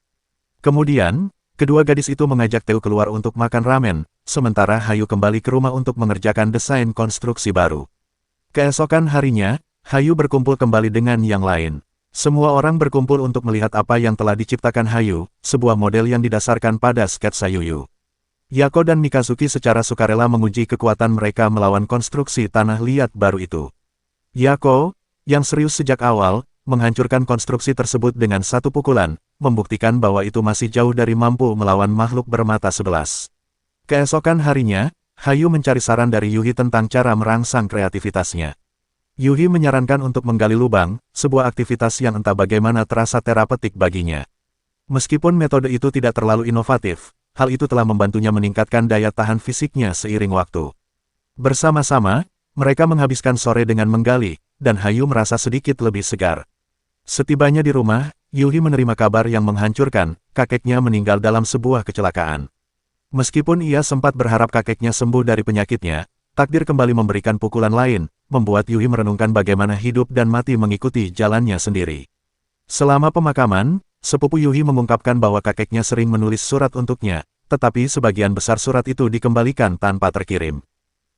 Kemudian, kedua gadis itu mengajak Teu keluar untuk makan ramen, sementara Hayu kembali ke rumah untuk mengerjakan desain konstruksi baru. Keesokan harinya, Hayu berkumpul kembali dengan yang lain. Semua orang berkumpul untuk melihat apa yang telah diciptakan Hayu, sebuah model yang didasarkan pada sketsa Yuyu. Yako dan Mikazuki secara sukarela menguji kekuatan mereka melawan konstruksi tanah liat baru itu. Yako, yang serius sejak awal, menghancurkan konstruksi tersebut dengan satu pukulan, membuktikan bahwa itu masih jauh dari mampu melawan makhluk bermata 11. Keesokan harinya, Hayu mencari saran dari Yuhi tentang cara merangsang kreativitasnya. Yuhi menyarankan untuk menggali lubang, sebuah aktivitas yang entah bagaimana terasa terapeutik baginya. Meskipun metode itu tidak terlalu inovatif, hal itu telah membantunya meningkatkan daya tahan fisiknya seiring waktu. Bersama-sama, mereka menghabiskan sore dengan menggali, dan Hayu merasa sedikit lebih segar. Setibanya di rumah, Yuhi menerima kabar yang menghancurkan, kakeknya meninggal dalam sebuah kecelakaan. Meskipun ia sempat berharap kakeknya sembuh dari penyakitnya, takdir kembali memberikan pukulan lain, membuat Yuhi merenungkan bagaimana hidup dan mati mengikuti jalannya sendiri. Selama pemakaman, sepupu Yuhi mengungkapkan bahwa kakeknya sering menulis surat untuknya, tetapi sebagian besar surat itu dikembalikan tanpa terkirim.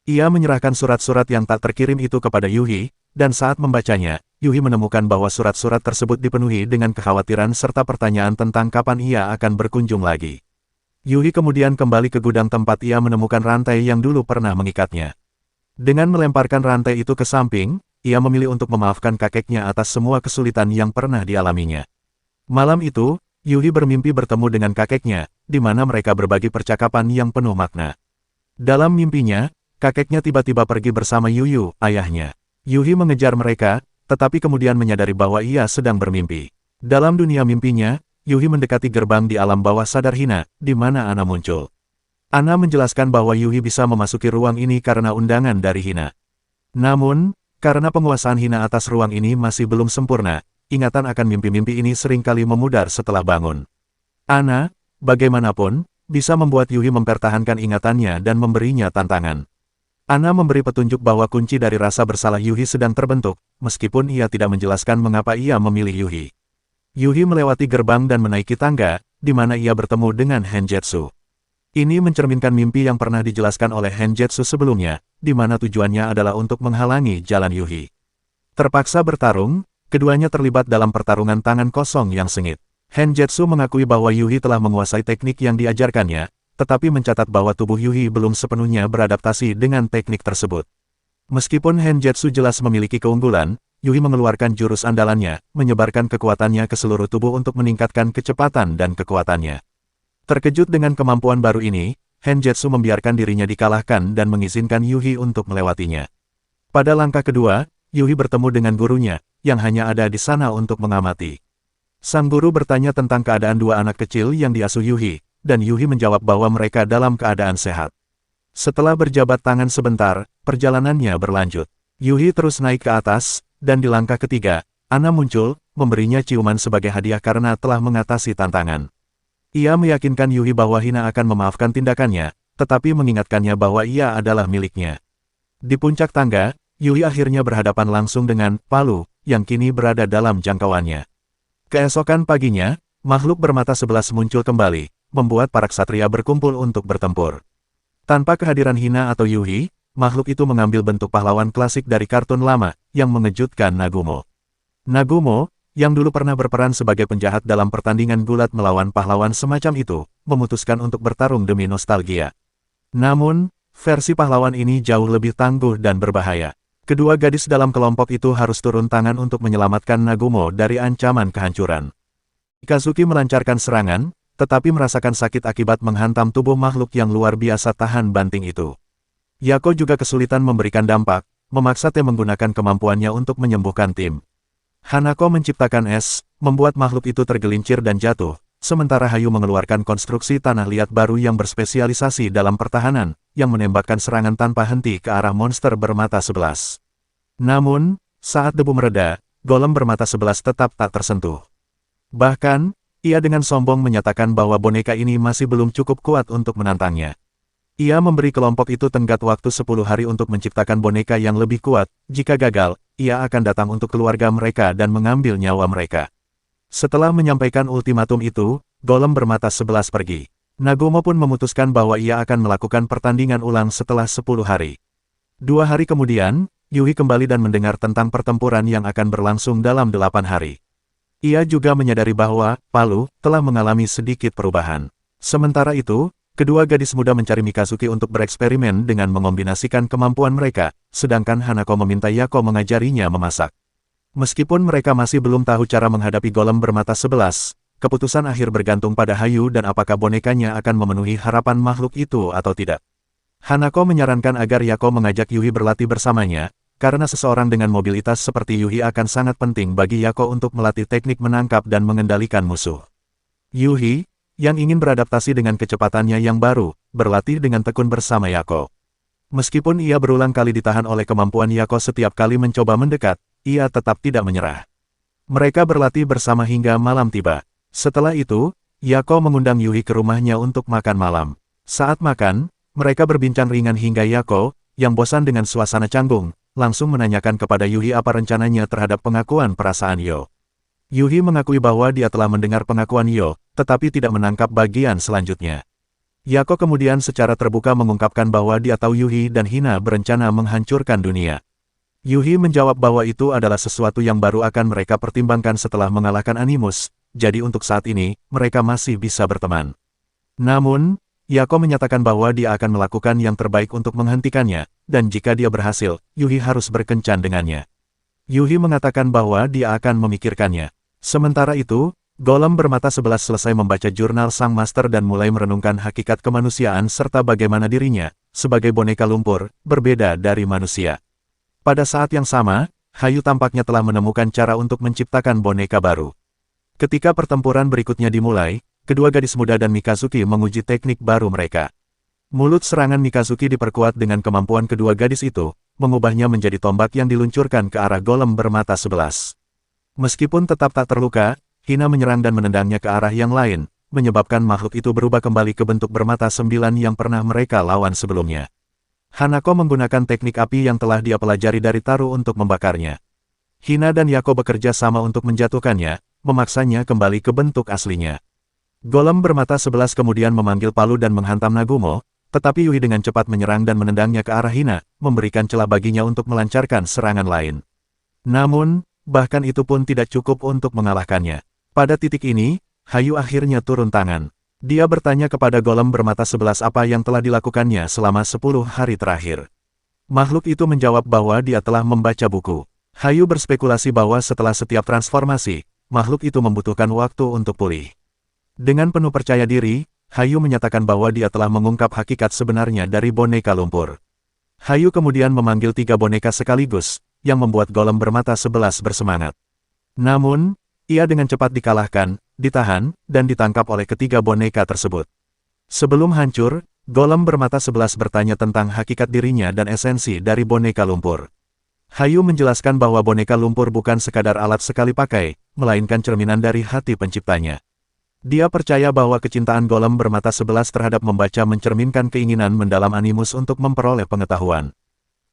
Ia menyerahkan surat-surat yang tak terkirim itu kepada Yuhi, dan saat membacanya, Yuhi menemukan bahwa surat-surat tersebut dipenuhi dengan kekhawatiran serta pertanyaan tentang kapan ia akan berkunjung lagi. Yuhi kemudian kembali ke gudang tempat ia menemukan rantai yang dulu pernah mengikatnya. Dengan melemparkan rantai itu ke samping, ia memilih untuk memaafkan kakeknya atas semua kesulitan yang pernah dialaminya. Malam itu, Yuhi bermimpi bertemu dengan kakeknya, di mana mereka berbagi percakapan yang penuh makna. Dalam mimpinya, kakeknya tiba-tiba pergi bersama Yuyu, ayahnya. Yuhi mengejar mereka, tetapi kemudian menyadari bahwa ia sedang bermimpi. Dalam dunia mimpinya, Yuhi mendekati gerbang di alam bawah sadar Hina, di mana Ana muncul. Ana menjelaskan bahwa Yuhi bisa memasuki ruang ini karena undangan dari Hina. Namun, karena penguasaan Hina atas ruang ini masih belum sempurna, ingatan akan mimpi-mimpi ini seringkali memudar setelah bangun. Ana, bagaimanapun, bisa membuat Yuhi mempertahankan ingatannya dan memberinya tantangan. Ana memberi petunjuk bahwa kunci dari rasa bersalah Yuhi sedang terbentuk, meskipun ia tidak menjelaskan mengapa ia memilih Yuhi. Yuhi melewati gerbang dan menaiki tangga, di mana ia bertemu dengan Henjetsu. Ini mencerminkan mimpi yang pernah dijelaskan oleh Henjetsu sebelumnya, di mana tujuannya adalah untuk menghalangi jalan Yuhi. Terpaksa bertarung, keduanya terlibat dalam pertarungan tangan kosong yang sengit. Henjetsu mengakui bahwa Yuhi telah menguasai teknik yang diajarkannya, tetapi mencatat bahwa tubuh Yuhi belum sepenuhnya beradaptasi dengan teknik tersebut. Meskipun Henjetsu jelas memiliki keunggulan, Yuhi mengeluarkan jurus andalannya, menyebarkan kekuatannya ke seluruh tubuh untuk meningkatkan kecepatan dan kekuatannya. Terkejut dengan kemampuan baru ini, Henjetsu membiarkan dirinya dikalahkan dan mengizinkan Yuhi untuk melewatinya. Pada langkah kedua, Yuhi bertemu dengan gurunya, yang hanya ada di sana untuk mengamati. Sang guru bertanya tentang keadaan dua anak kecil yang diasuh Yuhi, dan Yuhi menjawab bahwa mereka dalam keadaan sehat. Setelah berjabat tangan sebentar, perjalanannya berlanjut. Yuhi terus naik ke atas, dan di langkah ketiga, Ana muncul, memberinya ciuman sebagai hadiah karena telah mengatasi tantangan. Ia meyakinkan Yuhi bahwa Hina akan memaafkan tindakannya, tetapi mengingatkannya bahwa ia adalah miliknya. Di puncak tangga, Yuhi akhirnya berhadapan langsung dengan Palu, yang kini berada dalam jangkauannya. Keesokan paginya, makhluk bermata 11 muncul kembali, membuat para ksatria berkumpul untuk bertempur. Tanpa kehadiran Hina atau Yuhi, makhluk itu mengambil bentuk pahlawan klasik dari kartun lama, yang mengejutkan Nagumo. Nagumo, yang dulu pernah berperan sebagai penjahat dalam pertandingan gulat melawan pahlawan semacam itu, memutuskan untuk bertarung demi nostalgia. Namun, versi pahlawan ini jauh lebih tangguh dan berbahaya. Kedua gadis dalam kelompok itu harus turun tangan untuk menyelamatkan Nagumo dari ancaman kehancuran. Kazuki melancarkan serangan, tetapi merasakan sakit akibat menghantam tubuh makhluk yang luar biasa tahan banting itu. Yako juga kesulitan memberikan dampak, memaksa T menggunakan kemampuannya untuk menyembuhkan tim. Hanako menciptakan es, membuat makhluk itu tergelincir dan jatuh, sementara Hayu mengeluarkan konstruksi tanah liat baru yang berspesialisasi dalam pertahanan, yang menembakkan serangan tanpa henti ke arah monster bermata 11. Namun, saat debu mereda, golem bermata 11 tetap tak tersentuh. Bahkan, ia dengan sombong menyatakan bahwa boneka ini masih belum cukup kuat untuk menantangnya. Ia memberi kelompok itu tenggat waktu 10 hari untuk menciptakan boneka yang lebih kuat. Jika gagal, ia akan datang untuk keluarga mereka dan mengambil nyawa mereka. Setelah menyampaikan ultimatum itu, golem bermata 11 pergi. Nagumo pun memutuskan bahwa ia akan melakukan pertandingan ulang setelah 10 hari. 2 hari kemudian, Yuhi kembali dan mendengar tentang pertempuran yang akan berlangsung dalam 8 hari. Ia juga menyadari bahwa Palu telah mengalami sedikit perubahan. Sementara itu, kedua gadis muda mencari Mikazuki untuk bereksperimen dengan mengombinasikan kemampuan mereka, sedangkan Hanako meminta Yako mengajarinya memasak. Meskipun mereka masih belum tahu cara menghadapi golem bermata 11, keputusan akhir bergantung pada Hayu dan apakah bonekanya akan memenuhi harapan makhluk itu atau tidak. Hanako menyarankan agar Yako mengajak Yuhi berlatih bersamanya, karena seseorang dengan mobilitas seperti Yuhi akan sangat penting bagi Yako untuk melatih teknik menangkap dan mengendalikan musuh. Yuhi, yang ingin beradaptasi dengan kecepatannya yang baru, berlatih dengan tekun bersama Yako. Meskipun ia berulang kali ditahan oleh kemampuan Yako setiap kali mencoba mendekat, ia tetap tidak menyerah. Mereka berlatih bersama hingga malam tiba. Setelah itu, Yako mengundang Yuhi ke rumahnya untuk makan malam. Saat makan, mereka berbincang ringan hingga Yako, yang bosan dengan suasana canggung, langsung menanyakan kepada Yuhi apa rencananya terhadap pengakuan perasaan Yo. Yuhi mengakui bahwa dia telah mendengar pengakuan Yo, tetapi tidak menangkap bagian selanjutnya. Yako kemudian secara terbuka mengungkapkan bahwa dia tahu Yuhi dan Hina berencana menghancurkan dunia. Yuhi menjawab bahwa itu adalah sesuatu yang baru akan mereka pertimbangkan setelah mengalahkan Animus, jadi untuk saat ini, mereka masih bisa berteman. Namun, Yako menyatakan bahwa dia akan melakukan yang terbaik untuk menghentikannya, dan jika dia berhasil, Yuhi harus berkencan dengannya. Yuhi mengatakan bahwa dia akan memikirkannya. Sementara itu, golem bermata 11 selesai membaca jurnal sang master dan mulai merenungkan hakikat kemanusiaan serta bagaimana dirinya, sebagai boneka lumpur, berbeda dari manusia. Pada saat yang sama, Hayu tampaknya telah menemukan cara untuk menciptakan boneka baru. Ketika pertempuran berikutnya dimulai, kedua gadis muda dan Mikazuki menguji teknik baru mereka. Mulut serangan Mikazuki diperkuat dengan kemampuan kedua gadis itu, mengubahnya menjadi tombak yang diluncurkan ke arah golem bermata 11. Meskipun tetap tak terluka, Hina menyerang dan menendangnya ke arah yang lain, menyebabkan makhluk itu berubah kembali ke bentuk bermata 9 yang pernah mereka lawan sebelumnya. Hanako menggunakan teknik api yang telah dia pelajari dari Taru untuk membakarnya. Hina dan Yako bekerja sama untuk menjatuhkannya, memaksanya kembali ke bentuk aslinya. Golem bermata 11 kemudian memanggil Palu dan menghantam Nagumo, tetapi Yuhi dengan cepat menyerang dan menendangnya ke arah Hina, memberikan celah baginya untuk melancarkan serangan lain. Namun, bahkan itu pun tidak cukup untuk mengalahkannya. Pada titik ini, Hayu akhirnya turun tangan. Dia bertanya kepada golem bermata 11 apa yang telah dilakukannya selama 10 hari terakhir. Makhluk itu menjawab bahwa dia telah membaca buku. Hayu berspekulasi bahwa setelah setiap transformasi, makhluk itu membutuhkan waktu untuk pulih. Dengan penuh percaya diri, Hayu menyatakan bahwa dia telah mengungkap hakikat sebenarnya dari boneka lumpur. Hayu kemudian memanggil 3 boneka sekaligus, yang membuat golem bermata 11 bersemangat. Namun, ia dengan cepat dikalahkan, ditahan, dan ditangkap oleh ketiga boneka tersebut. Sebelum hancur, golem bermata 11 bertanya tentang hakikat dirinya dan esensi dari boneka lumpur. Hayu menjelaskan bahwa boneka lumpur bukan sekadar alat sekali pakai, melainkan cerminan dari hati penciptanya. Dia percaya bahwa kecintaan golem bermata 11 terhadap membaca mencerminkan keinginan mendalam Animus untuk memperoleh pengetahuan.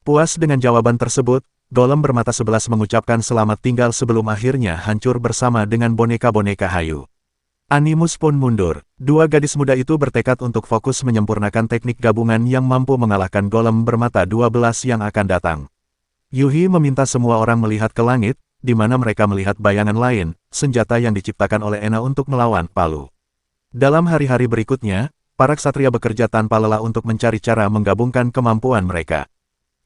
Puas dengan jawaban tersebut, golem bermata 11 mengucapkan selamat tinggal sebelum akhirnya hancur bersama dengan boneka-boneka Hayu. Animus pun mundur. Dua gadis muda itu bertekad untuk fokus menyempurnakan teknik gabungan yang mampu mengalahkan golem bermata 12 yang akan datang. Yuhi meminta semua orang melihat ke langit, di mana mereka melihat bayangan lain, senjata yang diciptakan oleh Ena untuk melawan Palu. Dalam hari-hari berikutnya, para ksatria bekerja tanpa lelah untuk mencari cara menggabungkan kemampuan mereka.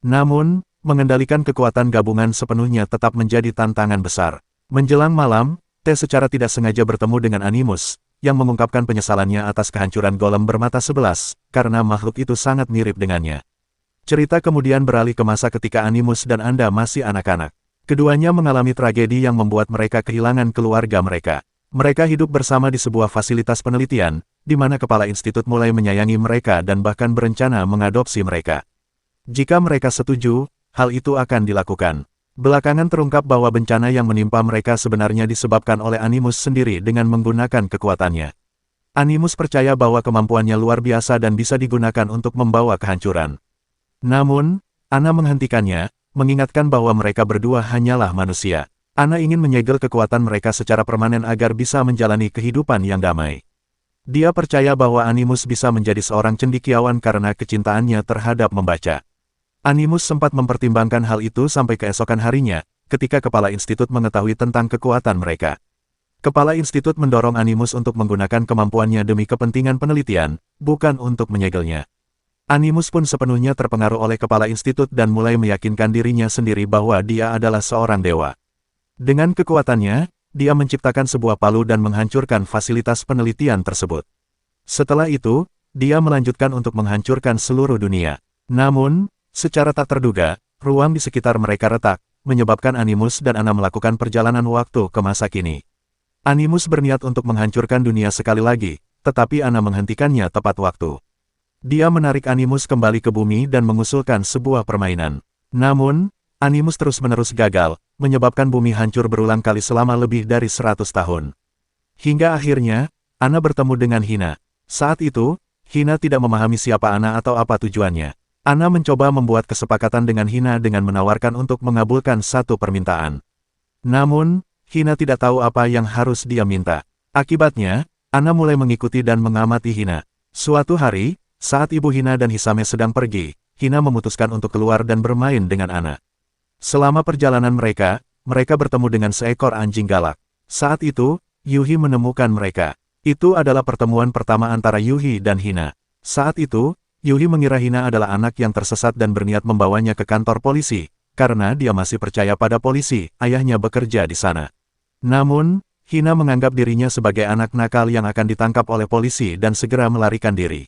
Namun, mengendalikan kekuatan gabungan sepenuhnya tetap menjadi tantangan besar. Menjelang malam, T secara tidak sengaja bertemu dengan Animus, yang mengungkapkan penyesalannya atas kehancuran golem bermata 11, karena makhluk itu sangat mirip dengannya. Cerita kemudian beralih ke masa ketika Animus dan Anda masih anak-anak. Keduanya mengalami tragedi yang membuat mereka kehilangan keluarga mereka. Mereka hidup bersama di sebuah fasilitas penelitian, di mana kepala institut mulai menyayangi mereka dan bahkan berencana mengadopsi mereka. Jika mereka setuju, hal itu akan dilakukan. Belakangan terungkap bahwa bencana yang menimpa mereka sebenarnya disebabkan oleh Animus sendiri dengan menggunakan kekuatannya. Animus percaya bahwa kemampuannya luar biasa dan bisa digunakan untuk membawa kehancuran. Namun, Ana menghentikannya, mengingatkan bahwa mereka berdua hanyalah manusia. Ana ingin menyegel kekuatan mereka secara permanen agar bisa menjalani kehidupan yang damai. Dia percaya bahwa Animus bisa menjadi seorang cendekiawan karena kecintaannya terhadap membaca. Animus sempat mempertimbangkan hal itu sampai keesokan harinya, ketika kepala institut mengetahui tentang kekuatan mereka. Kepala institut mendorong Animus untuk menggunakan kemampuannya demi kepentingan penelitian, bukan untuk menyegelnya. Animus pun sepenuhnya terpengaruh oleh kepala institut dan mulai meyakinkan dirinya sendiri bahwa dia adalah seorang dewa. Dengan kekuatannya, dia menciptakan sebuah palu dan menghancurkan fasilitas penelitian tersebut. Setelah itu, dia melanjutkan untuk menghancurkan seluruh dunia. Namun, secara tak terduga, ruang di sekitar mereka retak, menyebabkan Animus dan Ana melakukan perjalanan waktu ke masa kini. Animus berniat untuk menghancurkan dunia sekali lagi, tetapi Ana menghentikannya tepat waktu. Dia menarik Animus kembali ke bumi dan mengusulkan sebuah permainan. Namun, Animus terus-menerus gagal, menyebabkan bumi hancur berulang kali selama lebih dari 100 tahun. Hingga akhirnya, Ana bertemu dengan Hina. Saat itu, Hina tidak memahami siapa Ana atau apa tujuannya. Ana mencoba membuat kesepakatan dengan Hina dengan menawarkan untuk mengabulkan satu permintaan. Namun, Hina tidak tahu apa yang harus dia minta. Akibatnya, Ana mulai mengikuti dan mengamati Hina. Suatu hari, saat ibu Hina dan Hisame sedang pergi, Hina memutuskan untuk keluar dan bermain dengan Ana. Selama perjalanan mereka bertemu dengan seekor anjing galak. Saat itu, Yuhi menemukan mereka. Itu adalah pertemuan pertama antara Yuhi dan Hina. Saat itu, Yuhi mengira Hina adalah anak yang tersesat dan berniat membawanya ke kantor polisi, karena dia masih percaya pada polisi, ayahnya bekerja di sana. Namun, Hina menganggap dirinya sebagai anak nakal yang akan ditangkap oleh polisi dan segera melarikan diri.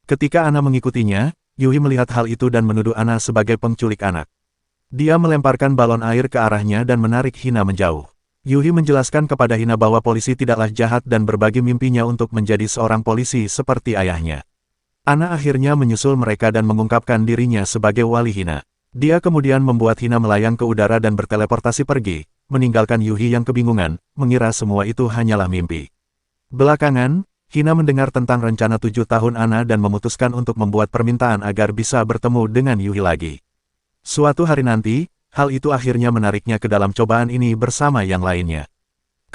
Ketika Ana mengikutinya, Yuhi melihat hal itu dan menuduh Ana sebagai penculik anak. Dia melemparkan balon air ke arahnya dan menarik Hina menjauh. Yuhi menjelaskan kepada Hina bahwa polisi tidaklah jahat dan berbagi mimpinya untuk menjadi seorang polisi seperti ayahnya. Ana akhirnya menyusul mereka dan mengungkapkan dirinya sebagai wali Hina. Dia kemudian membuat Hina melayang ke udara dan berteleportasi pergi, meninggalkan Yuhi yang kebingungan, mengira semua itu hanyalah mimpi. Belakangan, Hina mendengar tentang rencana 7 tahun Ana dan memutuskan untuk membuat permintaan agar bisa bertemu dengan Yuhi lagi. Suatu hari nanti, hal itu akhirnya menariknya ke dalam cobaan ini bersama yang lainnya.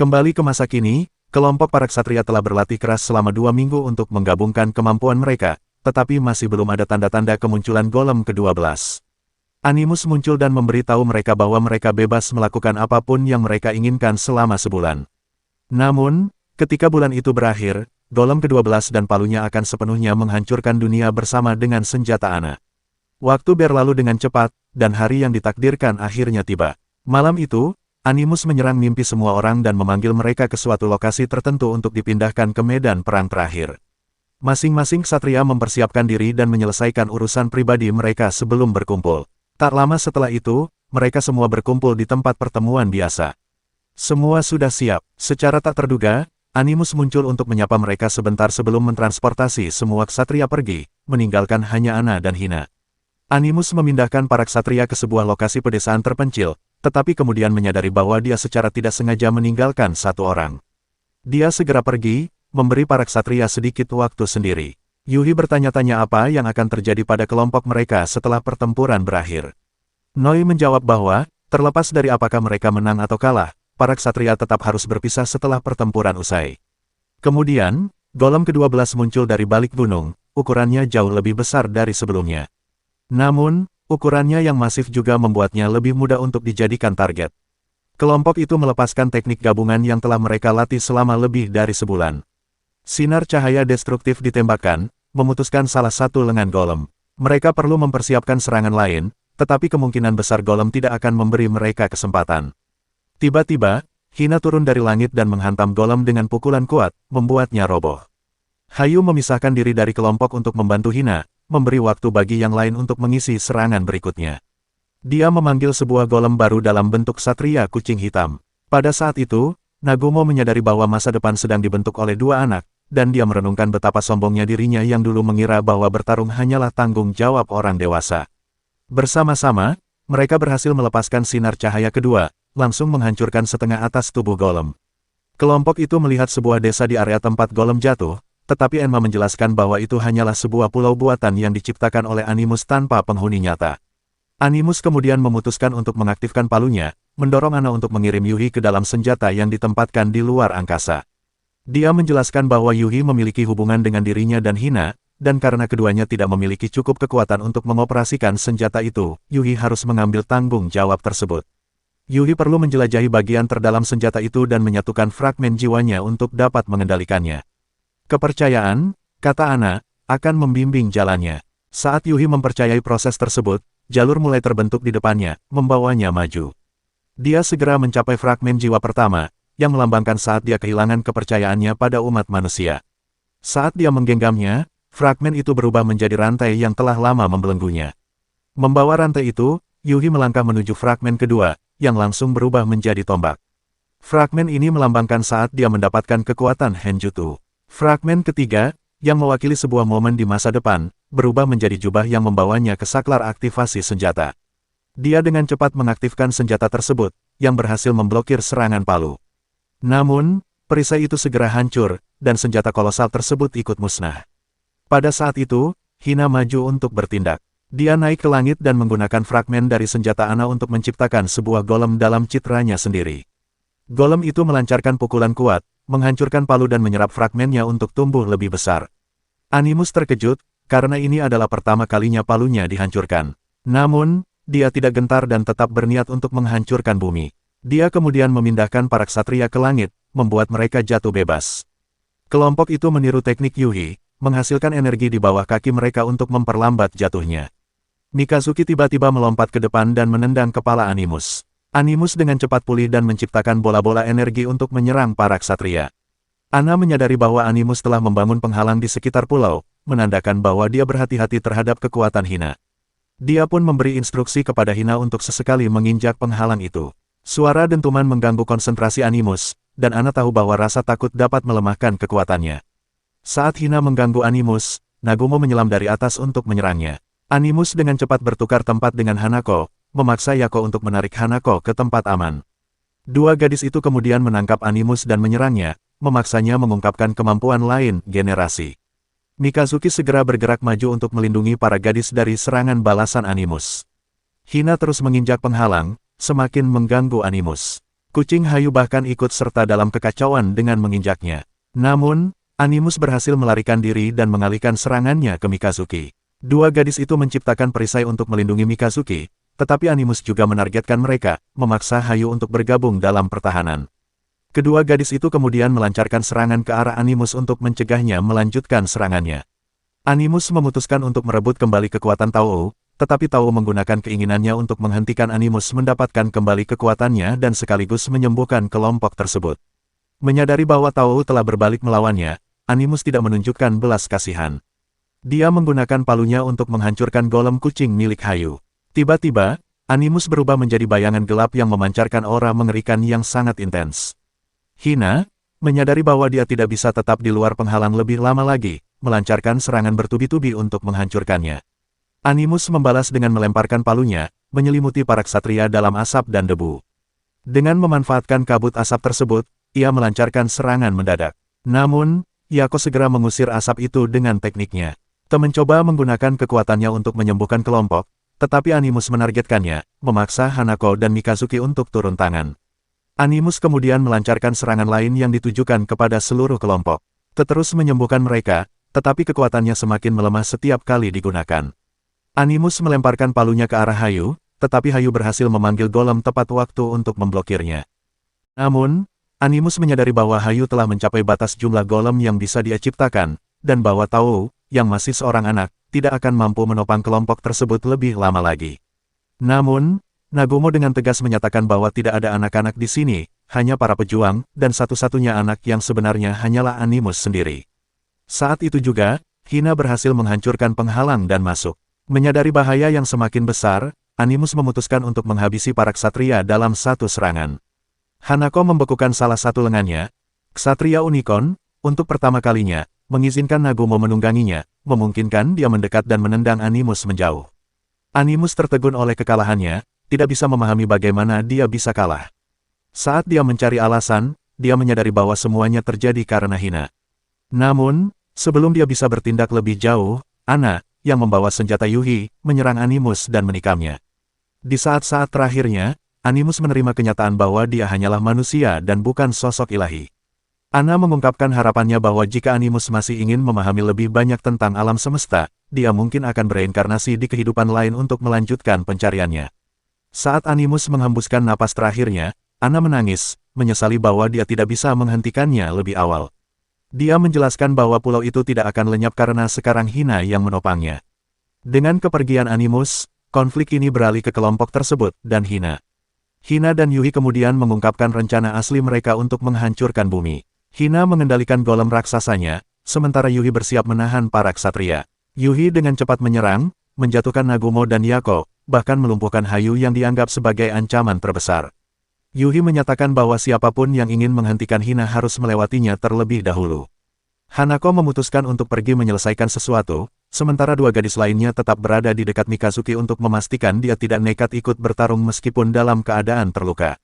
Kembali ke masa kini, kelompok para ksatria telah berlatih keras selama 2 minggu untuk menggabungkan kemampuan mereka, tetapi masih belum ada tanda-tanda kemunculan golem ke-12. Animus muncul dan memberitahu mereka bahwa mereka bebas melakukan apapun yang mereka inginkan selama sebulan. Namun, ketika bulan itu berakhir, golem ke-12 dan palunya akan sepenuhnya menghancurkan dunia bersama dengan senjata Ana. Waktu berlalu dengan cepat, dan hari yang ditakdirkan akhirnya tiba. Malam itu, Animus menyerang mimpi semua orang dan memanggil mereka ke suatu lokasi tertentu untuk dipindahkan ke medan perang terakhir. Masing-masing ksatria mempersiapkan diri dan menyelesaikan urusan pribadi mereka sebelum berkumpul. Tak lama setelah itu, mereka semua berkumpul di tempat pertemuan biasa. Semua sudah siap. Secara tak terduga, Animus muncul untuk menyapa mereka sebentar sebelum mentransportasi semua ksatria pergi, meninggalkan hanya Ana dan Hina. Animus memindahkan para ksatria ke sebuah lokasi pedesaan terpencil, tetapi kemudian menyadari bahwa dia secara tidak sengaja meninggalkan satu orang. Dia segera pergi, memberi para ksatria sedikit waktu sendiri. Yuhi bertanya-tanya apa yang akan terjadi pada kelompok mereka setelah pertempuran berakhir. Noi menjawab bahwa, terlepas dari apakah mereka menang atau kalah, para ksatria tetap harus berpisah setelah pertempuran usai. Kemudian, golem ke-12 muncul dari balik gunung, ukurannya jauh lebih besar dari sebelumnya. Namun, ukurannya yang masif juga membuatnya lebih mudah untuk dijadikan target. Kelompok itu melepaskan teknik gabungan yang telah mereka latih selama lebih dari sebulan. Sinar cahaya destruktif ditembakkan, memutuskan salah satu lengan golem. Mereka perlu mempersiapkan serangan lain, tetapi kemungkinan besar golem tidak akan memberi mereka kesempatan. Tiba-tiba, Hina turun dari langit dan menghantam golem dengan pukulan kuat, membuatnya roboh. Hayu memisahkan diri dari kelompok untuk membantu Hina, memberi waktu bagi yang lain untuk mengisi serangan berikutnya. Dia memanggil sebuah golem baru dalam bentuk satria kucing hitam. Pada saat itu, Nagumo menyadari bahwa masa depan sedang dibentuk oleh dua anak, dan dia merenungkan betapa sombongnya dirinya yang dulu mengira bahwa bertarung hanyalah tanggung jawab orang dewasa. Bersama-sama, mereka berhasil melepaskan sinar cahaya kedua, langsung menghancurkan setengah atas tubuh golem. Kelompok itu melihat sebuah desa di area tempat golem jatuh, tetapi Enma menjelaskan bahwa itu hanyalah sebuah pulau buatan yang diciptakan oleh Animus tanpa penghuni nyata. Animus kemudian memutuskan untuk mengaktifkan palunya, mendorong Ana untuk mengirim Yuhi ke dalam senjata yang ditempatkan di luar angkasa. Dia menjelaskan bahwa Yuhi memiliki hubungan dengan dirinya dan Hina, dan karena keduanya tidak memiliki cukup kekuatan untuk mengoperasikan senjata itu, Yuhi harus mengambil tanggung jawab tersebut. Yuhi perlu menjelajahi bagian terdalam senjata itu dan menyatukan fragmen jiwanya untuk dapat mengendalikannya. Kepercayaan, kata Ana, akan membimbing jalannya. Saat Yuhi mempercayai proses tersebut, jalur mulai terbentuk di depannya, membawanya maju. Dia segera mencapai fragmen jiwa pertama, yang melambangkan saat dia kehilangan kepercayaannya pada umat manusia. Saat dia menggenggamnya, fragmen itu berubah menjadi rantai yang telah lama membelenggunya. Membawa rantai itu, Yuhi melangkah menuju fragmen kedua, yang langsung berubah menjadi tombak. Fragmen ini melambangkan saat dia mendapatkan kekuatan Henjutsu. Fragmen ketiga, yang mewakili sebuah momen di masa depan, berubah menjadi jubah yang membawanya ke saklar aktivasi senjata. Dia dengan cepat mengaktifkan senjata tersebut, yang berhasil memblokir serangan palu. Namun, perisai itu segera hancur, dan senjata kolosal tersebut ikut musnah. Pada saat itu, Hina maju untuk bertindak. Dia naik ke langit dan menggunakan fragmen dari senjata Ana untuk menciptakan sebuah golem dalam citranya sendiri. Golem itu melancarkan pukulan kuat, menghancurkan palu dan menyerap fragmennya untuk tumbuh lebih besar. Animus terkejut, karena ini adalah pertama kalinya palunya dihancurkan. Namun, dia tidak gentar dan tetap berniat untuk menghancurkan bumi. Dia kemudian memindahkan para ksatria ke langit, membuat mereka jatuh bebas. Kelompok itu meniru teknik Yuhi, menghasilkan energi di bawah kaki mereka untuk memperlambat jatuhnya. Mikazuki tiba-tiba melompat ke depan dan menendang kepala Animus. Animus dengan cepat pulih dan menciptakan bola-bola energi untuk menyerang para ksatria. Ana menyadari bahwa Animus telah membangun penghalang di sekitar pulau, menandakan bahwa dia berhati-hati terhadap kekuatan Hina. Dia pun memberi instruksi kepada Hina untuk sesekali menginjak penghalang itu. Suara dentuman mengganggu konsentrasi Animus, dan Ana tahu bahwa rasa takut dapat melemahkan kekuatannya. Saat Hina mengganggu Animus, Nagumo menyelam dari atas untuk menyerangnya. Animus dengan cepat bertukar tempat dengan Hanako, memaksa Yako untuk menarik Hanako ke tempat aman. Dua gadis itu kemudian menangkap Animus dan menyerangnya, memaksanya mengungkapkan kemampuan lain generasi. Mikazuki segera bergerak maju untuk melindungi para gadis dari serangan balasan Animus. Hina terus menginjak penghalang, semakin mengganggu Animus. Kucing Hayu bahkan ikut serta dalam kekacauan dengan menginjaknya. Namun, Animus berhasil melarikan diri dan mengalihkan serangannya ke Mikazuki. Dua gadis itu menciptakan perisai untuk melindungi Mikazuki, tetapi Animus juga menargetkan mereka, memaksa Hayu untuk bergabung dalam pertahanan. Kedua gadis itu kemudian melancarkan serangan ke arah Animus untuk mencegahnya melanjutkan serangannya. Animus memutuskan untuk merebut kembali kekuatan Tao, tetapi Tao menggunakan keinginannya untuk menghentikan Animus mendapatkan kembali kekuatannya dan sekaligus menyembuhkan kelompok tersebut. Menyadari bahwa Tao telah berbalik melawannya, Animus tidak menunjukkan belas kasihan. Dia menggunakan palunya untuk menghancurkan golem kucing milik Hayu. Tiba-tiba, Animus berubah menjadi bayangan gelap yang memancarkan aura mengerikan yang sangat intens. Hina, menyadari bahwa dia tidak bisa tetap di luar penghalang lebih lama lagi, melancarkan serangan bertubi-tubi untuk menghancurkannya. Animus membalas dengan melemparkan palunya, menyelimuti para ksatria dalam asap dan debu. Dengan memanfaatkan kabut asap tersebut, ia melancarkan serangan mendadak. Namun, Yako segera mengusir asap itu dengan tekniknya. Te mencoba menggunakan kekuatannya untuk menyembuhkan kelompok, tetapi Animus menargetkannya, memaksa Hanako dan Mikazuki untuk turun tangan. Animus kemudian melancarkan serangan lain yang ditujukan kepada seluruh kelompok. Terus menyembuhkan mereka, tetapi kekuatannya semakin melemah setiap kali digunakan. Animus melemparkan palunya ke arah Hayu, tetapi Hayu berhasil memanggil golem tepat waktu untuk memblokirnya. Namun, Animus menyadari bahwa Hayu telah mencapai batas jumlah golem yang bisa dia ciptakan, dan bahwa Tao, yang masih seorang anak, tidak akan mampu menopang kelompok tersebut lebih lama lagi. Namun, Nagumo dengan tegas menyatakan bahwa tidak ada anak-anak di sini, hanya para pejuang, dan satu-satunya anak yang sebenarnya hanyalah Animus sendiri. Saat itu juga, Hina berhasil menghancurkan penghalang dan masuk. Menyadari bahaya yang semakin besar, Animus memutuskan untuk menghabisi para ksatria dalam satu serangan. Hanako membekukan salah satu lengannya, Ksatria Unicorn, untuk pertama kalinya, mengizinkan Nagumo menungganginya, memungkinkan dia mendekat dan menendang Animus menjauh. Animus tertegun oleh kekalahannya, tidak bisa memahami bagaimana dia bisa kalah. Saat dia mencari alasan, dia menyadari bahwa semuanya terjadi karena Hina. Namun, sebelum dia bisa bertindak lebih jauh, Ana, yang membawa senjata Yuhi, menyerang Animus dan menikamnya. Di saat-saat terakhirnya, Animus menerima kenyataan bahwa dia hanyalah manusia dan bukan sosok ilahi. Ana mengungkapkan harapannya bahwa jika Animus masih ingin memahami lebih banyak tentang alam semesta, dia mungkin akan bereinkarnasi di kehidupan lain untuk melanjutkan pencariannya. Saat Animus menghembuskan napas terakhirnya, Ana menangis, menyesali bahwa dia tidak bisa menghentikannya lebih awal. Dia menjelaskan bahwa pulau itu tidak akan lenyap karena sekarang Hina yang menopangnya. Dengan kepergian Animus, konflik ini beralih ke kelompok tersebut dan Hina. Hina dan Yuhi kemudian mengungkapkan rencana asli mereka untuk menghancurkan bumi. Hina mengendalikan golem raksasanya, sementara Yuhi bersiap menahan para ksatria. Yuhi dengan cepat menyerang, menjatuhkan Nagumo dan Yako, bahkan melumpuhkan Hayu yang dianggap sebagai ancaman terbesar. Yuhi menyatakan bahwa siapapun yang ingin menghentikan Hina harus melewatinya terlebih dahulu. Hanako memutuskan untuk pergi menyelesaikan sesuatu, sementara dua gadis lainnya tetap berada di dekat Mikazuki untuk memastikan dia tidak nekat ikut bertarung meskipun dalam keadaan terluka.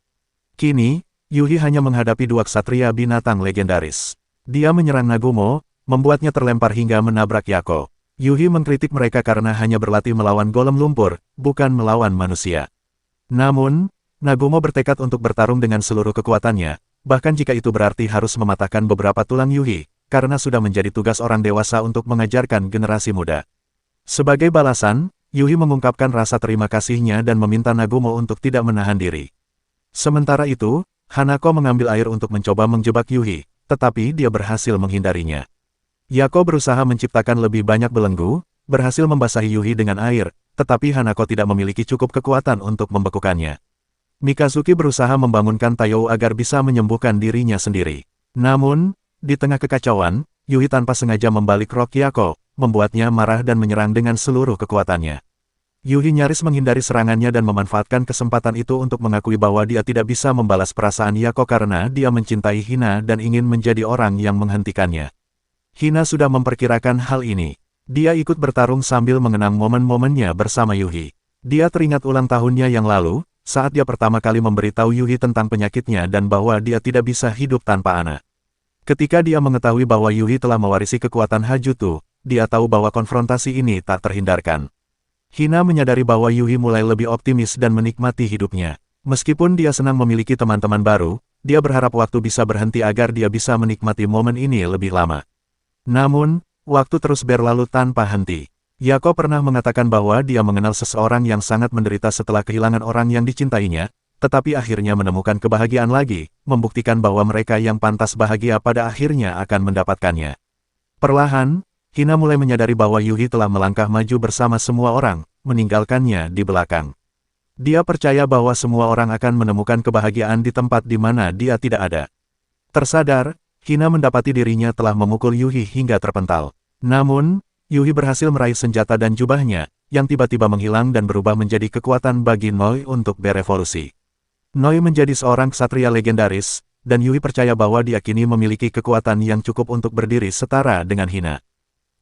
Kini, Yuhi hanya menghadapi dua ksatria binatang legendaris. Dia menyerang Nagumo, membuatnya terlempar hingga menabrak Yako. Yuhi mengkritik mereka karena hanya berlatih melawan golem lumpur, bukan melawan manusia. Namun, Nagumo bertekad untuk bertarung dengan seluruh kekuatannya, bahkan jika itu berarti harus mematahkan beberapa tulang Yuhi, karena sudah menjadi tugas orang dewasa untuk mengajarkan generasi muda. Sebagai balasan, Yuhi mengungkapkan rasa terima kasihnya dan meminta Nagumo untuk tidak menahan diri. Sementara itu, Hanako mengambil air untuk mencoba menjebak Yuhi, tetapi dia berhasil menghindarinya. Yako berusaha menciptakan lebih banyak belenggu, berhasil membasahi Yuhi dengan air, tetapi Hanako tidak memiliki cukup kekuatan untuk membekukannya. Mikazuki berusaha membangunkan Tayou agar bisa menyembuhkan dirinya sendiri. Namun, di tengah kekacauan, Yuhi tanpa sengaja membalik rok Yako, membuatnya marah dan menyerang dengan seluruh kekuatannya. Yuhi nyaris menghindari serangannya dan memanfaatkan kesempatan itu untuk mengakui bahwa dia tidak bisa membalas perasaan Yako karena dia mencintai Hina dan ingin menjadi orang yang menghentikannya. Hina sudah memperkirakan hal ini. Dia ikut bertarung sambil mengenang momen-momennya bersama Yuhi. Dia teringat ulang tahunnya yang lalu, saat dia pertama kali memberitahu Yuhi tentang penyakitnya dan bahwa dia tidak bisa hidup tanpa Ana. Ketika dia mengetahui bahwa Yuhi telah mewarisi kekuatan Hajutu, dia tahu bahwa konfrontasi ini tak terhindarkan. Hina menyadari bahwa Yuhi mulai lebih optimis dan menikmati hidupnya. Meskipun dia senang memiliki teman-teman baru, dia berharap waktu bisa berhenti agar dia bisa menikmati momen ini lebih lama. Namun, waktu terus berlalu tanpa henti. Yako pernah mengatakan bahwa dia mengenal seseorang yang sangat menderita setelah kehilangan orang yang dicintainya, tetapi akhirnya menemukan kebahagiaan lagi, membuktikan bahwa mereka yang pantas bahagia pada akhirnya akan mendapatkannya. Perlahan, Hina mulai menyadari bahwa Yuhi telah melangkah maju bersama semua orang, meninggalkannya di belakang. Dia percaya bahwa semua orang akan menemukan kebahagiaan di tempat di mana dia tidak ada. Tersadar, Hina mendapati dirinya telah memukul Yuhi hingga terpental. Namun, Yuhi berhasil meraih senjata dan jubahnya, yang tiba-tiba menghilang dan berubah menjadi kekuatan bagi Noi untuk berevolusi. Noi menjadi seorang ksatria legendaris, dan Yuhi percaya bahwa dia kini memiliki kekuatan yang cukup untuk berdiri setara dengan Hina.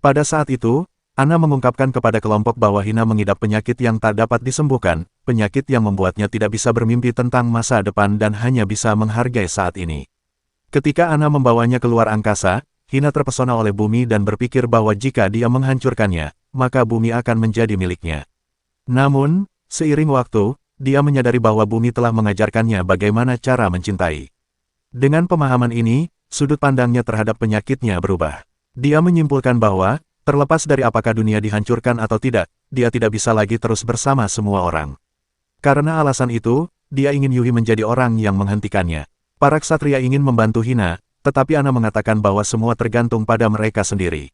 Pada saat itu, Ana mengungkapkan kepada kelompok bahwa Hina mengidap penyakit yang tak dapat disembuhkan, penyakit yang membuatnya tidak bisa bermimpi tentang masa depan dan hanya bisa menghargai saat ini. Ketika Ana membawanya keluar angkasa, Hina terpesona oleh bumi dan berpikir bahwa jika dia menghancurkannya, maka bumi akan menjadi miliknya. Namun, seiring waktu, dia menyadari bahwa bumi telah mengajarkannya bagaimana cara mencintai. Dengan pemahaman ini, sudut pandangnya terhadap penyakitnya berubah. Dia menyimpulkan bahwa, terlepas dari apakah dunia dihancurkan atau tidak, dia tidak bisa lagi terus bersama semua orang. Karena alasan itu, dia ingin Yuhi menjadi orang yang menghentikannya. Para ksatria ingin membantu Hina, tetapi Ana mengatakan bahwa semua tergantung pada mereka sendiri.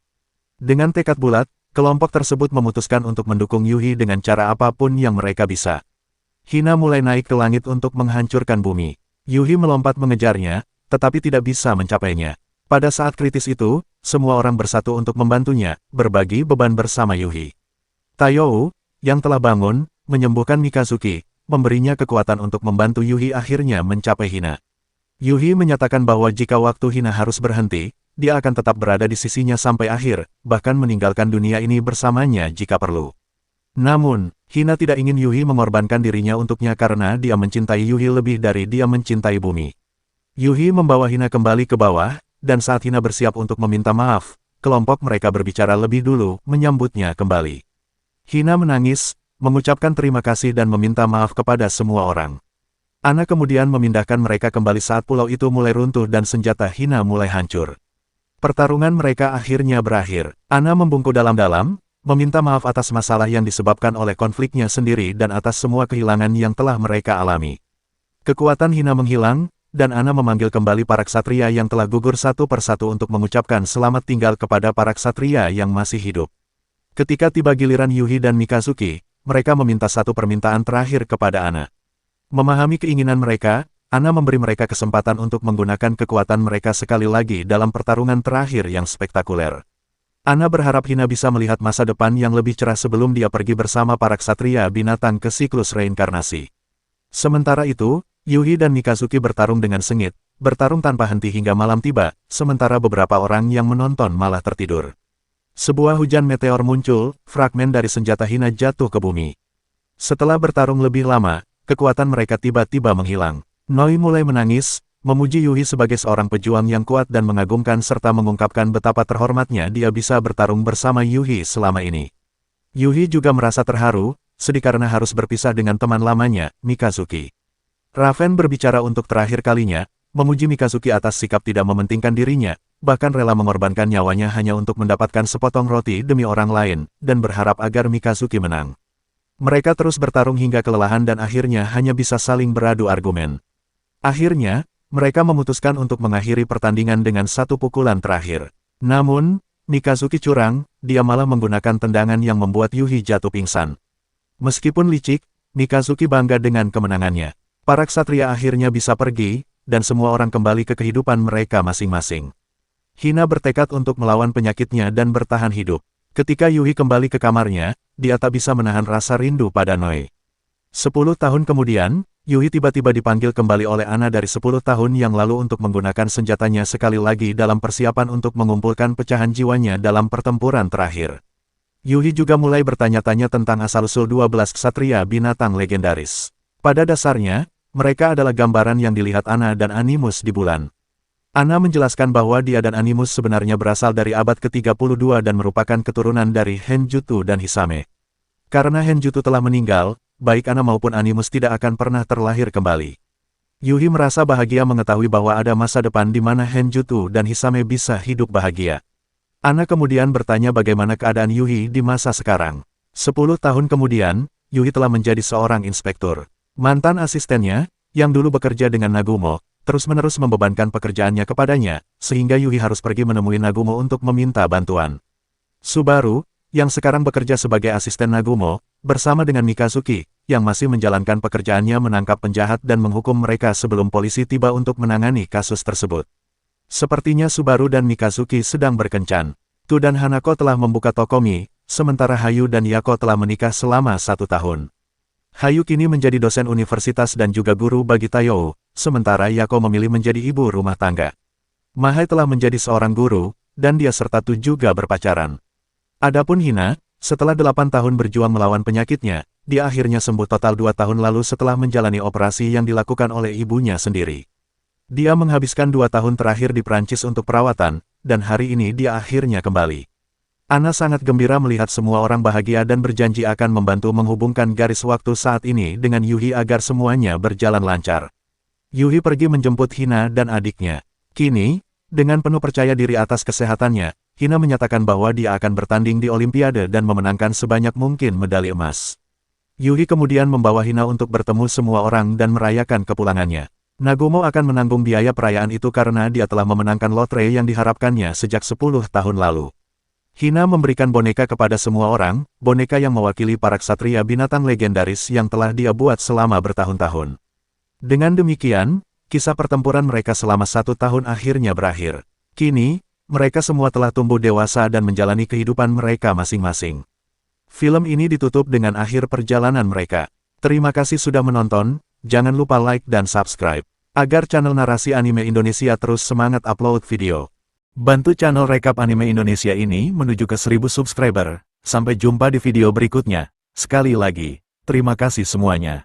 Dengan tekad bulat, kelompok tersebut memutuskan untuk mendukung Yuhi dengan cara apapun yang mereka bisa. Hina mulai naik ke langit untuk menghancurkan bumi. Yuhi melompat mengejarnya, tetapi tidak bisa mencapainya. Pada saat kritis itu, semua orang bersatu untuk membantunya, berbagi beban bersama Yuhi. Taiyou, yang telah bangun, menyembuhkan Mikazuki, memberinya kekuatan untuk membantu Yuhi akhirnya mencapai Hina. Yuhi menyatakan bahwa jika waktu Hina harus berhenti, dia akan tetap berada di sisinya sampai akhir, bahkan meninggalkan dunia ini bersamanya jika perlu. Namun, Hina tidak ingin Yuhi mengorbankan dirinya untuknya karena dia mencintai Yuhi lebih dari dia mencintai bumi. Yuhi membawa Hina kembali ke bawah, dan saat Hina bersiap untuk meminta maaf, kelompok mereka berbicara lebih dulu, menyambutnya kembali. Hina menangis, mengucapkan terima kasih dan meminta maaf kepada semua orang. Ana kemudian memindahkan mereka kembali saat pulau itu mulai runtuh dan senjata Hina mulai hancur. Pertarungan mereka akhirnya berakhir. Ana membungkuk dalam-dalam, meminta maaf atas masalah yang disebabkan oleh konfliknya sendiri dan atas semua kehilangan yang telah mereka alami. Kekuatan Hina menghilang, dan Ana memanggil kembali para ksatria yang telah gugur satu persatu untuk mengucapkan selamat tinggal kepada para ksatria yang masih hidup. Ketika tiba giliran Yuhi dan Mikazuki, mereka meminta satu permintaan terakhir kepada Ana. Memahami keinginan mereka, Ana memberi mereka kesempatan untuk menggunakan kekuatan mereka sekali lagi dalam pertarungan terakhir yang spektakuler. Ana berharap Hina bisa melihat masa depan yang lebih cerah sebelum dia pergi bersama para ksatria binatang ke siklus reinkarnasi. Sementara itu, Yuhi dan Mikazuki bertarung dengan sengit, bertarung tanpa henti hingga malam tiba, sementara beberapa orang yang menonton malah tertidur. Sebuah hujan meteor muncul, fragmen dari senjata Hina jatuh ke bumi. Setelah bertarung lebih lama, kekuatan mereka tiba-tiba menghilang. Noi mulai menangis, memuji Yuhi sebagai seorang pejuang yang kuat dan mengagumkan serta mengungkapkan betapa terhormatnya dia bisa bertarung bersama Yuhi selama ini. Yuhi juga merasa terharu, sedih karena harus berpisah dengan teman lamanya, Mikazuki. Raven berbicara untuk terakhir kalinya, memuji Mikazuki atas sikap tidak mementingkan dirinya, bahkan rela mengorbankan nyawanya hanya untuk mendapatkan sepotong roti demi orang lain, dan berharap agar Mikazuki menang. Mereka terus bertarung hingga kelelahan dan akhirnya hanya bisa saling beradu argumen. Akhirnya, mereka memutuskan untuk mengakhiri pertandingan dengan satu pukulan terakhir. Namun, Mikazuki curang, dia malah menggunakan tendangan yang membuat Yuhi jatuh pingsan. Meskipun licik, Mikazuki bangga dengan kemenangannya. Para ksatria akhirnya bisa pergi, dan semua orang kembali ke kehidupan mereka masing-masing. Hina bertekad untuk melawan penyakitnya dan bertahan hidup. Ketika Yuhi kembali ke kamarnya, dia tak bisa menahan rasa rindu pada Noi. 10 tahun kemudian, Yuhi tiba-tiba dipanggil kembali oleh Ana dari 10 tahun yang lalu untuk menggunakan senjatanya sekali lagi dalam persiapan untuk mengumpulkan pecahan jiwanya dalam pertempuran terakhir. Yuhi juga mulai bertanya-tanya tentang asal-usul 12 ksatria binatang legendaris. Pada dasarnya, mereka adalah gambaran yang dilihat Ana dan Animus di bulan. Ana menjelaskan bahwa dia dan Animus sebenarnya berasal dari abad ke-32 dan merupakan keturunan dari Henjutsu dan Hisame. Karena Henjutsu telah meninggal, baik Ana maupun Animus tidak akan pernah terlahir kembali. Yuhi merasa bahagia mengetahui bahwa ada masa depan di mana Henjutsu dan Hisame bisa hidup bahagia. Ana kemudian bertanya bagaimana keadaan Yuhi di masa sekarang. 10 tahun kemudian, Yuhi telah menjadi seorang inspektur. Mantan asistennya, yang dulu bekerja dengan Nagumo, terus-menerus membebankan pekerjaannya kepadanya, sehingga Yuhi harus pergi menemui Nagumo untuk meminta bantuan. Subaru, yang sekarang bekerja sebagai asisten Nagumo, bersama dengan Mikazuki, yang masih menjalankan pekerjaannya menangkap penjahat dan menghukum mereka sebelum polisi tiba untuk menangani kasus tersebut. Sepertinya Subaru dan Mikazuki sedang berkencan. Tu dan Hanako telah membuka toko mie, sementara Hayu dan Yako telah menikah selama 1 tahun. Hayu kini menjadi dosen universitas dan juga guru bagi Taiyou, sementara Yako memilih menjadi ibu rumah tangga. Mahai telah menjadi seorang guru, dan dia serta Tu juga berpacaran. Adapun Hina, setelah 8 tahun berjuang melawan penyakitnya, dia akhirnya sembuh total 2 tahun lalu setelah menjalani operasi yang dilakukan oleh ibunya sendiri. Dia menghabiskan 2 tahun terakhir di Prancis untuk perawatan, dan hari ini dia akhirnya kembali. Ana sangat gembira melihat semua orang bahagia dan berjanji akan membantu menghubungkan garis waktu saat ini dengan Yuhi agar semuanya berjalan lancar. Yuhi pergi menjemput Hina dan adiknya. Kini, dengan penuh percaya diri atas kesehatannya, Hina menyatakan bahwa dia akan bertanding di Olimpiade dan memenangkan sebanyak mungkin medali emas. Yuhi kemudian membawa Hina untuk bertemu semua orang dan merayakan kepulangannya. Nagumo akan menanggung biaya perayaan itu karena dia telah memenangkan lotre yang diharapkannya sejak 10 tahun lalu. Hina memberikan boneka kepada semua orang, boneka yang mewakili para ksatria binatang legendaris yang telah dia buat selama bertahun-tahun. Dengan demikian, kisah pertempuran mereka selama 1 tahun akhirnya berakhir. Kini, mereka semua telah tumbuh dewasa dan menjalani kehidupan mereka masing-masing. Film ini ditutup dengan akhir perjalanan mereka. Terima kasih sudah menonton, jangan lupa like dan subscribe, agar channel Narasi Anime Indonesia terus semangat upload video. Bantu channel Rekap Anime Indonesia ini menuju ke 1000 subscriber. Sampai jumpa di video berikutnya. Sekali lagi, terima kasih semuanya.